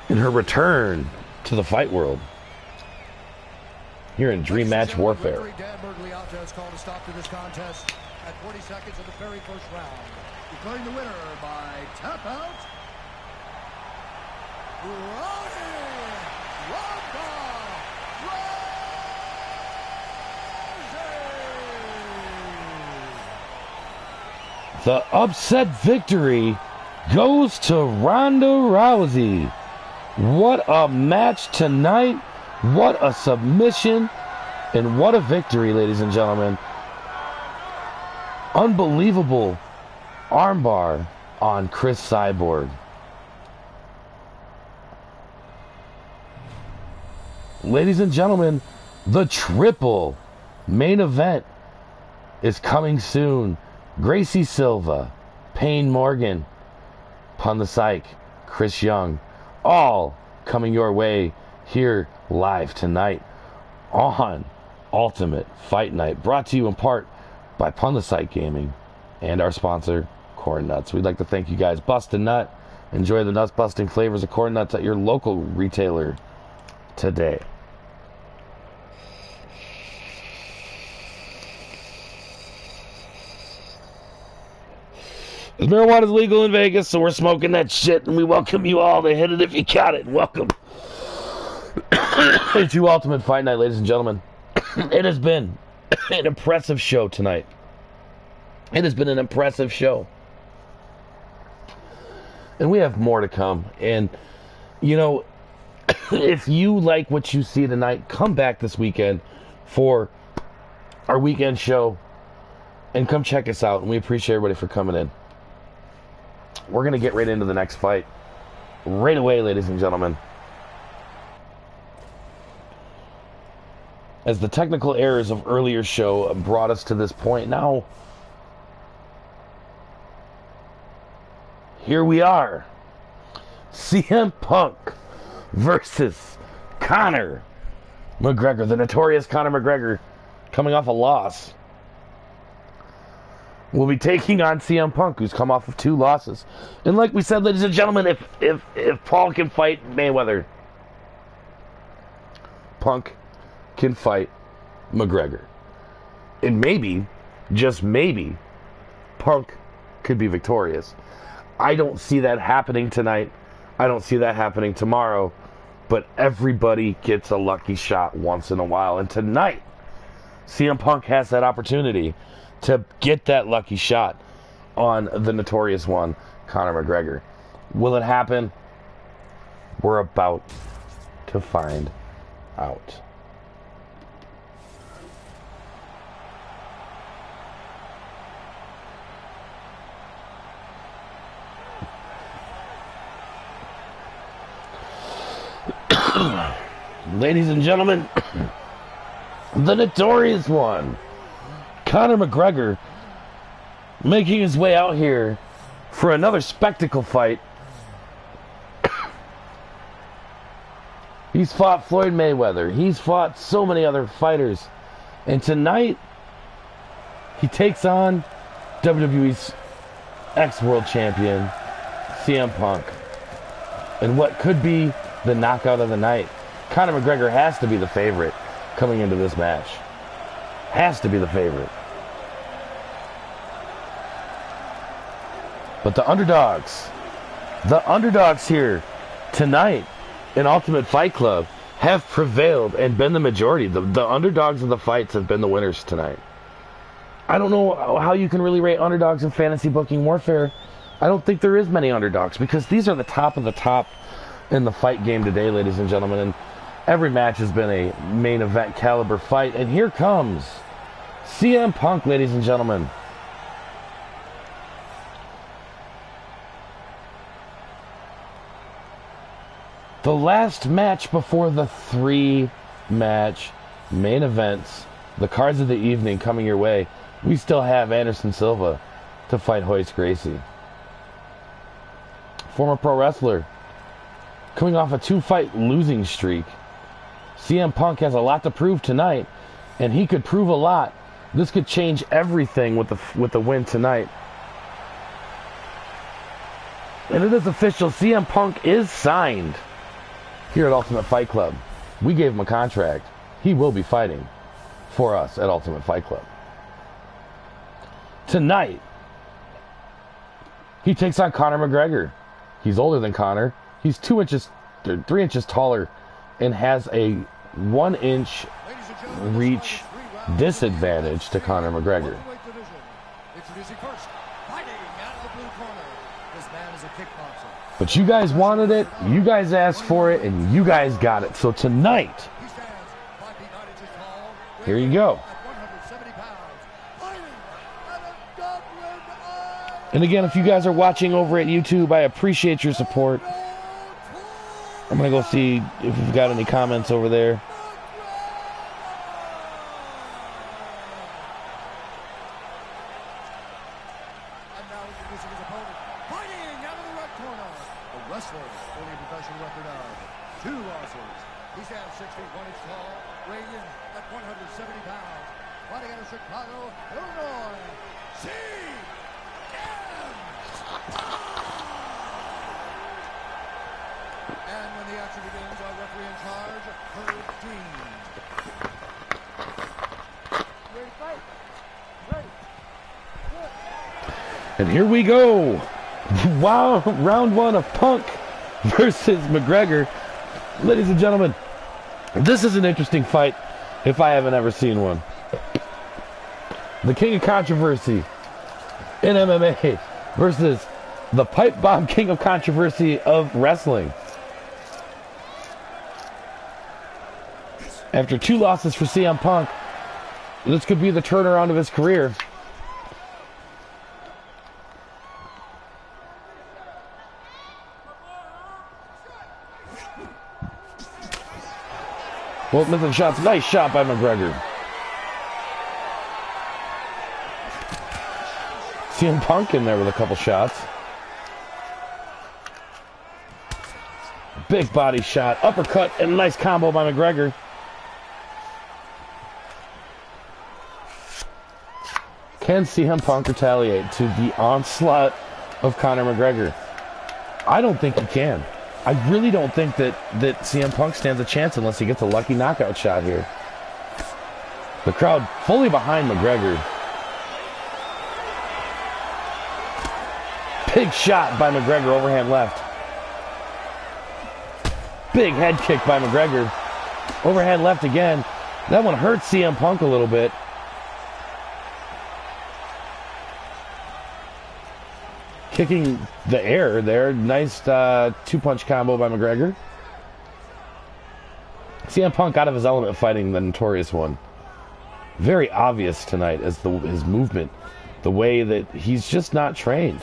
in her return to the fight world here in Dream Match Warfare. Dan Bergliata has called a stop to this contest at 40 seconds of the very first round, declaring the winner by tap out, Ronda Rousey. The upset victory goes to Ronda Rousey. What a match tonight. What a submission. And what a victory, ladies and gentlemen. Unbelievable armbar on Chris Cyborg. Ladies and gentlemen, the triple main event is coming soon. Gracie Silva, Payne Morgan, PunThePsych, Chris Young, all coming your way here live tonight on Ultimate Fight Night, brought to you in part by PunThePsych Gaming and our sponsor, Corn Nuts. We'd like to thank you guys. Bust a nut. Enjoy the nuts-busting flavors of Corn Nuts at your local retailer today. Marijuana is legal in Vegas, so we're smoking that shit, and we welcome you all to hit it if you got it. Welcome to Ultimate Fight Night, ladies and gentlemen. It has been an impressive show tonight. It has been an impressive show. And we have more to come. And, you know, if you like what you see tonight, come back this weekend for our weekend show and come check us out. And we appreciate everybody for coming in. We're going to get right into the next fight right away, ladies and gentlemen. As the technical errors of earlier show brought us to this point, now here we are. CM Punk versus Conor McGregor, the notorious Conor McGregor, coming off a loss, will be taking on CM Punk, who's come off of 2 losses. And like we said, ladies and gentlemen, if Paul can fight Mayweather, Punk can fight McGregor. And maybe, just maybe, Punk could be victorious. I don't see that happening tonight. I don't see that happening tomorrow. But everybody gets a lucky shot once in a while. And tonight, CM Punk has that opportunity to get that lucky shot on the notorious one, Conor McGregor. Will it happen? We're about to find out. Ladies and gentlemen, the notorious one, Conor McGregor, making his way out here for another spectacle fight. He's fought Floyd Mayweather. He's fought so many other fighters. And tonight, he takes on WWE's ex-world champion, CM Punk. And what could be the knockout of the night. Conor McGregor has to be the favorite coming into this match. Has to be the favorite. But the underdogs here tonight in Ultimate Fight Club have prevailed and been the majority. The underdogs of the fights have been the winners tonight. I don't know how you can really rate underdogs in fantasy booking warfare. I don't think there is many underdogs because these are the top of the top in the fight game today, ladies and gentlemen. And every match has been a main event caliber fight. And here comes CM Punk, ladies and gentlemen. The last match before the 3-match main events, the cards of the evening coming your way. We still have Anderson Silva to fight Royce Gracie. Former pro wrestler, coming off a 2-fight losing streak. CM Punk has a lot to prove tonight, and he could prove a lot. This could change everything with the win tonight. And it is official, CM Punk is signed here at Ultimate Fight Club. We gave him a contract. He will be fighting for us at Ultimate Fight Club. Tonight, he takes on Conor McGregor. He's older than Conor. He's 3 inches taller and has a 1-inch reach disadvantage to Conor McGregor. But you guys wanted it, you guys asked for it, and you guys got it. So tonight, here you go. And again, if you guys are watching over at YouTube, I appreciate your support. I'm going to go see if we've got any comments over there. And now introducing his opponent, fighting out of the red corner, a wrestler holding a professional record of 2 losses. He stands 6 feet 1 inch tall, weighing in at 170 pounds. Fighting out of Chicago, Illinois, and when the action begins, our referee in charge, Herb Dean. Ready to fight? Ready. Good. And here we go. Wow, round 1 of Punk versus McGregor. Ladies and gentlemen, this is an interesting fight if I haven't ever seen one. The king of controversy in MMA versus the pipe bomb king of controversy of wrestling. After 2 losses for CM Punk, this could be the turnaround of his career. Both missing shots. Nice shot by McGregor. CM Punk in there with a couple shots. Big body shot. Uppercut and a nice combo by McGregor. Can CM Punk retaliate to the onslaught of Conor McGregor? I don't think he can. I really don't think that CM Punk stands a chance unless he gets a lucky knockout shot here. The crowd fully behind McGregor. Big shot by McGregor, overhand left. Big head kick by McGregor. Overhand left again. That one hurt CM Punk a little bit. Kicking the air there. Nice 2-punch combo by McGregor. CM Punk out of his element fighting the Notorious One. Very obvious tonight as his movement. The way that he's just not trained.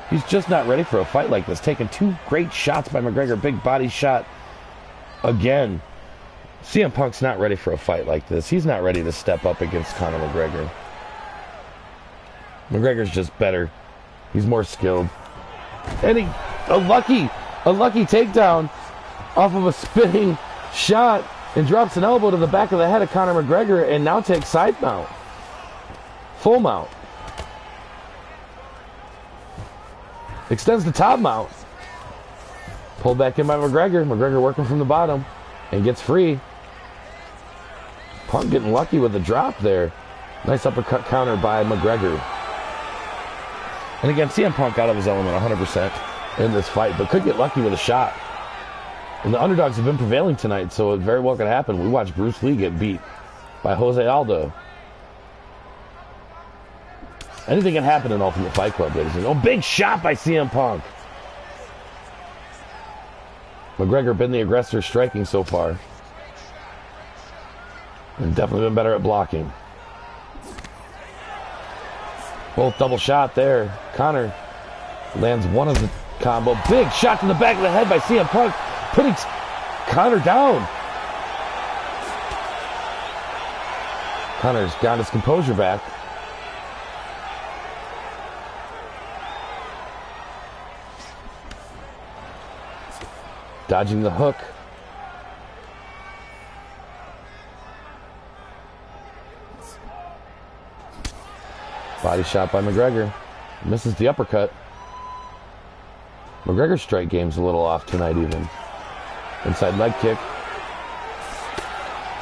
He's just not ready for a fight like this. Taking 2 great shots by McGregor. Big body shot again. CM Punk's not ready for a fight like this. He's not ready to step up against Conor McGregor. McGregor's just better. He's more skilled. And a lucky takedown off of a spinning shot and drops an elbow to the back of the head of Conor McGregor and now takes side mount. Full mount. Extends the top mount. Pulled back in by McGregor. McGregor working from the bottom and gets free. Punk getting lucky with the drop there. Nice uppercut counter by McGregor. And again, CM Punk out of his element 100% in this fight, but could get lucky with a shot. And the underdogs have been prevailing tonight, so it very well could happen. We watched Bruce Lee get beat by Jose Aldo. Anything can happen in Ultimate Fight Club, ladies and gentlemen. Oh, big shot by CM Punk. McGregor been the aggressor striking so far. And definitely been better at blocking. Both double shot there. Conor lands one of the combo. Big shot to the back of the head by CM Punk, putting Conor down. Conor's got his composure back. Dodging the hook. Body shot by McGregor. Misses the uppercut. McGregor's strike game's a little off tonight even. Inside leg kick.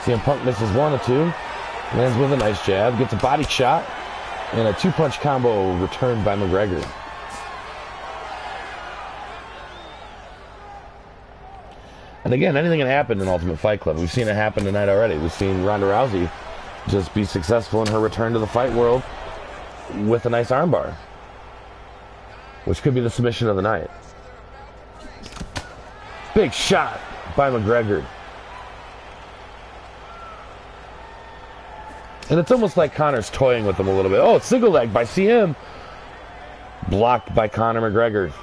CM Punk misses 1 or 2. Lands with a nice jab. Gets a body shot. And a 2-punch combo returned by McGregor. And again, anything can happen in Ultimate Fight Club. We've seen it happen tonight already. We've seen Ronda Rousey just be successful in her return to the fight world with a nice armbar, which could be the submission of the night. Big shot by McGregor. And it's almost like Conor's toying with him a little bit. Oh, single leg by CM. Blocked by Conor McGregor.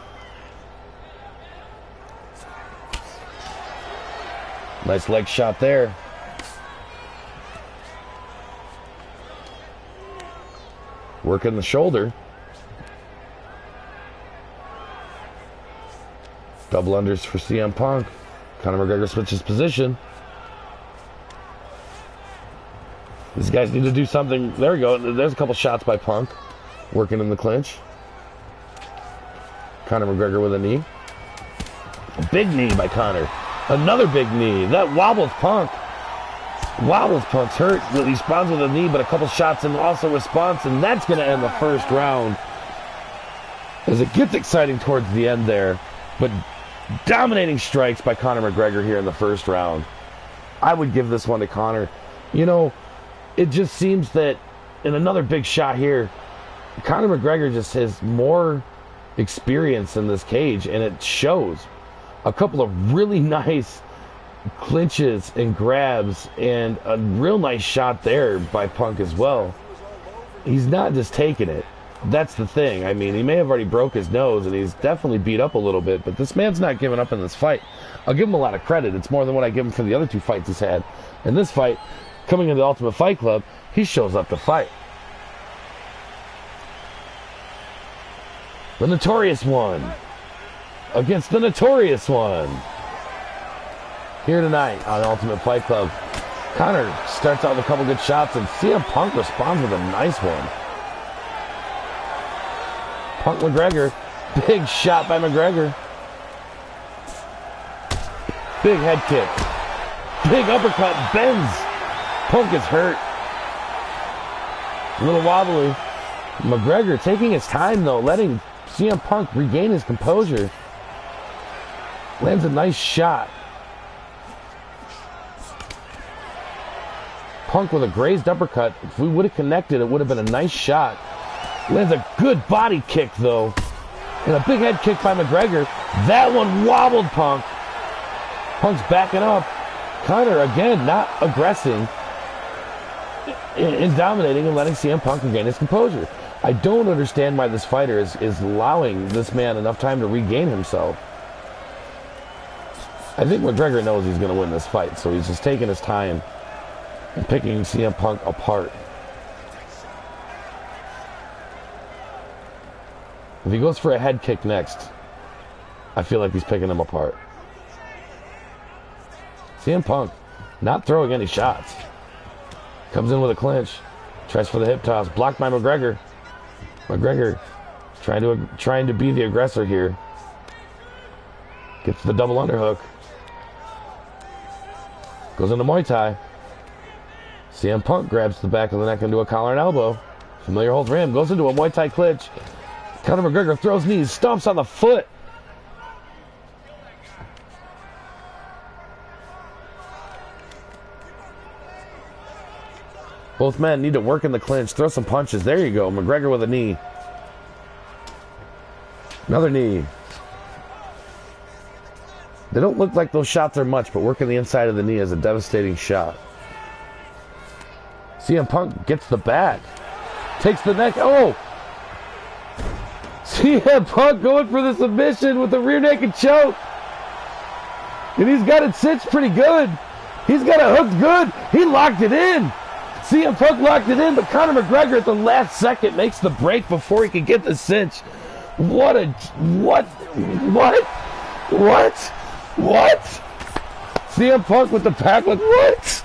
Nice leg shot there. Working the shoulder. Double unders for CM Punk. Conor McGregor switches position. These guys need to do something. There we go. There's a couple shots by Punk. Working in the clinch. Conor McGregor with a knee. A big knee by Conor. Another big knee. That wobbles Punk. Wobbles Punk's hurt. He responds with a knee, but a couple shots and also response, and that's going to end the first round. As it gets exciting towards the end there. But dominating strikes by Conor McGregor here in the first round. I would give this one to Conor. You know, it just seems that in another big shot here, Conor McGregor just has more experience in this cage, and it shows. A couple of really nice clinches and grabs, and a real nice shot there by Punk as well. He's not just taking it. That's the thing. I mean, he may have already broke his nose, and he's definitely beat up a little bit, but this man's not giving up in this fight. I'll give him a lot of credit. It's more than what I give him for the other 2 fights he's had. In this fight, coming into the Ultimate Fight Club, he shows up to fight. The Notorious One against the Notorious One. Here tonight on Ultimate Fight Club, Conor starts out with a couple good shots, and CM Punk responds with a nice one. Punk McGregor, big shot by McGregor. Big head kick. Big uppercut, bends. Punk is hurt. A little wobbly. McGregor taking his time though, letting CM Punk regain his composure. Lands a nice shot. Punk with a grazed uppercut. If we would have connected, it would have been a nice shot. Lands a good body kick, though. And a big head kick by McGregor. That one wobbled Punk. Punk's backing up. Conor, again, not aggressing and dominating and letting CM Punk regain his composure. I don't understand why this fighter is allowing this man enough time to regain himself. I think McGregor knows he's going to win this fight, so he's just taking his time and picking CM Punk apart. If he goes for a head kick next, I feel like he's picking him apart. CM Punk not throwing any shots. Comes in with a clinch. Tries for the hip toss. Blocked by McGregor. McGregor trying to be the aggressor here. Gets the double underhook. Goes into Muay Thai. CM Punk grabs the back of the neck into a collar and elbow. Familiar hold for him. Goes into a Muay Thai clinch. Conor McGregor throws knees, stomps on the foot. Both men need to work in the clinch, throw some punches. There you go. McGregor with a knee. Another knee. They don't look like those shots are much, but working the inside of the knee is a devastating shot. CM Punk gets the back. Takes the neck. Oh! CM Punk going for the submission with the rear naked choke. And he's got it cinched pretty good. He's got it hooked good. He locked it in. CM Punk locked it in, but Conor McGregor at the last second makes the break before he can get the cinch. What? CM Punk with the back, like, what?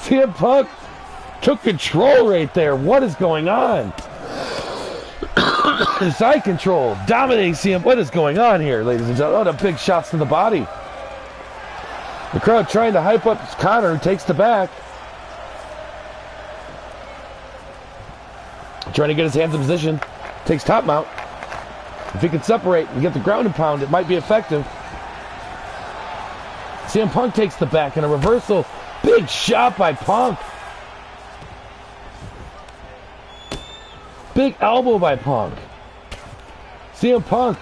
CM Punk took control right there. What is going on? Side control, dominating CM. What is going on here, ladies and gentlemen? Oh, the big shots to the body. The crowd trying to hype up Conor, who takes the back. Trying to get his hands in position. Takes top mount. If he can separate and get the ground and pound, it might be effective. CM Punk takes the back in a reversal. Big shot by Punk. Big elbow by Punk. CM Punk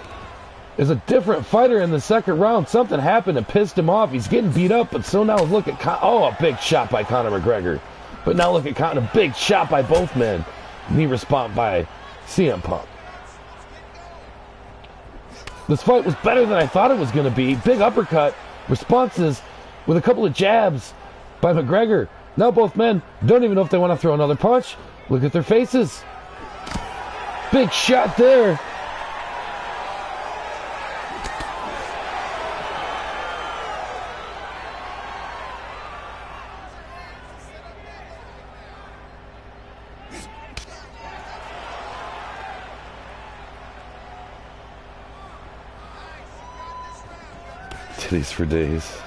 is a different fighter in the second round. Something happened and pissed him off. He's getting beat up, but so now look at a big shot by Conor McGregor. But now look at Conor, a big shot by both men. Knee response by CM Punk. This fight was better than I thought it was going to be. Big uppercut. Responses with a couple of jabs by McGregor. Now both men don't even know if they want to throw another punch. Look at their faces. Big shot there. Titties for days.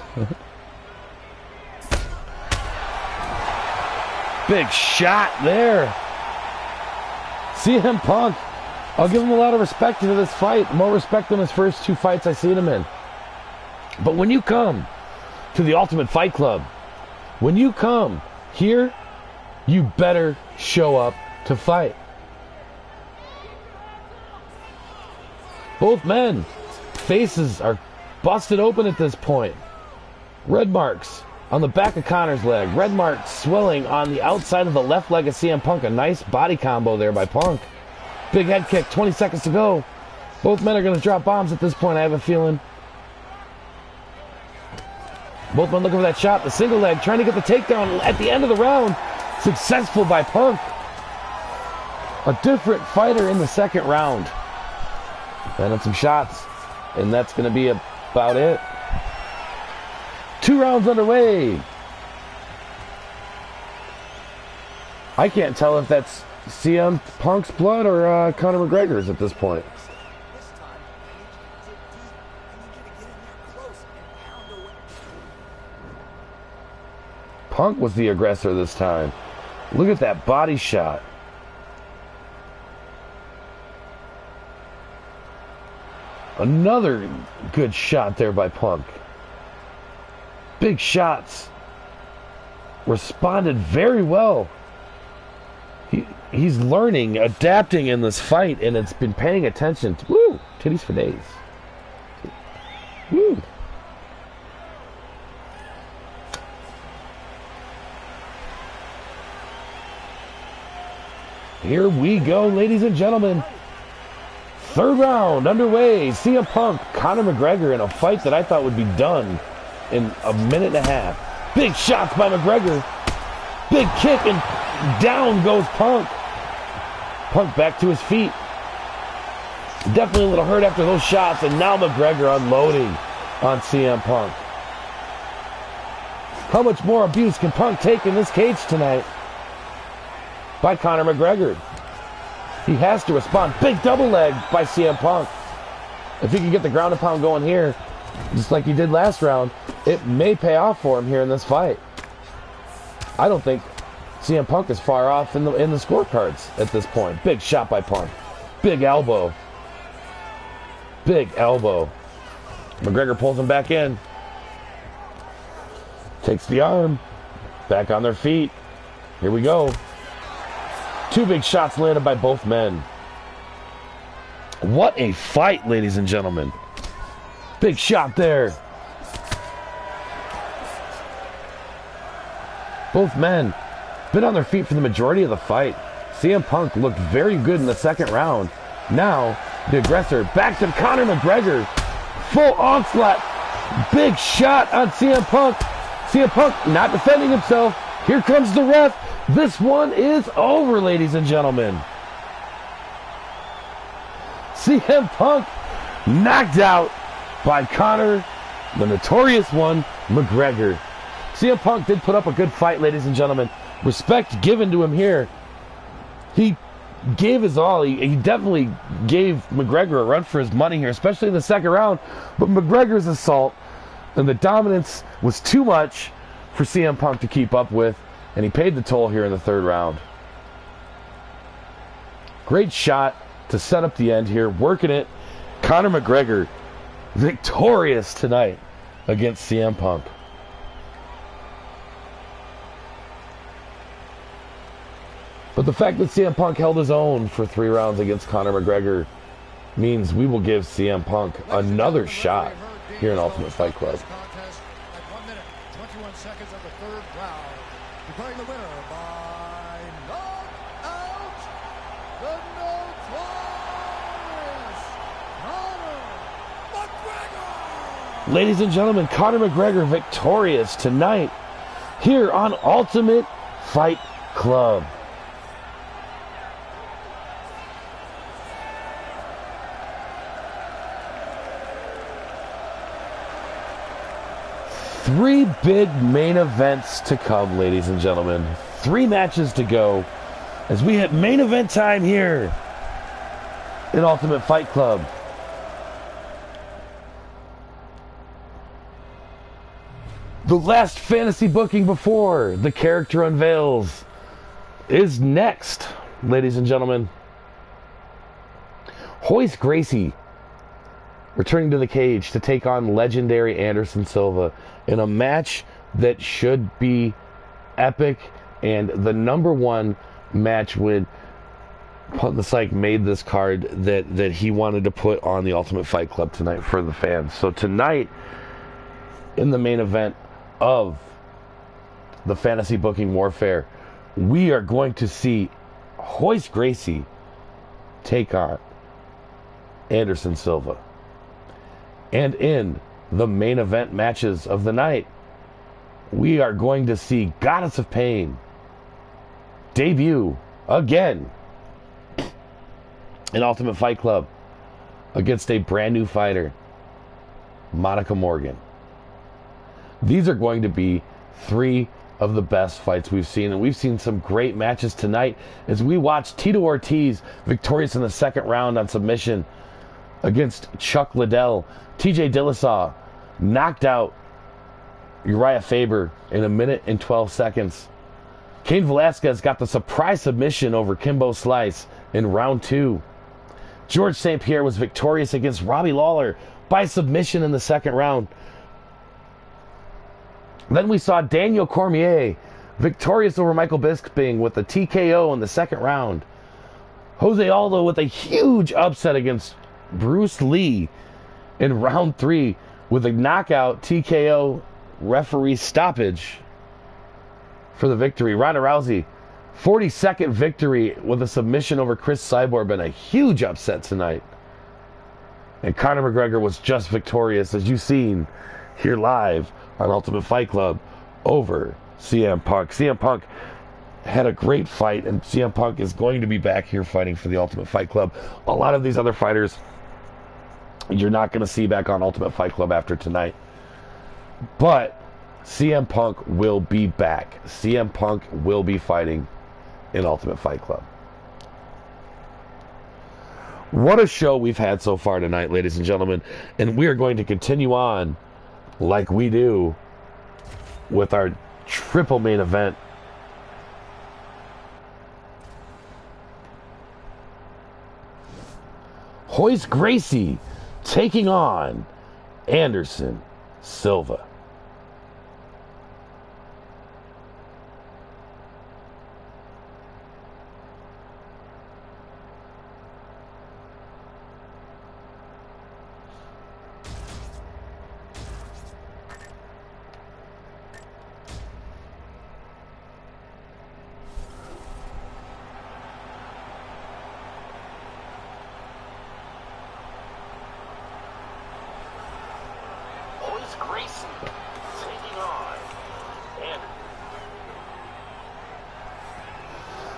Big shot there. CM Punk, I'll give him a lot of respect to this fight. More respect than his first 2 fights I've seen him in. But when you come to the Ultimate Fight Club, when you come here, you better show up to fight. Both men, faces are busted open at this point. Red marks on the back of Connor's leg. Red marks swelling on the outside of the left leg of CM Punk. A nice body combo there by Punk. Big head kick, 20 seconds to go. Both men are going to drop bombs at this point, I have a feeling. Both men looking for that shot. The single leg, trying to get the takedown at the end of the round. Successful by Punk. A different fighter in the second round. Landing some shots. And that's going to be about it. 2 rounds underway. I can't tell if that's CM Punk's blood or Conor McGregor's at this point. Punk was the aggressor this time. Look at that body shot. Another good shot there by Punk. Big shots. Responded very well. He's learning, adapting in this fight, and it's been paying attention. Woo! Titties for days. Woo! Here we go, ladies and gentlemen. Third round underway. CM Punk, Conor McGregor in a fight that I thought would be done in a minute and a half. Big shots by McGregor. Big kick, and down goes Punk. Punk back to his feet. Definitely a little hurt after those shots, and now McGregor unloading on CM Punk. How much more abuse can Punk take in this cage tonight? By Conor McGregor. He has to respond. Big double leg by CM Punk. If he can get the ground and pound going here, just like he did last round, it may pay off for him here in this fight. I don't think CM Punk is far off in the scorecards at this point. Big shot by Punk. Big elbow. Big elbow. McGregor pulls him back in. Takes the arm. Back on their feet. Here we go. 2 big shots landed by both men. What a fight, ladies and gentlemen. Big shot there. Both men been on their feet for the majority of the fight. CM Punk looked very good in the second round. Now, the aggressor back to Conor McGregor. Full onslaught. Big shot on CM Punk. CM Punk not defending himself. Here comes the ref. This one is over, ladies and gentlemen. CM Punk knocked out by Conor, the notorious one, McGregor. CM Punk did put up a good fight, ladies and gentlemen. Respect given to him here. He gave his all. He definitely gave McGregor a run for his money here, especially in the second round. But McGregor's assault and the dominance was too much for CM Punk to keep up with. And he paid the toll here in the third round. Great shot to set up the end here. Working it. Conor McGregor victorious tonight against CM Punk. But the fact that CM Punk held his own for 3 rounds against Conor McGregor means we will give CM Punk another shot here in Ultimate Fight Club. Declaring the winner by knockout, the notorious Conor McGregor. Ladies and gentlemen, Conor McGregor victorious tonight here on Ultimate Fight Club. Three big main events to come, ladies and gentlemen. 3 matches to go as we hit main event time here in Ultimate Fight Club. The last fantasy booking before the character unveils is next, ladies and gentlemen. Royce Gracie returning to the cage to take on legendary Anderson Silva in a match that should be epic and the #1 match with Punt the Psych made this card that he wanted to put on the Ultimate Fight Club tonight for the fans. So tonight, in the main event of the Fantasy Booking Warfare, we are going to see Royce Gracie take on Anderson Silva. And in the main event matches of the night, we are going to see Goddess of Pain debut again in Ultimate Fight Club against a brand new fighter, Monica Morgan. These are going to be three of the best fights we've seen, and we've seen some great matches tonight as we watch Tito Ortiz victorious in the second round on submission against Chuck Liddell. TJ Dillashaw knocked out Uriah Faber in 1 minute and 12 seconds. Cain Velasquez got the surprise submission over Kimbo Slice in round 2. George St. Pierre was victorious against Robbie Lawler by submission in the second round. Then we saw Daniel Cormier victorious over Michael Bisping with a TKO in the second round. Jose Aldo with a huge upset against Bruce Lee in round 3 with a knockout TKO referee stoppage for the victory. Ronda Rousey, 42nd victory with a submission over Chris Cyborg, been a huge upset tonight. And Conor McGregor was just victorious, as you've seen here live on Ultimate Fight Club, over CM Punk. CM Punk had a great fight, and CM Punk is going to be back here fighting for the Ultimate Fight Club. A lot of these other fighters you're not going to see back on Ultimate Fight Club after tonight. But CM Punk will be back. CM Punk will be fighting in Ultimate Fight Club. What a show we've had so far tonight, ladies and gentlemen. And we are going to continue on like we do with our triple main event. Royce Gracie taking on Anderson Silva.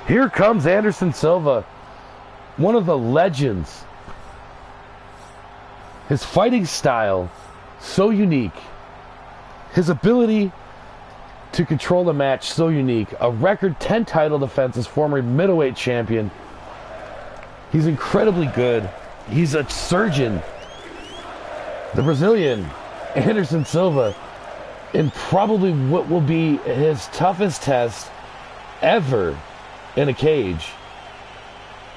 Here comes Anderson Silva, one of the legends. His fighting style, so unique. His ability to control the match, so unique. A record 10 title defenses, former middleweight champion. He's incredibly good. He's a surgeon. The Brazilian, Anderson Silva, in probably what will be his toughest test ever in a cage,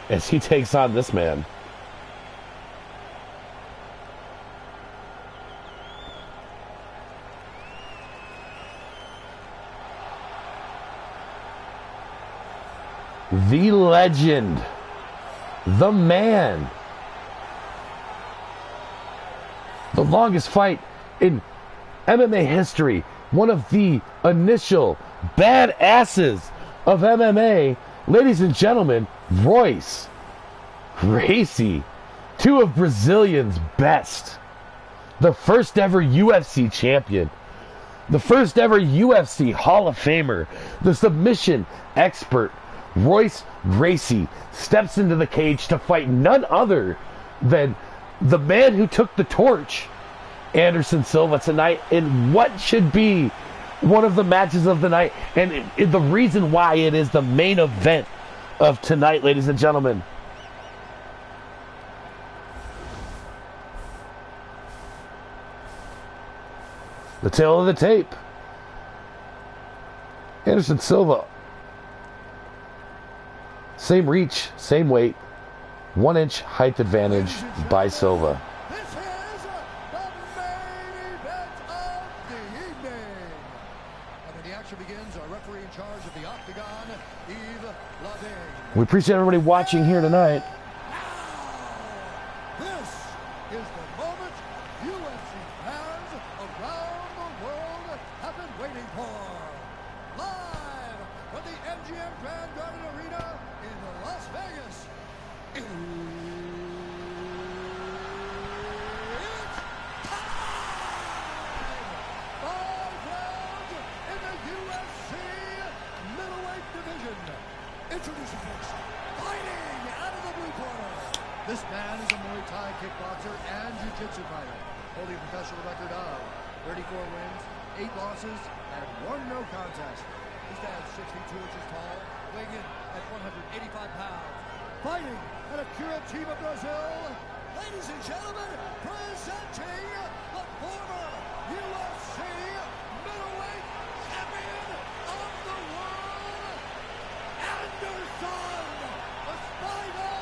as he takes on this man. The legend, the man, the longest fight in MMA history, one of the initial badasses of MMA. Ladies and gentlemen, Royce Gracie, two of Brazilian's best. The first ever UFC champion. The first ever UFC Hall of Famer. The submission expert, Royce Gracie, steps into the cage to fight none other than the man who took the torch, Anderson Silva, tonight in what should be one of the matches of the night, and the reason why it is the main event of tonight, ladies and gentlemen. The tail of the tape. Anderson Silva. Same reach, same weight. 1 inch height advantage by Silva. Begins our referee in charge of the Octagon, Yves Lavigne. We appreciate everybody watching here tonight. This is the moment UFC fans around the world have been waiting for. Live from the MGM Grand Garden Arena in Las Vegas. It's time! 5 rounds in the UFC middleweight division. Introducing first, fighting out of the blue corner. This man is a Muay Thai kickboxer and jiu-jitsu fighter, holding a professional record of 34 wins, 8 losses, and 1 no contest. He stands 62 inches tall, weighing in at 185 pounds. Fighting out of Curitiba, Brazil, ladies and gentlemen, presenting the former UFC middleweight champion of the world, Anderson, the Spider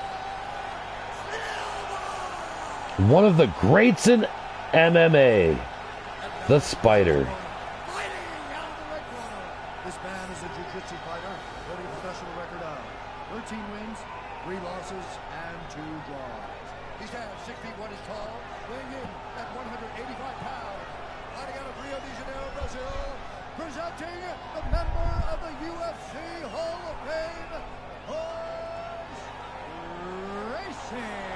Silva! One of the greats in MMA, the Spider. Fighting out of the red corner. This man is a jiu-jitsu fighter, holding a professional record of 13 wins, 3 losses, and 2 draws. He stands 6 feet 1 inch tall, weighing in at 185 pounds. Fighting out of Rio de Janeiro, Brazil, presenting the member of the UFC Hall of Fame, Horse Racing.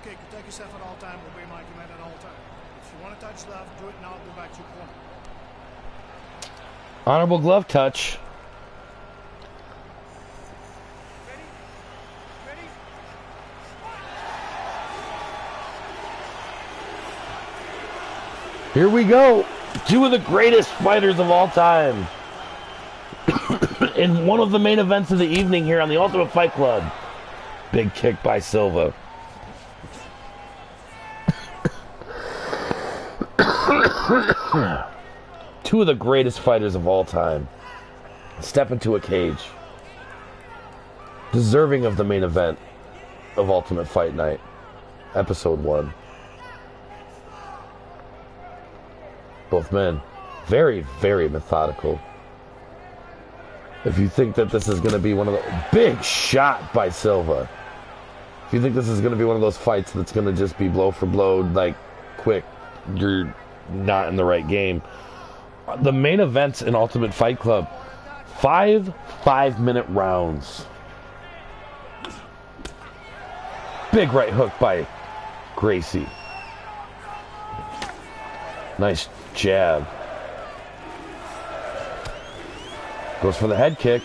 Okay, protect yourself at all time, obey my command at all time. If you want to touch left, do it now, go back to your corner. Honorable glove touch. Ready? Ready? Here we go. 2 of the greatest fighters of all time. In one of the main events of the evening here on the Ultimate Fight Club. Big kick by Silva. Two of the greatest fighters of all time step into a cage, deserving of the main event of Ultimate Fight Night, Episode 1. Both men, very, very methodical. If you think that this is going to be one of the... Big shot by Silva. If you think this is going to be one of those fights that's going to just be blow for blow, like, quick, you're not in the right game. The main events in Ultimate Fight Club, 5 5-minute rounds. Big right hook by Gracie. Nice jab. Goes for the head kick.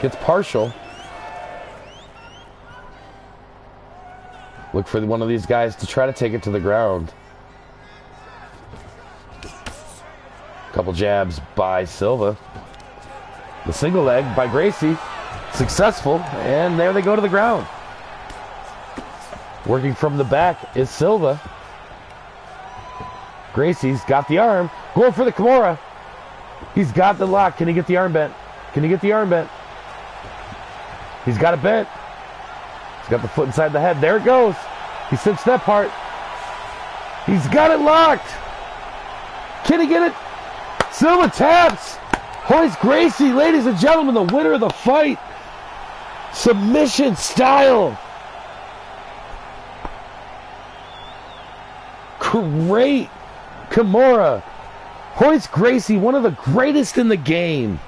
Gets partial. Look for one of these guys to try to take it to the ground. Couple jabs by Silva. The single leg by Gracie. Successful. And there they go to the ground. Working from the back is Silva. Gracie's got the arm. Going for the Kimura. He's got the lock. Can he get the arm bent? Can he get the arm bent? He's got it bent. He's got the foot inside the head. There it goes. He cinched that part. He's got it locked. Can he get it? Silva taps. Royce Gracie, ladies and gentlemen, the winner of the fight. Submission style. Great Kimura. Royce Gracie, one of the greatest in the game.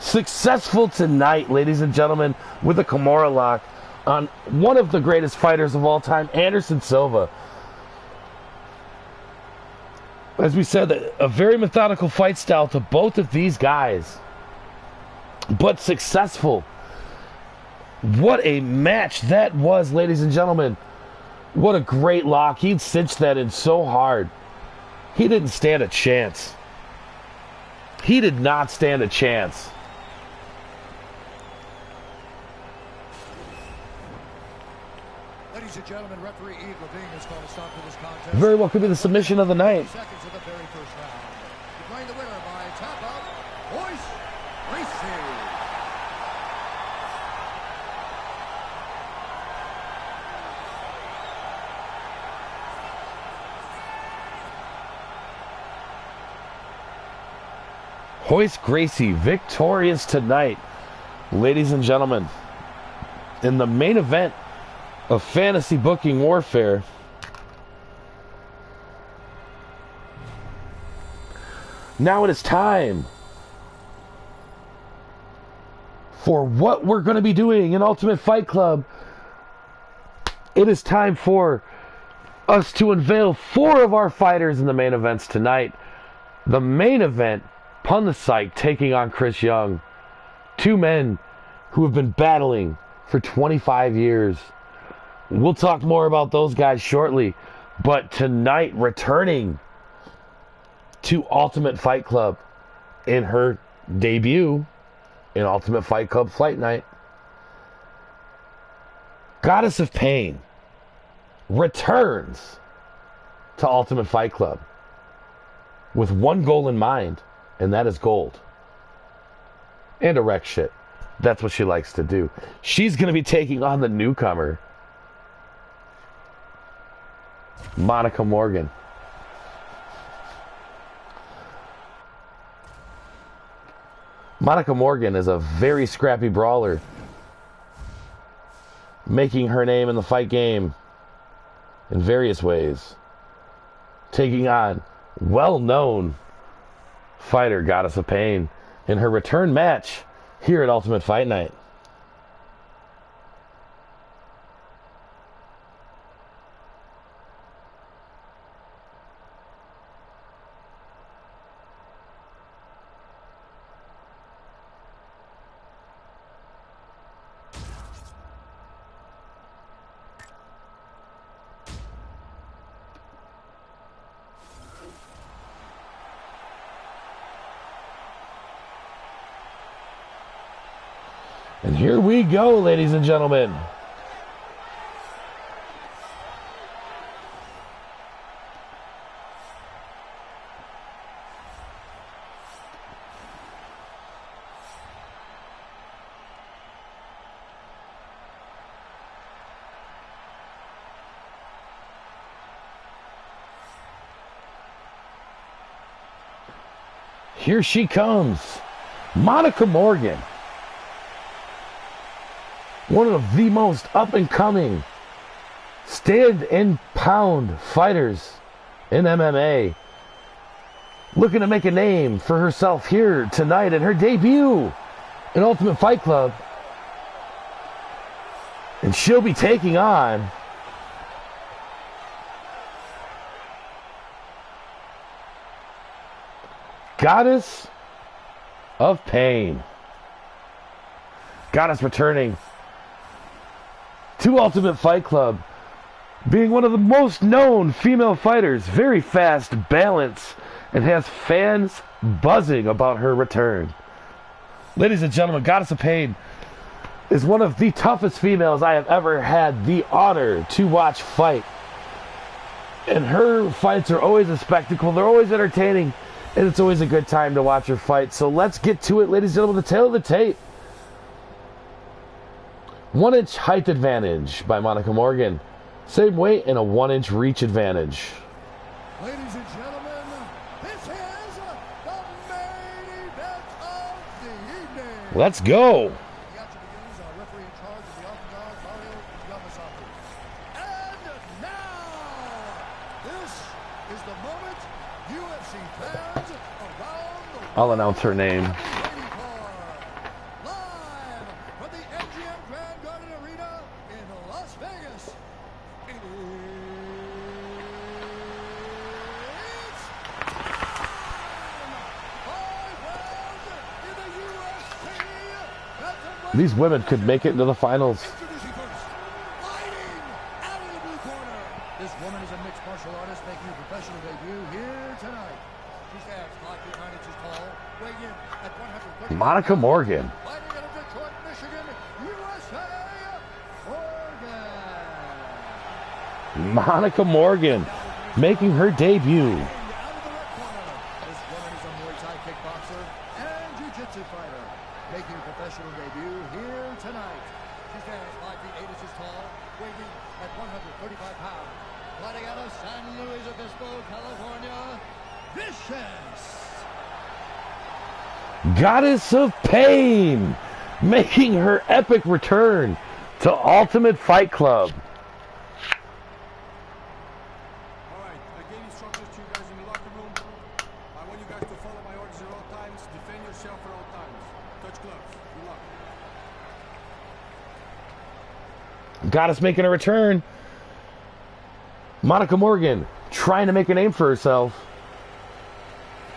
Successful tonight, ladies and gentlemen, with a Kimura lock on one of the greatest fighters of all time, Anderson Silva. As we said, a very methodical fight style to both of these guys, but successful. What a match that was, ladies and gentlemen. What a great lock. He cinched that in so hard. He didn't stand a chance. He did not stand a chance. Ladies and gentlemen, referee Eve Levine has called a stop to this contest. Very well could be the submission of the night. Seconds of the very first round. Declaring the winner by tap out, Royce Gracie. Royce Gracie victorious tonight, ladies and gentlemen, in the main event of Fantasy Booking Warfare. Now it is time for what we're going to be doing in Ultimate Fight Club. It is time for us to unveil 4 of our fighters in the main events tonight. The main event, PunThePsych taking on Chris Young. 2 men who have been battling for 25 years. We'll talk more about those guys shortly. But tonight, returning to Ultimate Fight Club in her debut in Ultimate Fight Club Fight Night, Goddess of Pain returns to Ultimate Fight Club with one goal in mind, and that is gold. And a wreck shit. That's what she likes to do. She's going to be taking on the newcomer, Monica Morgan. Monica Morgan is a very scrappy brawler, making her name in the fight game in various ways, taking on well-known fighter Goddess of Pain in her return match here at Ultimate Fight Night. And here we go, ladies and gentlemen. Here she comes, Monica Morgan. One of the most up-and-coming stand-and-pound fighters in MMA. Looking to make a name for herself here tonight in her debut in Ultimate Fight Club. And she'll be taking on Goddess of Pain. Goddess returning to Ultimate Fight Club, being one of the most known female fighters, very fast, balanced, and has fans buzzing about her return. Ladies and gentlemen, Goddess of Pain is one of the toughest females I have ever had the honor to watch fight. And her fights are always a spectacle, they're always entertaining, and it's always a good time to watch her fight. So let's get to it, ladies and gentlemen, the tail of the tape. 1-inch height advantage by Monica Morgan. Same weight and a 1-inch reach advantage. Ladies and gentlemen, this is the main event of the evening. Let's go. The action begins. Our referee in charge of the octagon, Mario Yamasaki. And now, this is the moment UFC fans around the world I'll announce her name. waiting for. Live from the MGM Grand Garden Arena in Las Vegas. It's These women could make it into the finals. Introducing first, fighting out of the blue corner. This woman is a mixed martial artist making her professional debut here tonight. She stands 5 feet 9 inches tall, weighing in at 130. Monica Morgan. Fighting out of Detroit, Michigan, USA, Morgan. Monica Morgan making her debut. Out of the red corner, this woman is a Muay Thai kickboxer and jiu-jitsu fighter, making her professional debut here tonight. She stands 5 feet 8 inches tall, weighing at 135 pounds. Fighting out of San Luis Obispo, California, Vicious. Goddess of Pain, making her epic return to Ultimate Fight Club. Alright, I gave instructions to you guys in the locker room. I want you guys to follow my orders at all times. Defend yourself at all times. Touch gloves. Good luck. Goddess making a return. Monica Morgan trying to make a name for herself.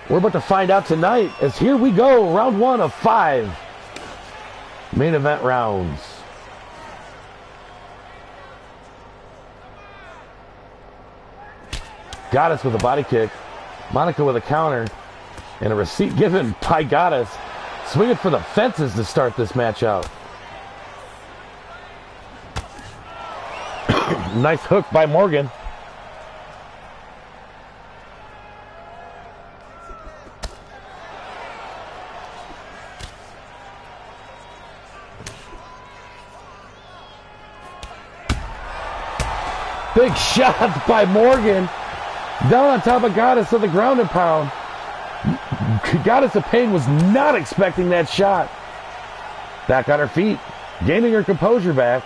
We're about to find out tonight as here we go. Round 1 of 5 main event rounds. Goddess with a body kick. Monica with a counter. And a receipt given by Goddess. Swinging for the fences to start this match out. Nice hook by Morgan. Big shot by Morgan. Down on top of Goddess with the ground and pound. Goddess of Pain was not expecting that shot. Back on her feet. Gaining her composure back.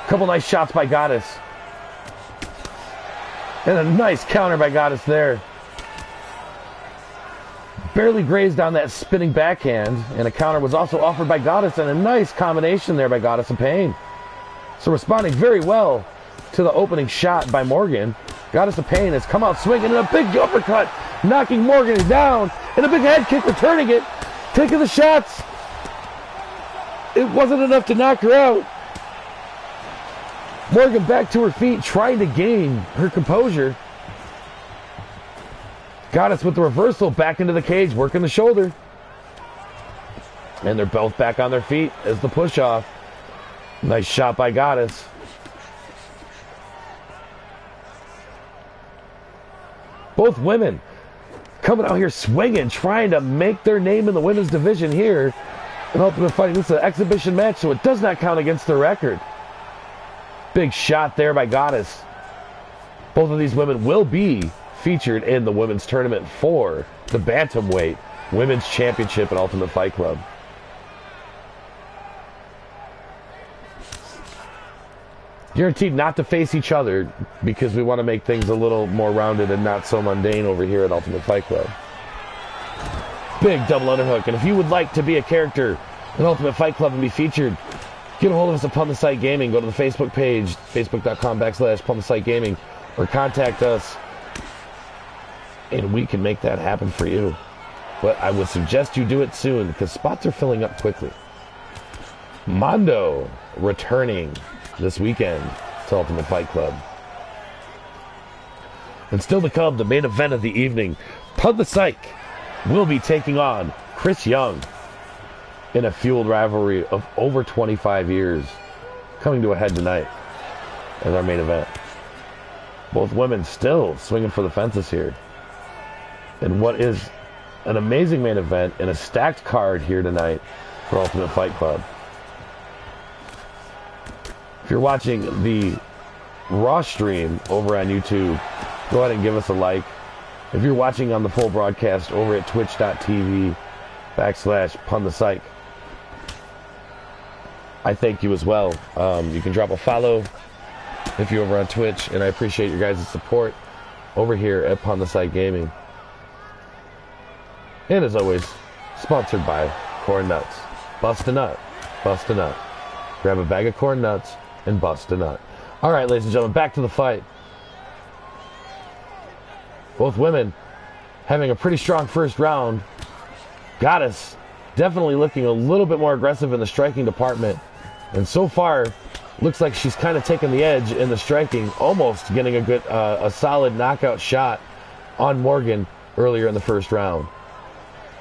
Couple nice shots by Goddess. And a nice counter by Goddess there. Barely grazed on that spinning backhand, and a counter was also offered by Goddess, and a nice combination there by Goddess of Pain. So responding very well to the opening shot by Morgan. Goddess of Pain has come out swinging and a big uppercut, knocking Morgan down, and a big head kick returning it, taking the shots. It wasn't enough to knock her out. Morgan back to her feet, trying to gain her composure. Goddess with the reversal back into the cage, working the shoulder. And they're both back on their feet as the push off. Nice shot by Goddess. Both women coming out here swinging, trying to make their name in the women's division here in Ultimate Fighting. This is an exhibition match, so it does not count against their record. Big shot there by Goddess. Both of these women will be featured in the women's tournament for the Bantamweight Women's Championship at Ultimate Fight Club. Guaranteed not to face each other because we want to make things a little more rounded and not so mundane over here at Ultimate Fight Club. Big double underhook. And if you would like to be a character in Ultimate Fight Club and be featured, get a hold of us at PunThePsychGamin. Go to the Facebook page, facebook.com/PunThePsychGaming, or contact us and we can make that happen for you. But I would suggest you do it soon because spots are filling up quickly. Mondo returning this weekend to Ultimate Fight Club. And still to come, the main event of the evening, PunThePsych will be taking on Chris Young in a feud rivalry of over 25 years, coming to a head tonight as our main event. Both women still swinging for the fences here. And what is an amazing main event and a stacked card here tonight for Ultimate Fight Club. If you're watching the Raw stream over on YouTube, go ahead and give us a like. If you're watching on the full broadcast over at twitch.tv/PunThePsych, I thank you as well. You can drop a follow if you're over on Twitch, and I appreciate your guys' support over here at PunThePsychGaming. And as always, sponsored by Corn Nuts. Bust a nut. Bust a nut. Grab a bag of corn nuts and bust a nut. All right, ladies and gentlemen, back to the fight. Both women having a pretty strong first round. Goddess definitely looking a little bit more aggressive in the striking department. And so far, looks like she's kind of taken the edge in the striking, almost getting a solid knockout shot on Morgan earlier in the first round.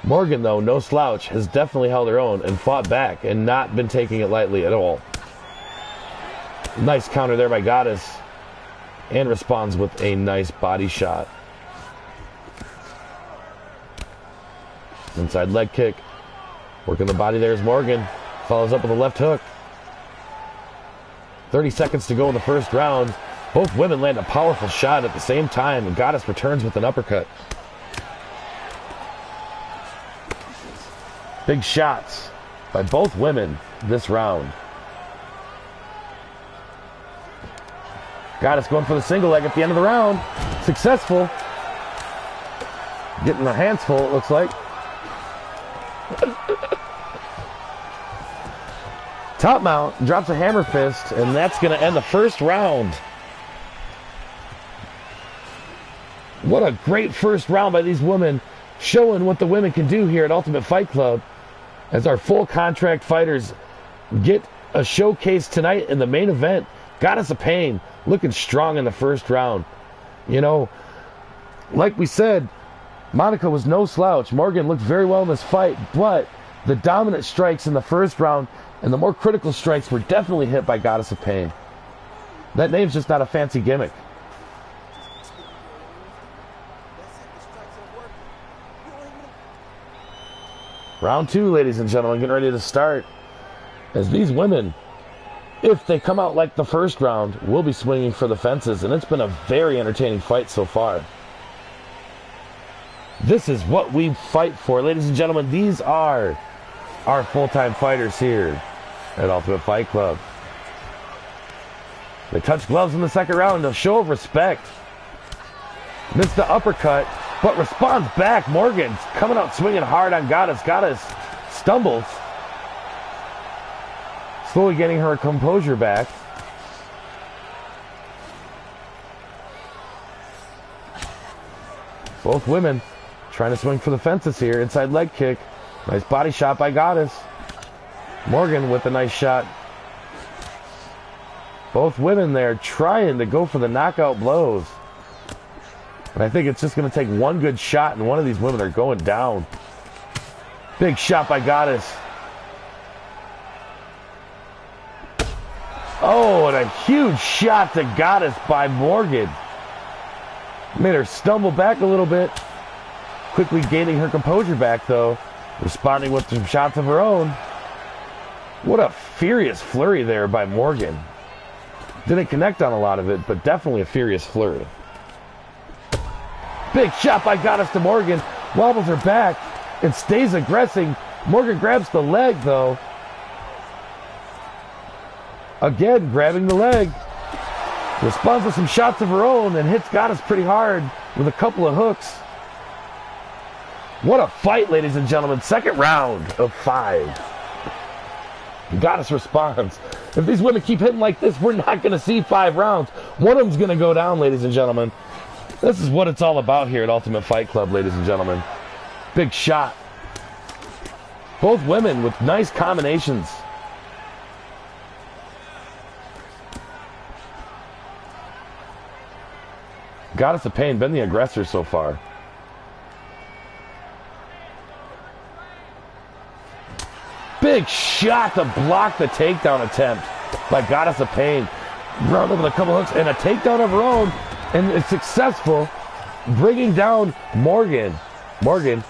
Morgan, though, no slouch, has definitely held her own and fought back and not been taking it lightly at all. Nice counter there by Goddess, and responds with a nice body shot. Inside leg kick. Working the body there is Morgan. Follows up with a left hook. 30 seconds to go in the first round. Both women land a powerful shot at the same time, and Goddess returns with an uppercut. Big shots by both women this round. Goddess going for the single leg at the end of the round. Successful. Getting her hands full, it looks like. Top mount, drops a hammer fist, and that's going to end the first round. What a great first round by these women, showing what the women can do here at Ultimate Fight Club, as our full contract fighters get a showcase tonight in the main event. Goddess of Pain looking strong in the first round. You know, like we said, Monica was no slouch. Morgan looked very well in this fight, but the dominant strikes in the first round and the more critical strikes were definitely hit by Goddess of Pain. That name's just not a fancy gimmick. Round 2, ladies and gentlemen, getting ready to start. As these women, if they come out like the first round, will be swinging for the fences, and it's been a very entertaining fight so far. This is what we fight for, ladies and gentlemen. These are our full-time fighters here at Ultimate Fight Club. They touch gloves in the second round, a show of respect. Missed the uppercut, but responds back. Morgan's coming out swinging hard on Goddess. Goddess stumbles, slowly getting her composure back. Both women trying to swing for the fences here. Inside leg kick. Nice body shot by Goddess. Morgan with a nice shot. Both women there trying to go for the knockout blows. And I think it's just going to take one good shot, and one of these women are going down. Big shot by Goddess. Oh, and a huge shot to Goddess by Morgan. Made her stumble back a little bit. Quickly gaining her composure back, though. Responding with some shots of her own. What a furious flurry there by Morgan. Didn't connect on a lot of it, but definitely a furious flurry. Big shot by Goddess to Morgan. Wobbles her back and stays aggressive. Morgan grabs the leg, though. Again, grabbing the leg. Responds with some shots of her own and hits Goddess pretty hard with a couple of hooks. What a fight, ladies and gentlemen. Second round of 5. Goddess responds. If these women keep hitting like this, we're not going to see 5 rounds. One of them's going to go down, ladies and gentlemen. This is what it's all about here at Ultimate Fight Club, ladies and gentlemen. Big shot. Both women with nice combinations. Goddess of Pain, been the aggressor so far. Big shot to block the takedown attempt by Goddess of Pain. Round up with a couple hooks and a takedown of her own. And it's successful, bringing down Morgan. Morgan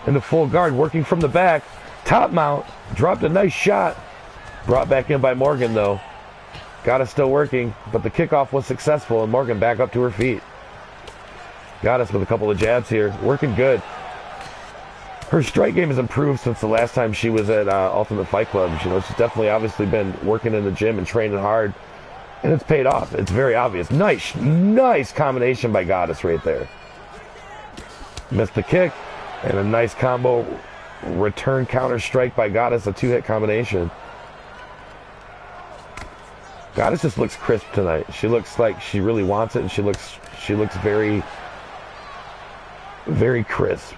into full guard, working from the back. Top mount, dropped a nice shot. Brought back in by Morgan, though. Goddess still working, but the kickoff was successful, and Morgan back up to her feet. Goddess with a couple of jabs here, working good. Her strike game has improved since the last time she was at Ultimate Fight Club. You know, she's definitely obviously been working in the gym and training hard, and it's paid off. It's very obvious. Nice combination by Goddess right there. Missed the kick, and a nice combo return counter strike by Goddess, a 2-hit combination. Goddess just looks crisp tonight. She looks like she really wants it, and she looks very, very crisp.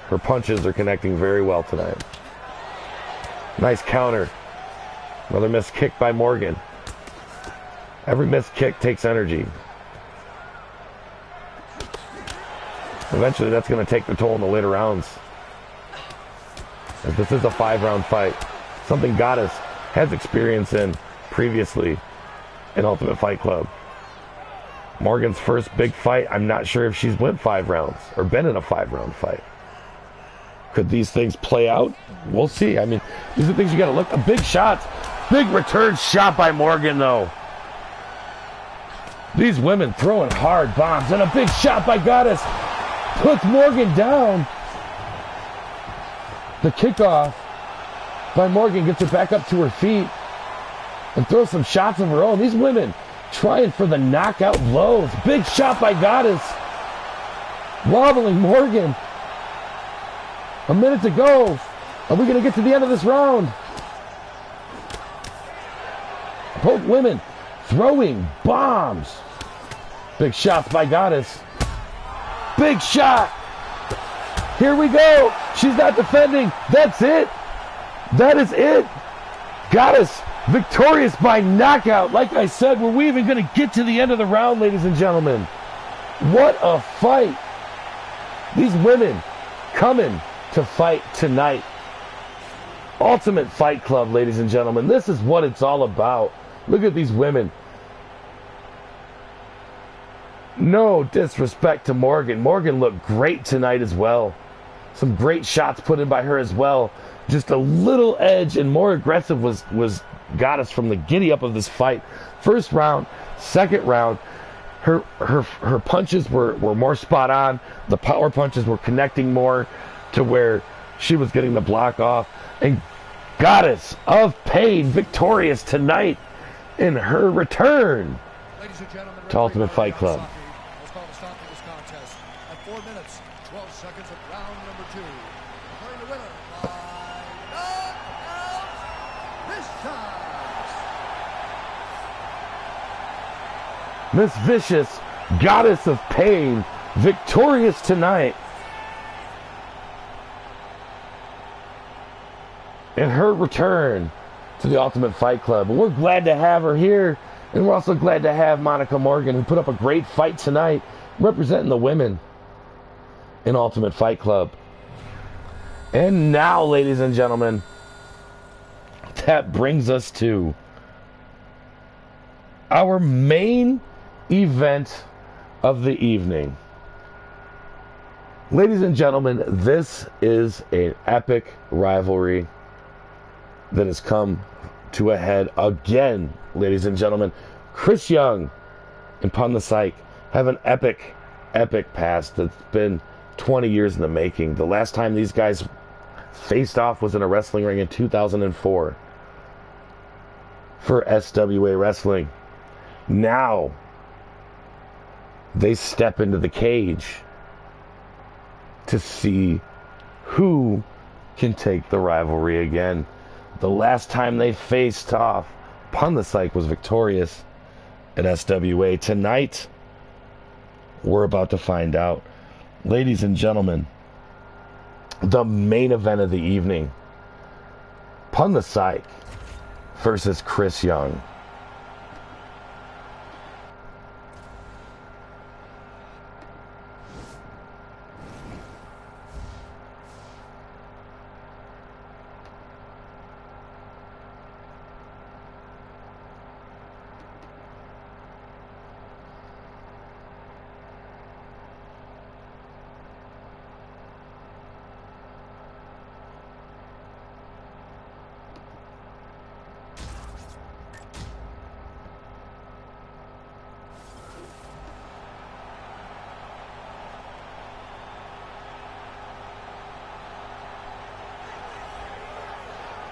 Her punches are connecting very well tonight. Nice counter. Another missed kick by Morgan. Every missed kick takes energy. Eventually that's going to take the toll in the later rounds. As this is a 5-round fight. Something Goddess has experience in previously in Ultimate Fight Club. Morgan's first big fight, I'm not sure if she's went 5 rounds or been in a 5-round fight. Could these things play out? We'll see. I mean, these are things you got to look. Big shots Big return shot by Morgan, though. These women throwing hard bombs, and a big shot by Goddess puts Morgan down. The kickoff by Morgan gets her back up to her feet and throws some shots of her own. These women trying for the knockout blows. Big shot by Goddess. Wobbling Morgan. A minute to go. Are we going to get to the end of this round? Both women throwing bombs. Big shots by Goddess. Big shot. Here we go. She's not defending. That's it. That is it. Goddess victorious by knockout. Like I said, were we even going to get to the end of the round, ladies and gentlemen? What a fight. These women coming to fight tonight. Ultimate Fight Club, ladies and gentlemen. This is what it's all about. Look at these women. No disrespect to Morgan. Morgan looked great tonight as well. Some great shots put in by her as well. Just a little edge and more aggressive was Goddess from the giddy up of this fight. First round, second round, her punches were more spot on. The power punches were connecting more to where she was getting the block off. And Goddess of Pain victorious tonight in her return to Ultimate Fight Club. Let's call the stop to this contest at 4 minutes, 12 seconds of round number 2. Declaring the winner by knockout this time. Miss Vicious, Goddess of Pain, victorious tonight in her return to the Ultimate Fight Club. And we're glad to have her here, and we're also glad to have Monica Morgan, who put up a great fight tonight, representing the women in Ultimate Fight Club. And now, ladies and gentlemen, that brings us to our main event of the evening. Ladies and gentlemen, this is an epic rivalry that has come to a head again, ladies and gentlemen. Chris Young and PunThePsych have an epic past that's been 20 years in the making. The last time these guys faced off was in a wrestling ring in 2004 for SWA Wrestling. Now they step into the cage to see who can take the rivalry again. The last time they faced off, PunThePsych was victorious at SWA. Tonight, we're about to find out. Ladies and gentlemen, the main event of the evening, PunThePsych versus Chris Young.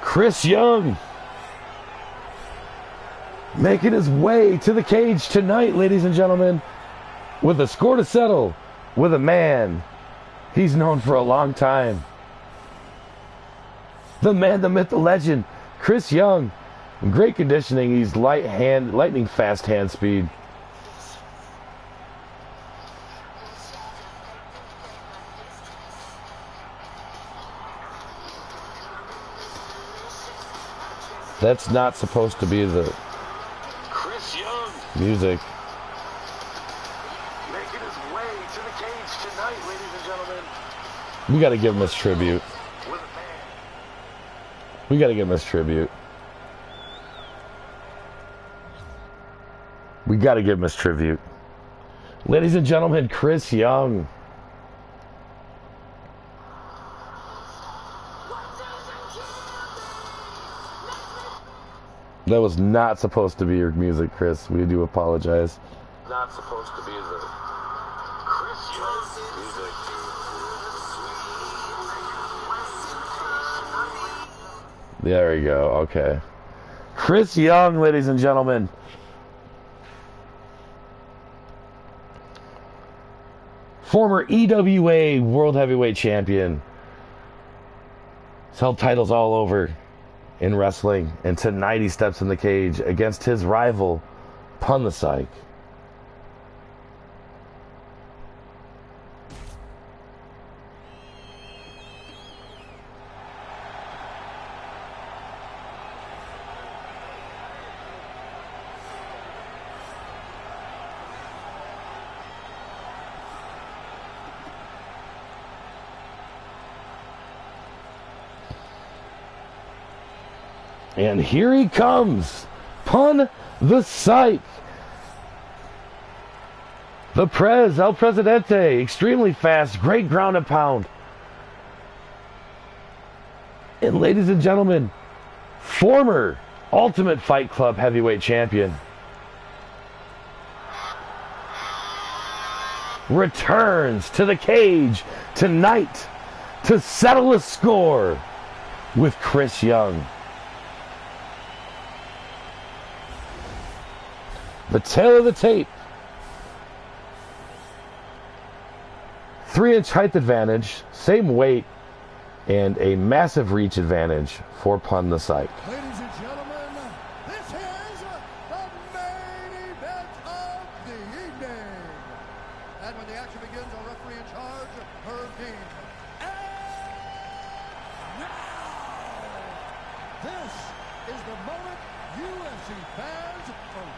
Chris Young making his way to the cage tonight, ladies and gentlemen, with a score to settle with a man he's known for a long time. The man, the myth, the legend, Chris Young. Great conditioning. He's lightning fast hand speed. That's not supposed to be the Chris Young music. making his way to the cage tonight, ladies and gentlemen. We got to give him his tribute. With a man. We got to give him his tribute. We got to give him his tribute. Ladies and gentlemen, Chris Young. That was not supposed to be your music, Chris. We do apologize. Not supposed to be the Chris Young's music. There we go. Okay. Chris Young, ladies and gentlemen. Former EWA World Heavyweight Champion. He's held titles all over in wrestling. And tonight he steps in the cage against his rival, PunThePsych. And here he comes, PunThePsych. The Prez, El Presidente, extremely fast, great ground and pound. And ladies and gentlemen, former Ultimate Fight Club heavyweight champion returns to the cage tonight to settle a score with Chris Young. The tail of the tape. 3-inch height advantage, same weight, and a massive reach advantage for PunThePsych. Ladies and gentlemen, this is the main event of the evening. And when the action begins, our referee in charge, Herb Dean. And now, this is the moment UFC fans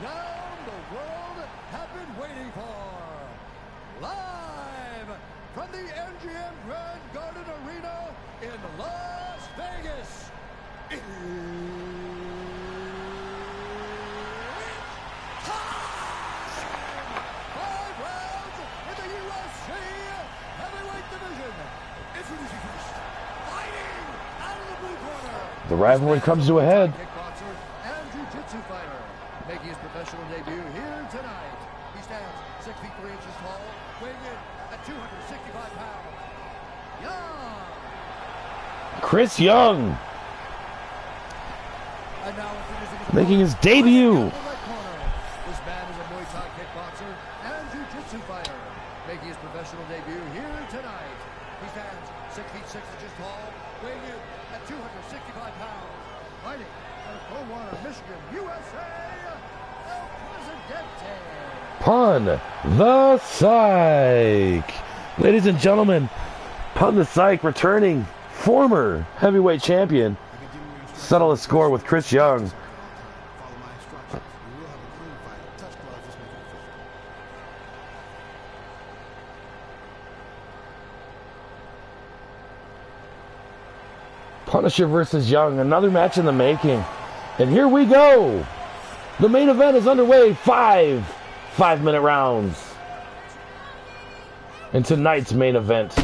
around the world have been waiting for. Live from the MGM Grand Garden Arena in Las Vegas. It's time! 5 rounds in the UFC heavyweight division. Introducing first, fighting out of the blue corner. The rivalry comes to a head. Kickboxer and jiu-jitsu fighter, making his professional debut here tonight. He stands 6 feet 3 inches tall, weighing in at 265 pounds. Young. Chris Young And now introducing making his debut. in the right corner. This man is a Muay Thai kickboxer and jiu-jitsu fighter, making his professional debut here tonight. He stands 6 feet 6 inches tall, weighing in at 265 pounds. Fighting out of Coldwater, Michigan, USA, El Presidente. PunThePsych. Ladies and gentlemen, PunThePsych returning, former heavyweight champion, settle a score with Chris Young. Follow my instructions. We will have a clean fight. Touch gloves. Let's make it official. Punisher versus Young, another match in the making. And here we go. The main event is underway. 5-minute rounds. And tonight's main event,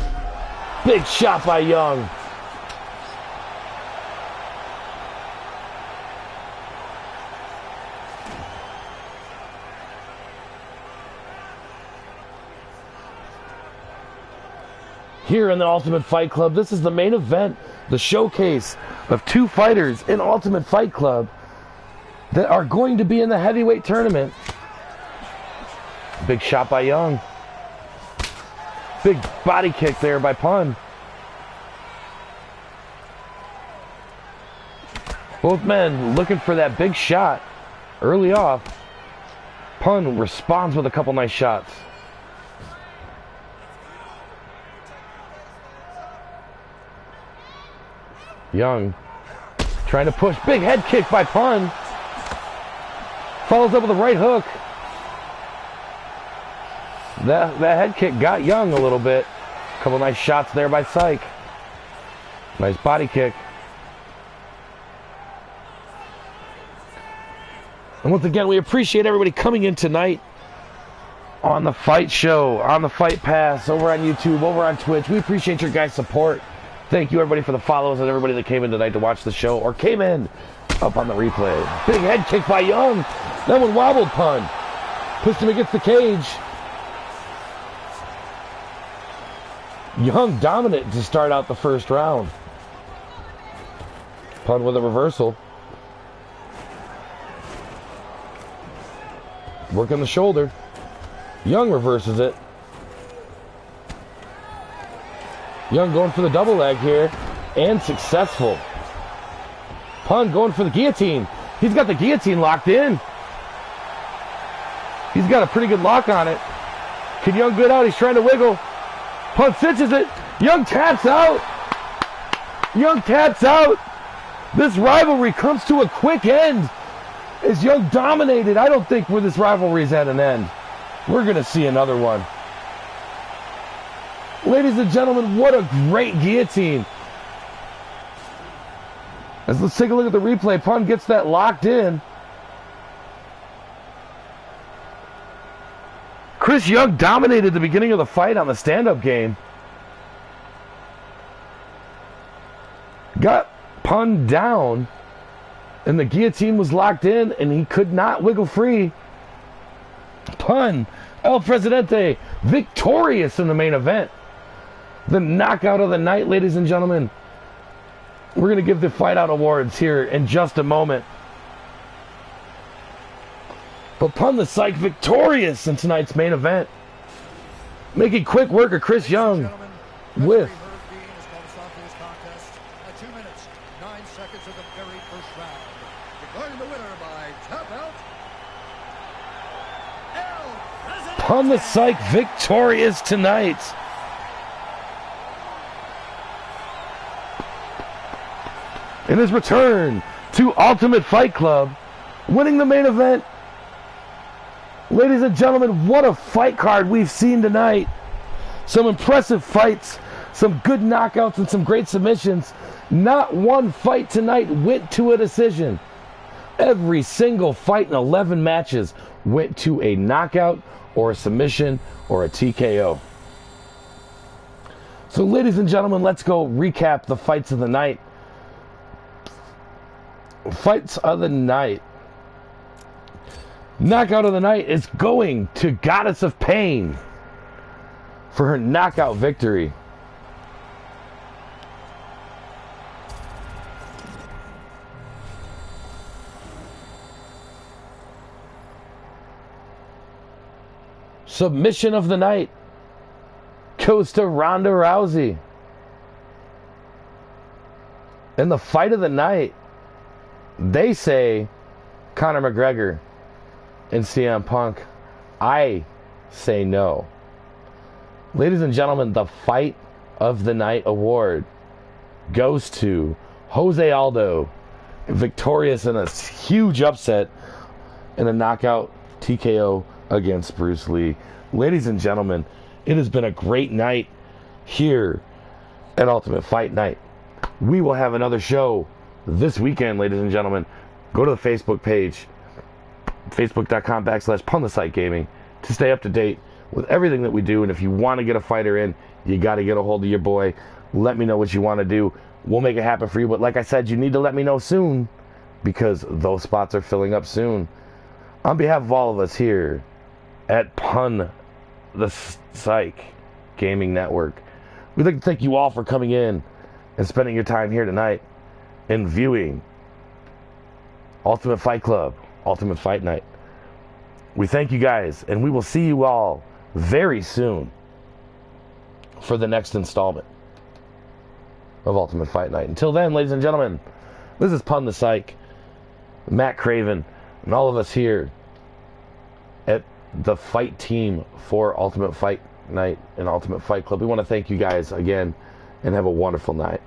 big shot by Young. Here in the Ultimate Fight Club, this is the main event, the showcase of 2 fighters in Ultimate Fight Club that are going to be in the heavyweight tournament. Big shot by Young. Big body kick there by Pun. Both men looking for that big shot early off. Pun responds with a couple nice shots. Young trying to push. Big head kick by Pun. Follows up with a right hook. That head kick got Young a little bit. Couple nice shots there by Psych. Nice body kick. And once again, we appreciate everybody coming in tonight on the Fight Show, on the Fight Pass, over on YouTube, over on Twitch. We appreciate your guys' support. Thank you, everybody, for the follows and everybody that came in tonight to watch the show or came in Up on the replay. Big head kick by Young. That one wobbled Pun. Pushed him against the cage. Young dominant to start out the first round. Pun with a reversal. Working the shoulder. Young reverses it. Young going for the double leg here. And successful. Pun going for the guillotine. He's got the guillotine locked in. He's got a pretty good lock on it. Can Young get out? He's trying to wiggle. Pun cinches it. Young taps out. Young taps out. This rivalry comes to a quick end. As Young dominated, I don't think where this rivalry's at an end. We're going to see another one. Ladies and gentlemen, what a great guillotine. Let's take a look at the replay. Pun gets that locked in. Chris Young dominated the beginning of the fight on the stand-up game. Got Pun down, and the guillotine was locked in, and he could not wiggle free. Pun, El Presidente, victorious in the main event. The knockout of the night, ladies and gentlemen. We're going to give the Fight Out Awards here in just a moment. But Pun the Psych victorious in tonight's main event. Making quick work of Chris Young with 2 minutes, 9 seconds of the very first round. Declaring the winner by tap out. Pun the Psych victorious tonight. In his return to Ultimate Fight Club, winning the main event. Ladies and gentlemen, what a fight card we've seen tonight. Some impressive fights, some good knockouts, and some great submissions. Not one fight tonight went to a decision. Every single fight in 11 matches went to a knockout or a submission or a TKO. So ladies and gentlemen, let's go recap the fights of the night. Fights of the night. Knockout of the night is going to Goddess of Pain for her knockout victory. Submission of the night goes to Ronda Rousey. And the fight of the night, they say Conor McGregor and CM Punk. I say no. Ladies and gentlemen, the Fight of the Night award goes to Jose Aldo, victorious in a huge upset in a knockout TKO against Bruce Lee. Ladies and gentlemen, it has been a great night here at Ultimate Fight Night. We will have another show this weekend, ladies and gentlemen. Go to the Facebook page, facebook.com/PunThePsychGaming, to stay up to date with everything that we do. And if you want to get a fighter in, you got to get a hold of your boy. Let me know what you want to do. We'll make it happen for you. But like I said, you need to let me know soon, because those spots are filling up soon. On behalf of all of us here at Pun the Psych Gaming Network, we'd like to thank you all for coming in and spending your time here tonight and viewing Ultimate Fight Club, Ultimate Fight Night. We thank you guys, and we will see you all very soon for the next installment of Ultimate Fight Night. Until then, ladies and gentlemen, this is Pun the Psych, Matt Craven, and all of us here at the fight team for Ultimate Fight Night and Ultimate Fight Club. We want to thank you guys again, and have a wonderful night.